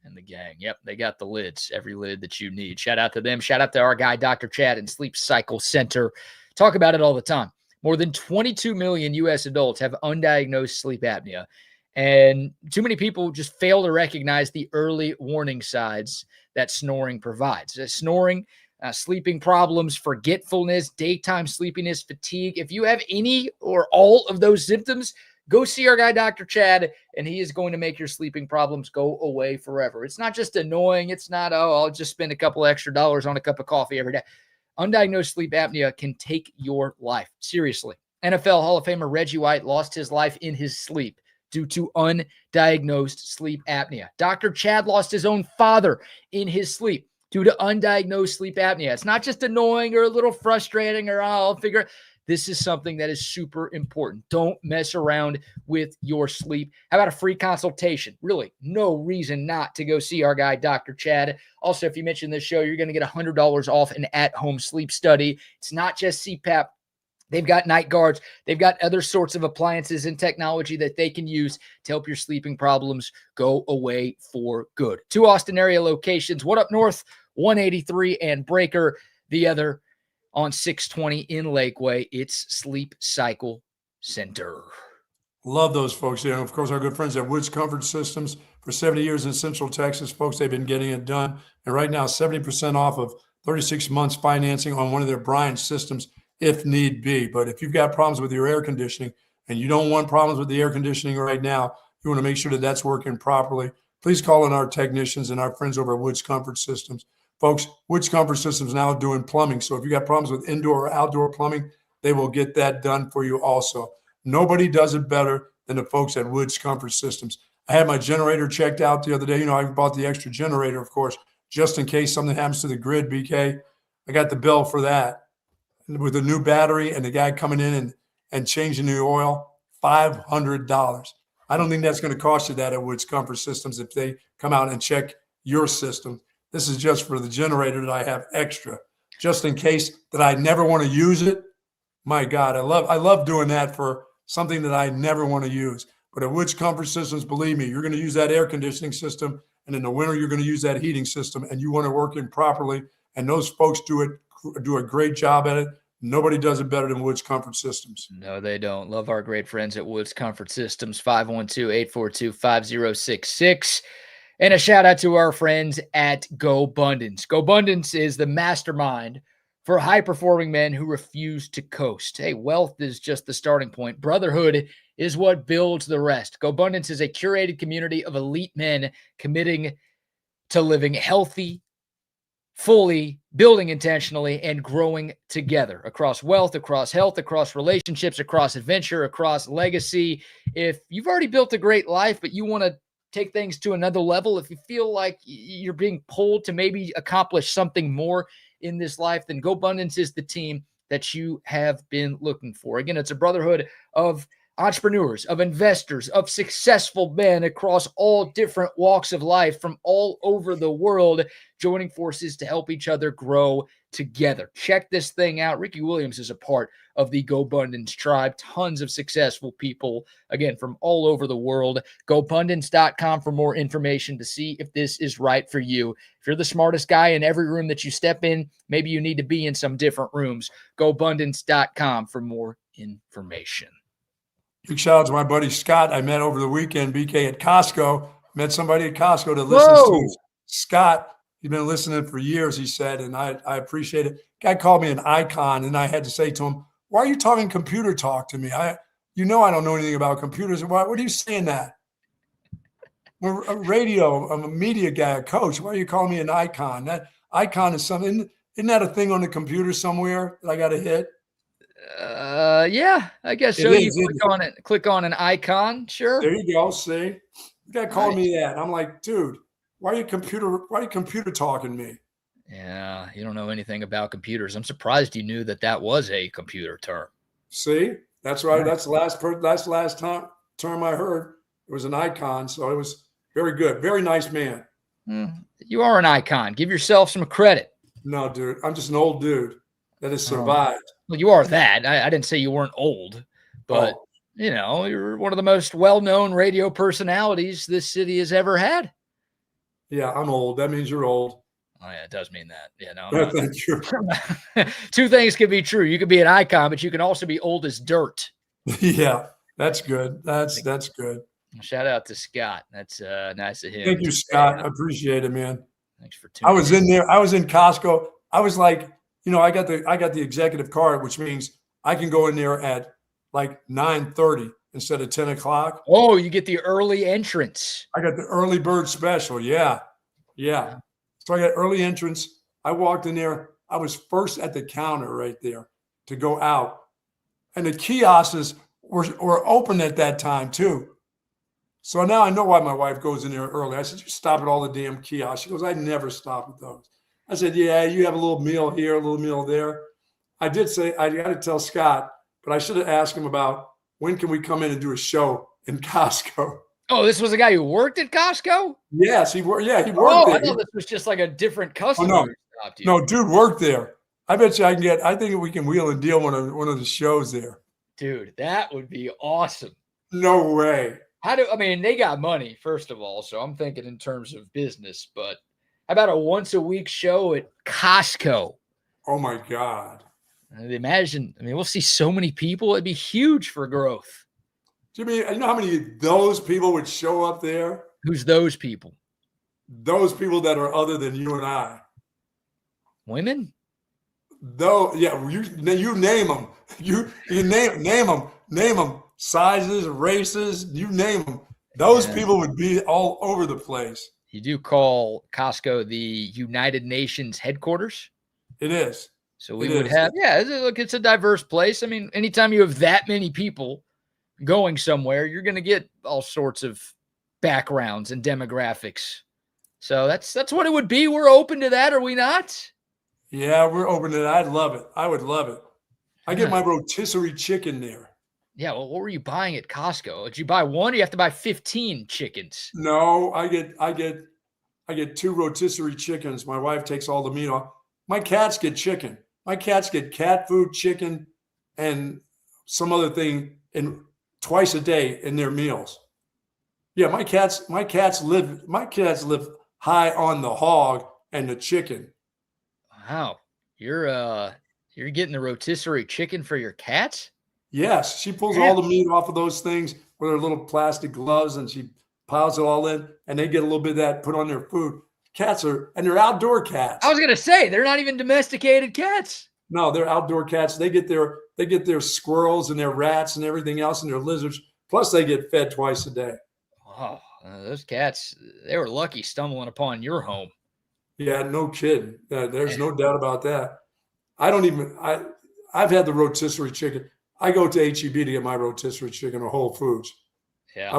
And the gang. Yep, they got the lids, every lid that you need. Shout out to them. Shout out to our guy, Dr. Chad and Sleep Cycle Center. Talk about it all the time. More than 22 million U.S. adults have undiagnosed sleep apnea. And too many people just fail to recognize the early warning signs that snoring provides. Snoring, sleeping problems, forgetfulness, daytime sleepiness, fatigue. If you have any or all of those symptoms, go see our guy, Dr. Chad, and he is going to make your sleeping problems go away forever. It's not just annoying. It's not, I'll just spend a couple extra dollars on a cup of coffee every day. Undiagnosed sleep apnea can take your life. Seriously. NFL Hall of Famer Reggie White lost his life in his sleep due to undiagnosed sleep apnea. Dr. Chad lost his own father in his sleep due to undiagnosed sleep apnea. It's not just annoying or a little frustrating or I'll figure it. This is something that is super important. Don't mess around with your sleep. How about a free consultation? Really, no reason not to go see our guy, Dr. Chad. Also, if you mention this show, you're going to get $100 off an at-home sleep study. It's not just CPAP. They've got night guards. They've got other sorts of appliances and technology that they can use to help your sleeping problems go away for good. 2 Austin area locations, one up north, 183 and Breaker, the other on 620 in Lakeway. It's Sleep Cycle Center. Love those folks. You know, of course, our good friends at Woods Comfort Systems. For 70 years in Central Texas, folks, they've been getting it done. And right now, 70% off of 36 months financing on one of their Bryant systems if need be. But if you've got problems with your air conditioning and you don't want problems with the air conditioning right now, you want to make sure that that's working properly, please call in our technicians and our friends over at Woods Comfort Systems. Folks, Woods Comfort Systems now doing plumbing. So if you got problems with indoor or outdoor plumbing, they will get that done for you also. Nobody does it better than the folks at Woods Comfort Systems. I had my generator checked out the other day. I bought the extra generator, of course, just in case something happens to the grid, BK. I got the bill for that with a new battery and the guy coming in and changing the oil, $500. I don't think that's going to cost you that at Woods Comfort Systems if they come out and check your system. This is just for the generator that I have extra, just in case that I never want to use it. My God, I love doing that for something that I never want to use. But at Woods Comfort Systems, believe me, you're going to use that air conditioning system, and in the winter you're going to use that heating system, and you want to work in properly. And those folks do a great job at it. Nobody does it better than Woods Comfort Systems. No, they don't. Love our great friends at Woods Comfort Systems, 512-842-5066. And a shout out to our friends at Gobundance. Gobundance is the mastermind for high-performing men who refuse to coast. Hey, wealth is just the starting point. Brotherhood is what builds the rest. Gobundance is a curated community of elite men committing to living healthy, fully, building intentionally, and growing together across wealth, across health, across relationships, across adventure, across legacy. If you've already built a great life, but you want to take things to another level, if you feel like you're being pulled to maybe accomplish something more in this life, then Gobundance is the team that you have been looking for. Again, it's a brotherhood of entrepreneurs, of investors, of successful men across all different walks of life from all over the world, joining forces to help each other grow together. Check this thing out. Ricky Williams is a part of the Gobundance tribe. Tons of successful people, again, from all over the world. Gobundance.com for more information to see if this is right for you. If you're the smartest guy in every room that you step in, maybe you need to be in some different rooms. Gobundance.com for more information. Big shout out to my buddy Scott. I met over the weekend, BK, at Costco. Met somebody at Costco that listens to Scott. He's been listening for years, he said, and I appreciate it. Guy called me an icon, and I had to say to him, why are you talking computer talk to me? I don't know anything about computers. What are you saying that? I'm a radio, I'm a media guy, a coach. Why are you calling me an icon? That icon is something. Isn't that a thing on the computer somewhere that I got to hit? Yeah, I guess so. You click on an icon. Sure. There you go. See, the guy called me that. I'm like, dude, why are you computer talking to me? Yeah, you don't know anything about computers. I'm surprised you knew that was a computer term. See, that's right. That's the last term I heard. It was an icon, so it was very good. Very nice man. You are an icon. Give yourself some credit. No, dude, I'm just an old dude that has survived. Well, you are that. I didn't say you weren't old, but you're one of the most well-known radio personalities this city has ever had. Yeah, I'm old. That means you're old. Oh, yeah, it does mean that. Yeah, no. Thank you. Two things can be true. You could be an icon, but you can also be old as dirt. Yeah, that's good. That's good. Shout out to Scott. That's nice of him. Thank you, Scott. I appreciate it, man. Thanks for tuning in. I was in there. I was in Costco. I was like, I got the executive card, which means I can go in there at like 9:30 instead of 10 o'clock. Oh, you get the early entrance. I got the early bird special. Yeah. So I got early entrance. I walked in there. I was first at the counter right there to go out. And the kiosks were open at that time too. So now I know why my wife goes in there early. I said, you stop at all the damn kiosks. She goes, I never stop at those. I said, yeah, you have a little meal here, a little meal there. I did say, I got to tell Scott, but I should have asked him about when can we come in and do a show in Costco. Oh, this was a guy who worked at Costco? Yes, he worked. Yeah, he worked there. I thought this was just like a different customer. Oh, no, dude worked there. I bet you I think we can wheel and deal one of the shows there. Dude, that would be awesome. No way. They got money, first of all, so I'm thinking in terms of business, but how about a once-a-week show at Costco? Oh, my God. Imagine, we'll see so many people. It'd be huge for growth. Jimmy, you know how many of those people would show up there? Who's those people? Those people that are other than you and I. Women? Though, yeah, you name them. You name them. sizes, races, you name them. Those people would be all over the place. You do call Costco the United Nations headquarters? It is. So we would have, look, it's a diverse place. I mean, anytime you have that many people going somewhere, you're going to get all sorts of backgrounds and demographics. So that's what it would be. We're open to that, are we not? Yeah, we're open to that. I'd love it. I would love it. I get my rotisserie chicken there. Yeah, well, what were you buying at Costco? Did you buy one or you have to buy 15 chickens? No, I get 2 rotisserie chickens. My wife takes all the meat off. My cats get chicken. My cats get cat food, chicken, and some other thing twice a day in their meals. Yeah, my cats live high on the hog and the chicken. Wow. You're getting the rotisserie chicken for your cats? Yes, she pulls all the meat off of those things with her little plastic gloves and she piles it all in and they get a little bit of that put on their food. They're outdoor cats. I was going to say, they're not even domesticated cats. No, they're outdoor cats. They get their squirrels and their rats and everything else and their lizards. Plus they get fed twice a day. Oh, those cats, they were lucky stumbling upon your home. Yeah, no kidding. There's no doubt about that. I've had the rotisserie chicken. I go to HEB to get my rotisserie chicken or Whole Foods. Yeah.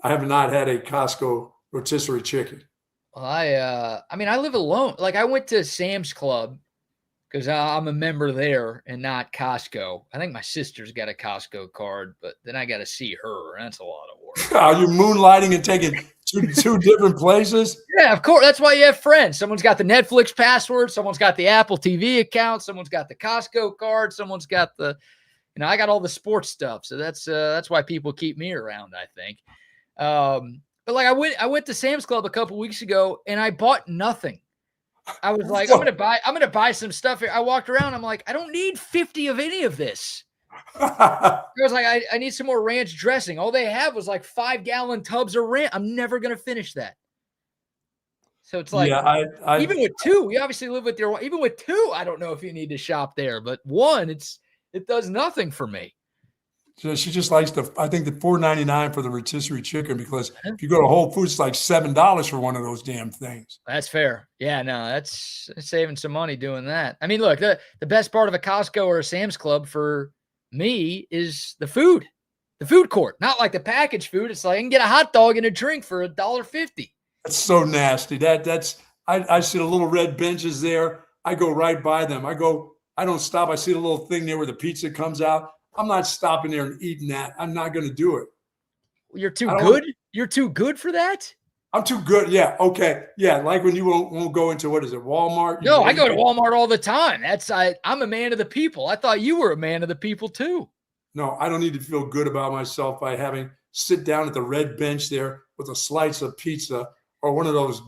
I have not had a Costco rotisserie chicken. Well, I mean, I live alone. Like I went to Sam's Club because I'm a member there and not Costco. I think my sister's got a Costco card, but then I got to see her. That's a lot of work. Are you moonlighting and taking two different places? Yeah, of course. That's why you have friends. Someone's got the Netflix password. Someone's got the Apple TV account. Someone's got the Costco card. Someone's got I got all the sports stuff. So that's why people keep me around, I think. But like I went to Sam's Club a couple weeks ago and I bought nothing. I was like, I'm gonna buy some stuff here. I walked around. I'm like, I don't need 50 of any of this. I was like, I need some more ranch dressing. All they have was like 5-gallon tubs of ranch. I'm never gonna finish that. So it's like, even with 2, we obviously live with even with 2, I don't know if you need to shop there, but 1, it does nothing for me. So she just likes I think the $4.99 for the rotisserie chicken, because if you go to Whole Foods, it's like $7 for one of those damn things. That's fair. Yeah, no, that's saving some money doing that. I mean, look, the best part of a Costco or a Sam's Club for me is the food court. Not like the packaged food. It's like I can get a hot dog and a drink for $1.50. That's so nasty. I see the little red benches there. I go right by them. I don't stop. I see the little thing there where the pizza comes out. I'm not stopping there and eating that. I'm not going to do it. You're too good? You're too good for that? I'm too good. Yeah. Okay. Yeah. Like when you won't go into, what is it, Walmart? No, I go to Walmart all the time. I'm a man of the people. I thought you were a man of the people too. No, I don't need to feel good about myself by sit down at the red bench there with a slice of pizza or one of those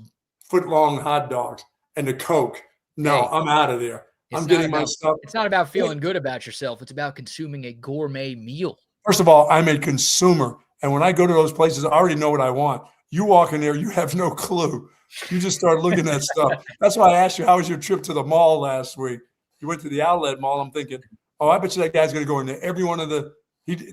foot-long hot dogs and a Coke. No, I'm out of there. I'm getting my stuff. It's not about feeling good about yourself. It's about consuming a gourmet meal. First of all, I'm a consumer. And when I go to those places, I already know what I want. You walk in there, you have no clue. You just start looking at stuff. That's why I asked you, how was your trip to the mall last week? You went to the outlet mall. I'm thinking, I bet you that guy's going to go into every one of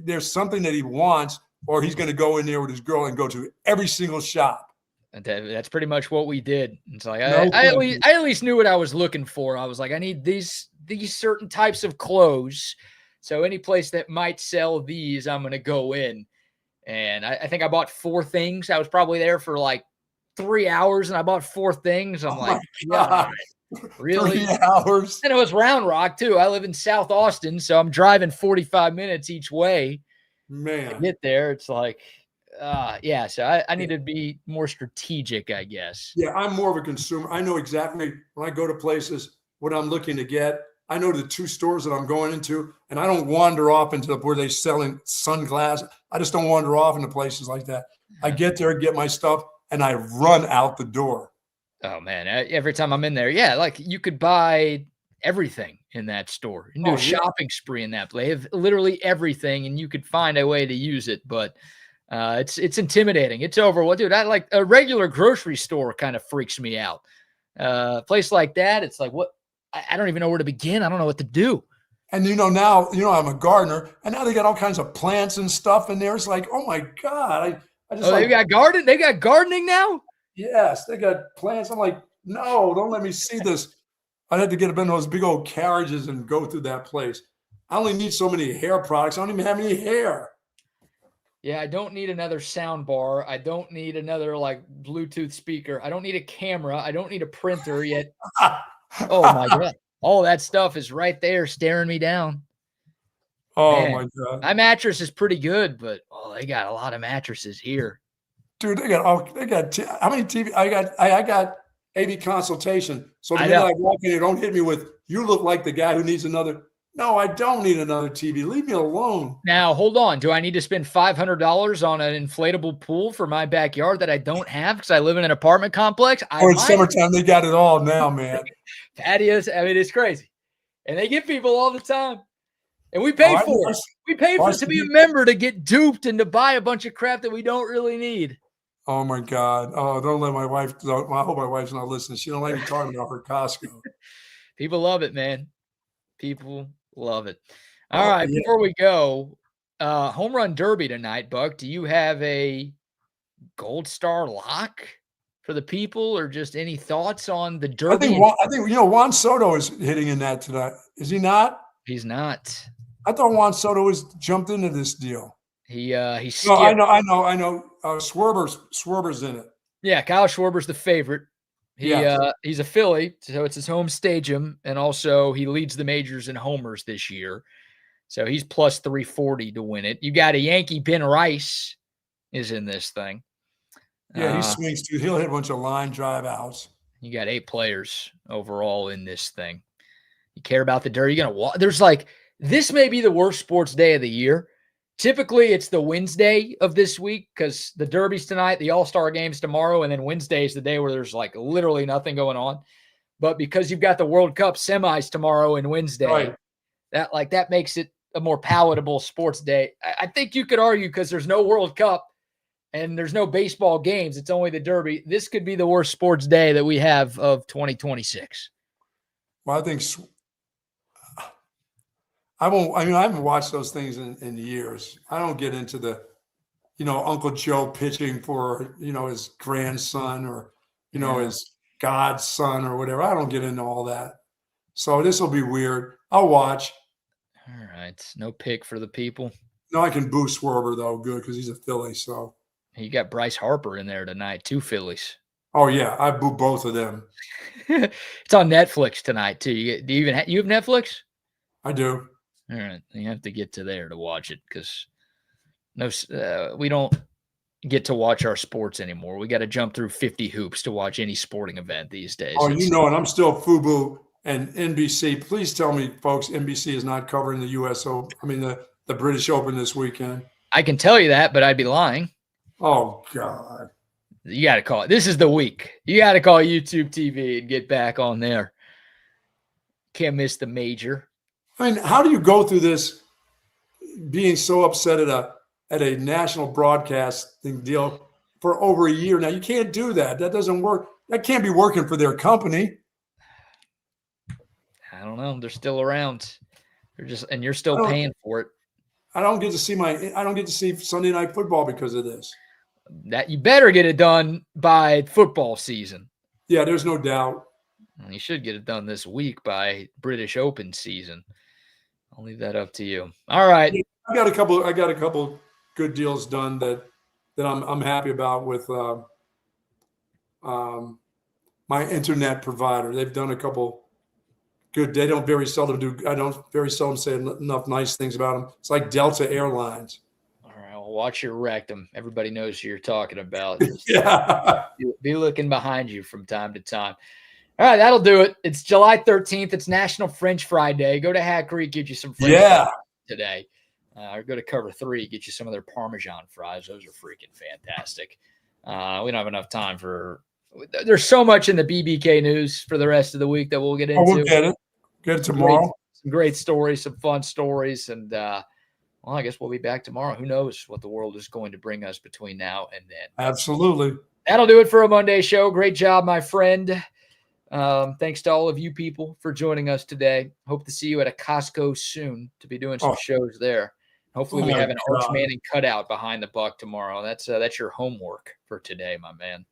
there's something that he wants, or he's going to go in there with his girl and go to every single shop. And that's pretty much what we did. It's like I at least knew what I was looking for. I was like, I need these certain types of clothes. So any place that might sell these, I'm going to go in. And I think I bought 4 things. I was probably there for like 3 hours, and I bought 4 things. I'm like, God, really? 3 hours? And it was Round Rock too. I live in South Austin, so I'm driving 45 minutes each way. Man, to get there, it's like. So I need to be more strategic, I guess. Yeah, I'm more of a consumer. I know exactly when I go to places what I'm looking to get. I know the 2 stores that I'm going into, and I don't wander off into where they're selling sunglasses. I just don't wander off into places like that. I get there, get my stuff, and I run out the door. Oh, man. Every time I'm in there, like you could buy everything in that store. You can do a shopping spree in that place. They have literally everything, and you could find a way to use it, but it's intimidating. It's over. Well, dude, I like a regular grocery store kind of freaks me out. A place like that, it's like, what? I don't even know where to begin. I don't know what to do. And now I'm a gardener, and now they got all kinds of plants and stuff in there. It's like, oh my God. I just they got gardening now? Yes, they got plants. I'm like, no, don't let me see this. I'd have to get up in those big old carriages and go through that place. I only need so many hair products. I don't even have any hair. Yeah, I don't need another sound bar. I don't need another like Bluetooth speaker. I don't need a camera. I don't need a printer yet. Oh my God. All that stuff is right there staring me down. Oh Man, my God. my mattress is pretty good, but they got a lot of mattresses here. Dude, they got how many TV? I got AV consultation. So the minute I walk in here, don't hit me with, you look like the guy who needs another. No, I don't need another TV. Leave me alone. Now, hold on. Do I need to spend $500 on an inflatable pool for my backyard that I don't have because I live in an apartment complex? It's summertime. They got it all now, man. Patios. I mean, it's crazy. And they get people all the time. And we pay for it. We pay for it to be a member, to get duped and to buy a bunch of crap that we don't really need. Oh, my God. Oh, don't let my wife. I hope my wife's not listening. She don't like me talking about her Costco. People love it, man. People love it. All right. Yeah. Before we go, home run derby tonight, Buck. Do you have a gold star lock for the people, or just any thoughts on the derby? I think Juan Soto is hitting in that tonight. Is he not? He's not. I thought Juan Soto was jumped into this deal. He skipped. No, I know. Schwarber's in it. Yeah, Kyle Schwarber's the favorite. He's a Philly, so it's his home stadium, and also he leads the majors in homers this year. So he's plus 340 to win it. You got a Yankee, Ben Rice is in this thing. Yeah, he swings too. He'll hit a bunch of line drive outs. You got 8 players overall in this thing. You care about the derby? You're gonna walk. There's like, this may be the worst sports day of the year. Typically, it's the Wednesday of this week because the derby's tonight, the All-Star game's tomorrow, and then Wednesday is the day where there's like literally nothing going on. But because you've got the World Cup semis tomorrow and Wednesday, right, that makes it a more palatable sports day. I think you could argue, because there's no World Cup and there's no baseball games, it's only the derby. This could be the worst sports day that we have of 2026. Well, I think I haven't watched those things in years. I don't get into the, Uncle Joe pitching for, his grandson or, his godson or whatever. I don't get into all that. So this will be weird. I'll watch. All right. No pick for the people. No, I can boo Schwarber, though, good, because he's a Philly. So you got Bryce Harper in there tonight, 2 Phillies. Oh, yeah. I boo both of them. It's on Netflix tonight, too. You have Netflix? I do. All right. You have to get to there to watch it, because we don't get to watch our sports anymore. We got to jump through 50 hoops to watch any sporting event these days. Oh, and I'm still FUBU and NBC. Please tell me, folks, NBC is not covering the U.S. Open. I mean, the British Open this weekend. I can tell you that, but I'd be lying. Oh, God. You got to call it. This is the week. You got to call YouTube TV and get back on there. Can't miss the major. I mean, how do you go through this being so upset at a national broadcasting deal for over a year now? You can't do that. That doesn't work. That can't be working for their company. I don't know. They're still around. You're still paying for it. I don't get to see Sunday Night Football because of this. That you better get it done by football season. Yeah, there's no doubt. And you should get it done this week by British Open season. I'll leave that up to you. All right. I got a couple good deals done that I'm happy about with my internet provider. They've done a couple good. I don't very seldom say enough nice things about them. It's like Delta Airlines. All right, well, watch your rectum. Everybody knows who you're talking about. Yeah. Be looking behind you from time to time. All right, that'll do it. It's July 13th. It's National French Fry Day. Go to Hat Creek, get you some French fries today. Or go to Cover 3, get you some of their Parmesan fries. Those are freaking fantastic. We don't have enough time for – there's so much in the BBK news for the rest of the week that we'll get into. We'll get it. Get it tomorrow. Some great stories, some fun stories. And, I guess we'll be back tomorrow. Who knows what the world is going to bring us between now and then. Absolutely. That'll do it for a Monday show. Great job, my friend. Thanks to all of you people for joining us today. Hope to see you at a Costco soon to be doing some shows there. Hopefully we have an Arch Manning cutout behind the buck tomorrow. That's your homework for today, my man.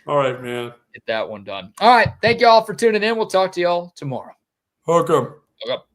All right, man. Get that one done. All right. Thank you all for tuning in. We'll talk to y'all tomorrow. Hook 'em. Hook up.